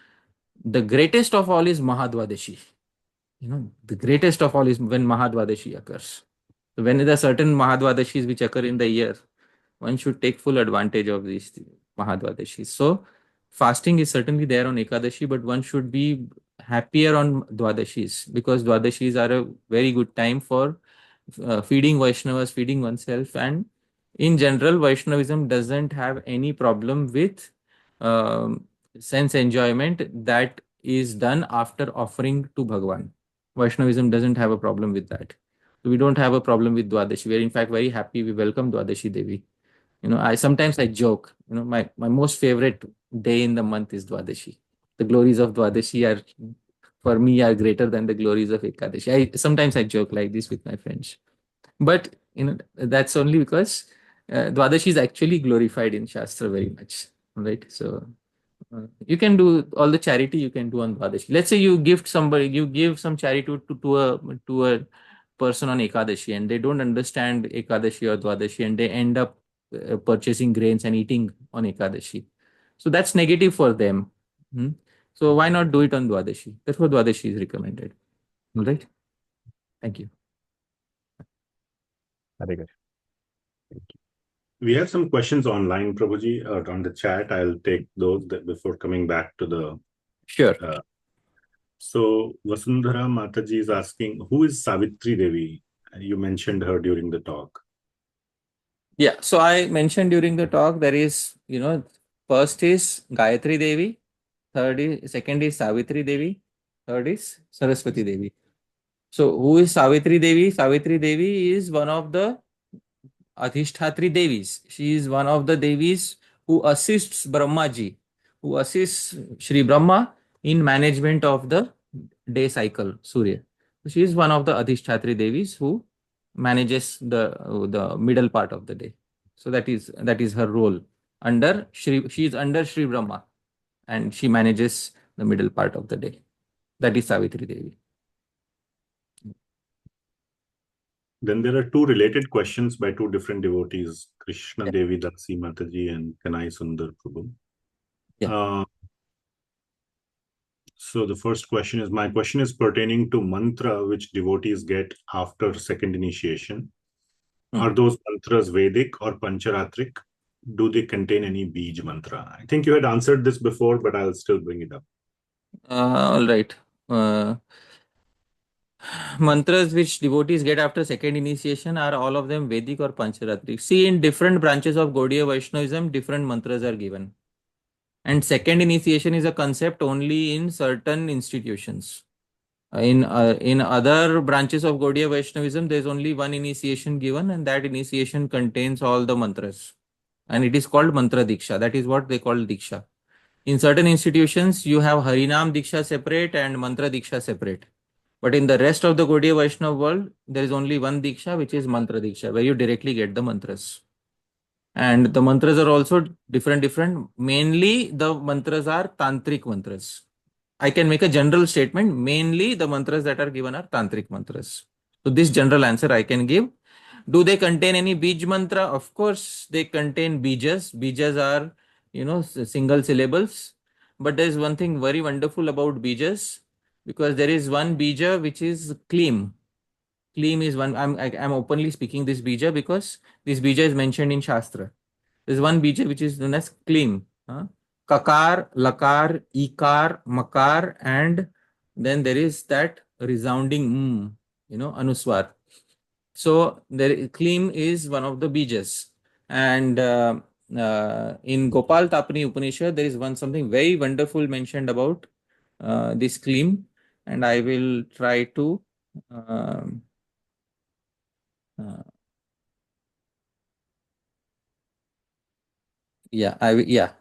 the greatest of all is Mahadvadashi. The greatest of all is when Mahadvadashi occurs. So when there are certain Mahadvadashis which occur in the year, one should take full advantage of these Mahadvadashis. So fasting is certainly there on Ekadashi, but one should be happier on Dwadashis because Dwadashis are a very good time for feeding Vaishnavas, feeding oneself. And in general, Vaishnavism doesn't have any problem with sense enjoyment that is done after offering to Bhagwan. Vaishnavism doesn't have a problem with that. So we don't have a problem with Dwadashi. We're in fact very happy. We welcome Dwadashi Devi. I sometimes joke, my most favorite day in the month is Dwadashi. The glories of Dwadashi are, for me, are greater than the glories of Ekadashi. Sometimes I joke like this with my friends. But, that's only because Dwadashi is actually glorified in Shastra very much, right? So you can do all the charity you can do on Dwadashi. Let's say you give some charity to a person on Ekadashi and they don't understand Ekadashi or Dwadashi and they end up purchasing grains and eating on Ekadashi. So that's negative for them. So why not do it on Dwadashi? That's what Dwadashi is recommended. All right. Thank you.
Very good.
We have some questions online, Prabhuji, on the chat. I'll take those before coming back to the...
Sure.
So Vasundhara Mataji is asking, who is Savitri Devi? You mentioned her during the talk.
Yeah, so I mentioned during the talk, there is, first is Gayatri Devi, second is Savitri Devi, third is Saraswati Devi. So who is Savitri Devi? Savitri Devi is one of the Adhishthatri Devis. She is one of the Devis who assists Brahmaji, who assists Shri Brahma in management of the day cycle, Surya. So she is one of the Adhishthatri Devis who manages the middle part of the day. So that is her role. She is under Shri Brahma and she manages the middle part of the day. That is Savitri Devi.
Then there are two related questions by two different devotees, Krishna Devi Dasi Mataji and Kanai Sundar Prabhu.
Yeah.
So the first question is, my question is pertaining to mantra which devotees get after second initiation. Are those mantras Vedic or Pancharatric? Do they contain any Bij mantra? I think you had answered this before, but I'll still bring it up.
All right. Mantras which devotees get after second initiation, are all of them Vedic or Pancharatric? See, in different branches of Gaudiya Vaishnavism, different mantras are given. And second initiation is a concept only in certain institutions. In other branches of Gaudiya Vaishnavism, there is only one initiation given, and that initiation contains all the mantras. And it is called Mantra Diksha. That is what they call Diksha. In certain institutions, you have Harinam Diksha separate and Mantra Diksha separate. But in the rest of the Gaudiya Vaishnava world, there is only one Diksha, which is Mantra Diksha, where you directly get the mantras. And the mantras are also different. Mainly, the mantras are tantric mantras. I can make a general statement. Mainly, the mantras that are given are tantric mantras. So this general answer I can give. Do they contain any bij mantra? Of course, they contain bijas. Bijas are, single syllables. But there is one thing very wonderful about bijas, because there is one bija which is Klim. Klim is one. I'm openly speaking this bija because this bija is mentioned in Shastra. There's one bija which is known as Klim. Kakar, Lakar, Ikar, Makar, and then there is that resounding Anuswar. So Klim is one of the bijas. And in Gopal Tapani Upanishad, there is something very wonderful mentioned about this Klim, and I will try to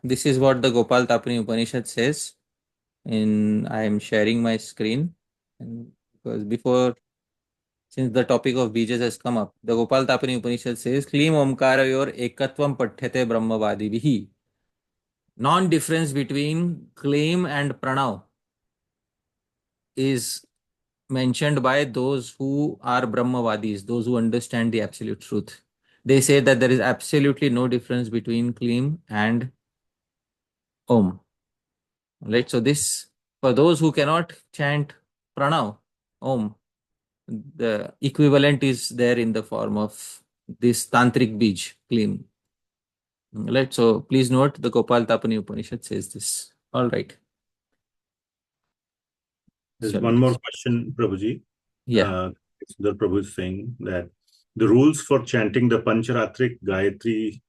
this is what the Gopal Tapani Upanishad says. I am sharing my screen, and because before since the topic of bejas has come up, the Gopal Tapani Upanishad says, Klim Omkarayor Ekatvam Pathyate Brahmavadivihi. Non-difference between Klim and Pranav is mentioned by those who are Brahmavadis, those who understand the absolute truth. They say that there is absolutely no difference between Klim and Om. Right? So this, for those who cannot chant Pranav, Om, the equivalent is there in the form of this Tantric Bij, Klim. Right? So please note the Gopal Tapani Upanishad says this. All right.
There's one more question, Prabhuji.
Yeah.
The Prabhu is saying that the rules for chanting the Pancharatrik Gayatri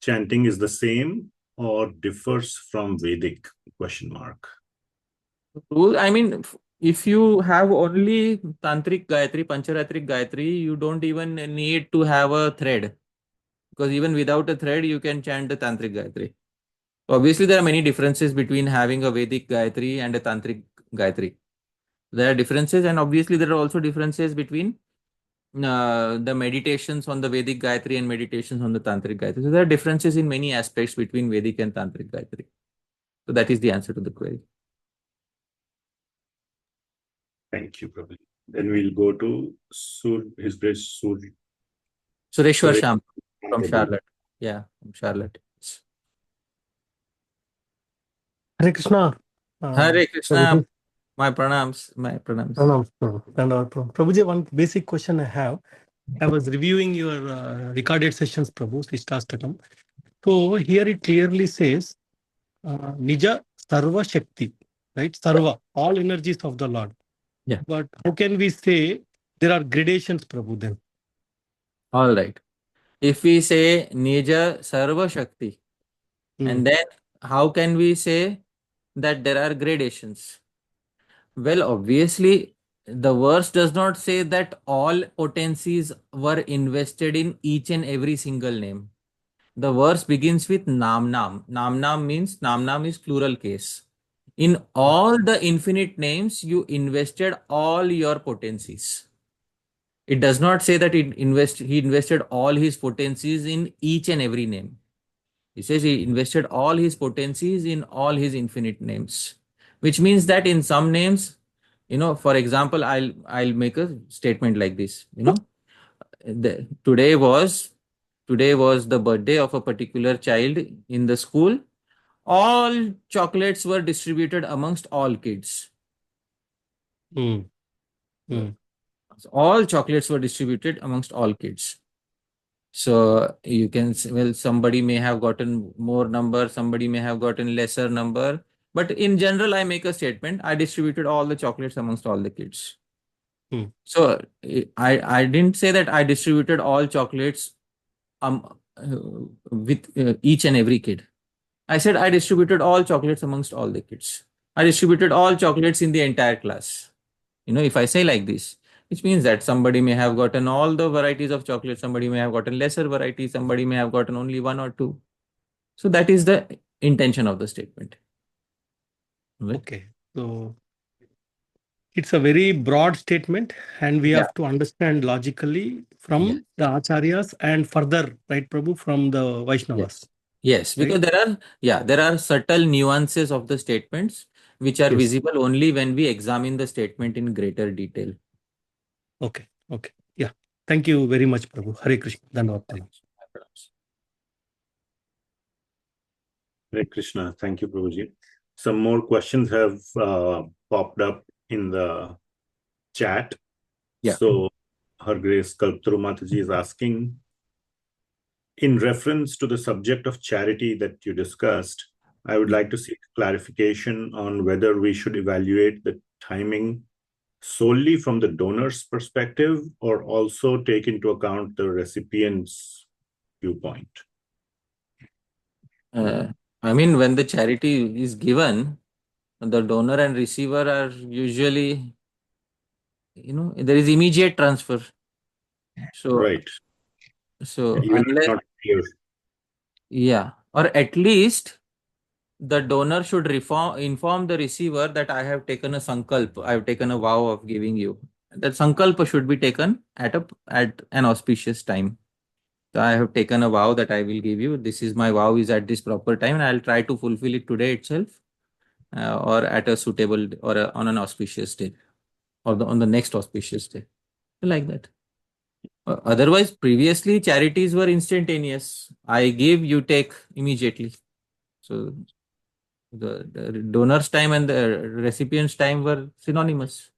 chanting is the same or differs from Vedic? Question mark.
I mean, if you have only Tantric Gayatri, Pancharatrik Gayatri, you don't even need to have a thread. Because even without a thread, you can chant the Tantric Gayatri. Obviously, there are many differences between having a Vedic Gayatri and a Tantric Gayatri. There are differences, and obviously there are also differences between the meditations on the Vedic Gayatri and meditations on the Tantric Gayatri. So there are differences in many aspects between Vedic and Tantric Gayatri. So that is the answer to the query.
Thank you, Prabhu. Then we'll go to His Grace
Sureshwar Sham from Charlotte. Yeah, from Charlotte.
Hare Krishna.
Hare Krishna.
Prabhuji.
My pranams. My pranams.
Prabhuji, one basic question I have. I was reviewing your recorded sessions, Prabhu, Siksastakam. So here it clearly says, Nija Sarva Shakti, right? Sarva, all energies of the Lord.
Yeah.
But how can we say there are gradations, Prabhu, then?
All right. If we say Nija Sarva Shakti, and then how can we say that there are gradations? Well, obviously, the verse does not say that all potencies were invested in each and every single name. The verse begins with Namnam. Namnam means Namnam is plural case. In all the infinite names, you invested all your potencies. It does not say that he invested all his potencies in each and every name. He says he invested all his potencies in all his infinite names, which means that in some names, for example, I'll make a statement like this. Today was the birthday of a particular child in the school. All chocolates were distributed amongst all kids. So all chocolates were distributed amongst all kids. So you can say, well, somebody may have gotten more number, somebody may have gotten lesser number. But in general, I make a statement. I distributed all the chocolates amongst all the kids. So I didn't say that I distributed all chocolates with each and every kid. I said I distributed all chocolates amongst all the kids. I distributed all chocolates in the entire class. If I say like this, which means that somebody may have gotten all the varieties of chocolate, somebody may have gotten lesser varieties, somebody may have gotten only one or two. So that is the intention of the statement. Right?
Okay. So it's a very broad statement, and we have to understand logically from the Acharyas and further, right, Prabhu, from the Vaishnavas.
Yes, because there are subtle nuances of the statements which are visible only when we examine the statement in greater detail.
Okay. Yeah. Thank you very much, Prabhu. Hare Krishna. Dhanavad.
Hare Krishna. Thank you, Prabhuji. Some more questions have popped up in the chat.
Yeah.
So, Her Grace Kalpataru Mataji is asking, in reference to the subject of charity that you discussed, I would like to seek clarification on whether we should evaluate the timing solely from the donor's perspective or also take into account the recipient's viewpoint.
I mean, when the charity is given, the donor and receiver are usually, there is immediate transfer. So,
right.
So unless, or at least the donor should inform the receiver that I have taken a sankalp, I have taken a vow of giving you. that sankalpa should be taken at an auspicious time. So I have taken a vow that I will give you. This is my vow is at this proper time, and I'll try to fulfill it today itself, or at a suitable or on an auspicious day, or on the next auspicious day, like that. Otherwise, previously charities were instantaneous. I give, you take immediately. So the donor's time and the recipient's time were synonymous.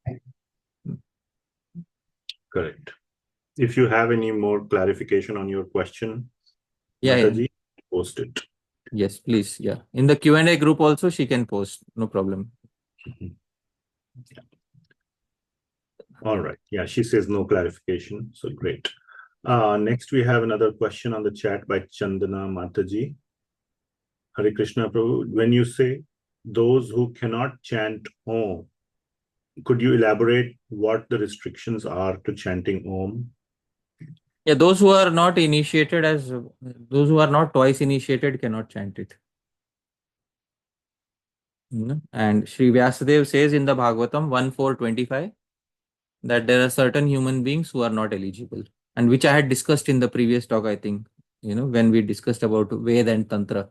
Correct. If you have any more clarification on your question,
Yeah,
Mataji, post it.
Yes, please. Yeah. In the Q&A group also, she can post. No problem.
All right. Yeah, she says no clarification. So great. Next, we have another question on the chat by Chandana Mataji. Hare Krishna Prabhu, when you say those who cannot chant Om, could you elaborate what the restrictions are to chanting Om?
Yeah, those who are not initiated those who are not twice initiated cannot chant it. And Shri Vyasadeva says in the Bhagavatam 1.4.25 that there are certain human beings who are not eligible, and which I had discussed in the previous talk, I think, when we discussed about Veda and Tantra.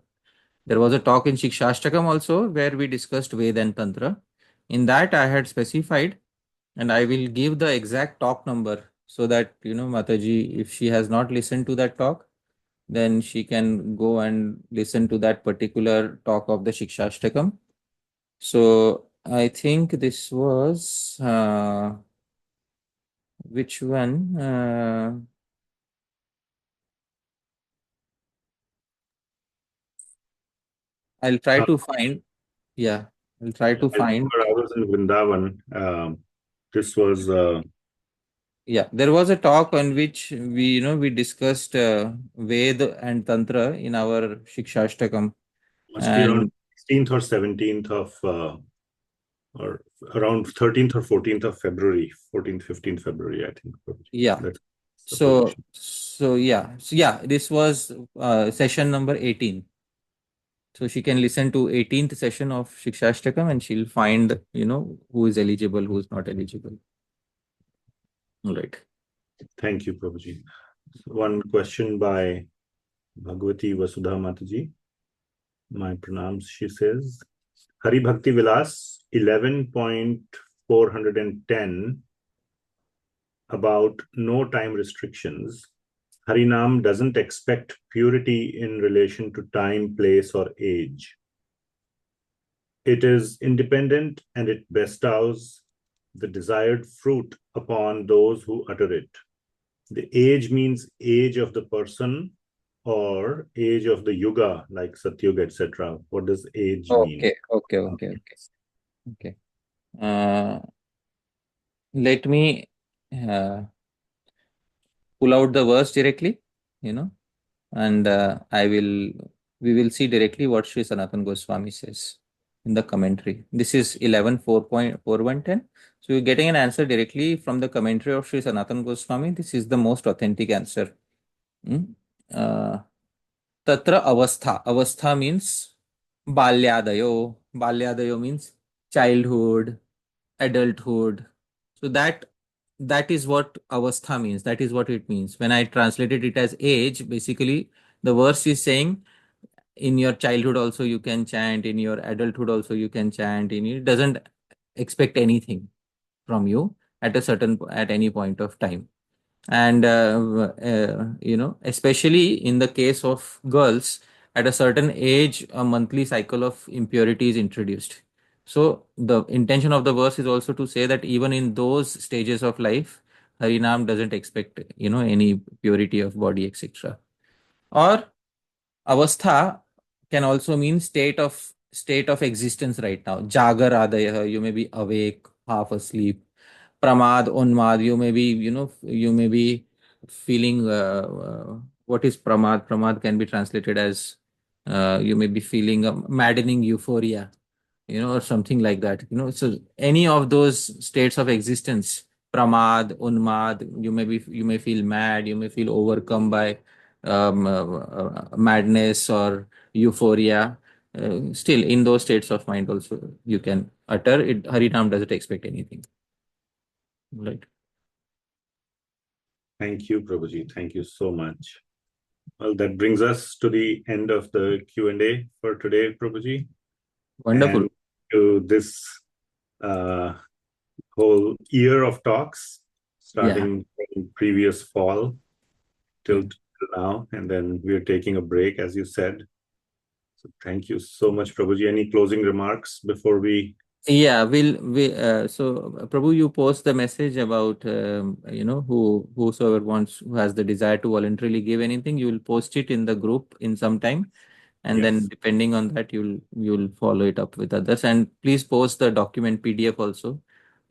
There was a talk in Siksastakam also where we discussed Veda and Tantra. In that I had specified, and I will give the exact talk number so that, Mataji, if she has not listened to that talk, then she can go and listen to that particular talk of the Siksastakam. So I think this was, which one? I'll try to find. Yeah, I'll try to find.
I was in Vrindavan. This was.
Yeah, there was a talk on which we discussed Veda and Tantra in our Siksastakam.
Must be around 16th or 17th of, or around 13th or 14th of February, 14th, 15th February, I think.
Yeah. So yeah, this was session number 18. So she can listen to 18th session of Siksastakam and she'll find, who is eligible, who is not eligible. All right.
Thank you, Prabhuji. One question by Bhagavati Vasudha Mataji. My pranams, she says. Hari Bhakti Vilas 11.410 about no time restrictions. Harinam doesn't expect purity in relation to time, place, or age. It is independent and it bestows the desired fruit upon those who utter it. The age means age of the person or age of the yuga, like Satyuga, etc. What does age mean?
Okay. Let me pull out the verse directly, and we will see directly what Sri Sanatana Goswami says in the commentary. This is 11.4.4.110. So you're getting an answer directly from the commentary of Sri Sanatana Goswami. This is the most authentic answer. Tatra avastha. Avastha means balyadayo. Balyadayo means childhood, adulthood. So that is what avastha means. That is what it means. When I translated it as age, basically the verse is saying in your childhood also you can chant, in your adulthood also you can chant, it doesn't expect anything from you at any point of time. And especially in the case of girls, at a certain age a monthly cycle of impurity is introduced. So the intention of the verse is also to say that even in those stages of life, Harinam doesn't expect any purity of body, etc. Or avastha can also mean state of existence right now. Jagar adaya, you may be awake, half asleep. Pramad, unmad, you may be feeling, what is pramad? Pramad can be translated as you may be feeling a maddening euphoria, or something like that. So any of those states of existence, pramad, unmad, you may feel mad, you may feel overcome by madness or euphoria. Still, in those states of mind also you can utter it. Harinam doesn't expect anything. Right.
Thank you, Prabhuji. Thank you so much. Well, that brings us to the end of the Q&A for today, Prabhuji.
Wonderful.
And to this whole year of talks, starting in previous fall till now, and then we're taking a break, as you said. So thank you so much, Prabhuji. Any closing remarks before we?
Yeah, so Prabhu, you post the message about whosoever who has the desire to voluntarily give anything, you will post it in the group in some time, and then depending on that, you'll follow it up with others. And please post the document PDF also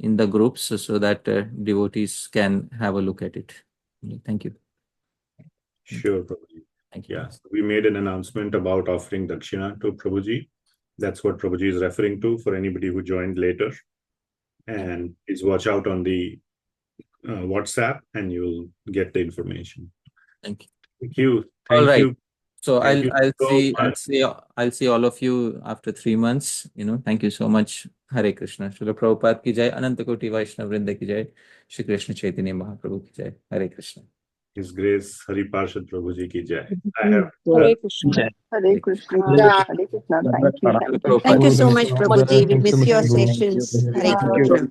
in the groups so that devotees can have a look at it. Thank you.
Sure, Prabhuji.
Thank you.
Yeah, so we made an announcement about offering dakshina to Prabhuji. That's what Prabhuji is referring to for anybody who joined later. And please watch out on the WhatsApp and you'll get the information.
Thank you.
Thank you.
All right.
You.
So
Thank
I'll see all of you after 3 months. Thank you so much. Hare Krishna. Srila Prabhupada ki jai. Ananta Koti Vaishnava Vrinda ki jai. Shri Krishna Chaitanya Mahaprabhu ki jai. Hare Krishna.
His Grace Hari Pārṣad Prabhuji ki jai.
Hare Krishna.
Hare Krishna. Hare Krishna. Thank you so much, Prabhuji. We miss your sessions. Hare Krishna.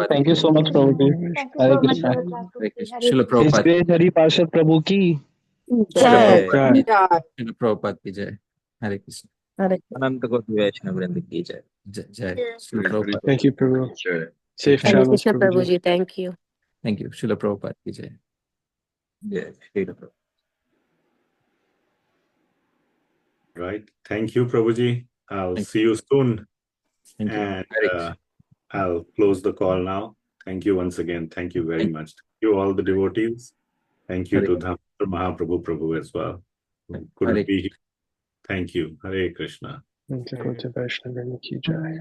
Thank you so much, Prabhuji. Hare Krishna.
Srila
His
Prabhupada.
Grace Hari Pārṣad Prabhu ki.
Srila Prabhupada ki jai. Hare Krishna.
Ananta Koti Vaishnava Vrinda ki jai.
Jai. Srila Prabhupada.
Thank you, Prabhu. Safe
Hare
travels,
Krishna, Prabhuji. Thank you.
Thank you. Srila Prabhupada ki jai. Jai. Srila Prabhupada.
Right. Thank you, Prabhuji. I'll see you soon.
Thank you.
And I'll close the call now. Thank you once again. Thank you very much. Thank you, all the devotees. Thank you to Dhamma Mahaprabhu Prabhu as well. Couldn't be here. Thank you. Hare Krishna.
Ananta Koti Vaishnava Vrinda ki jai.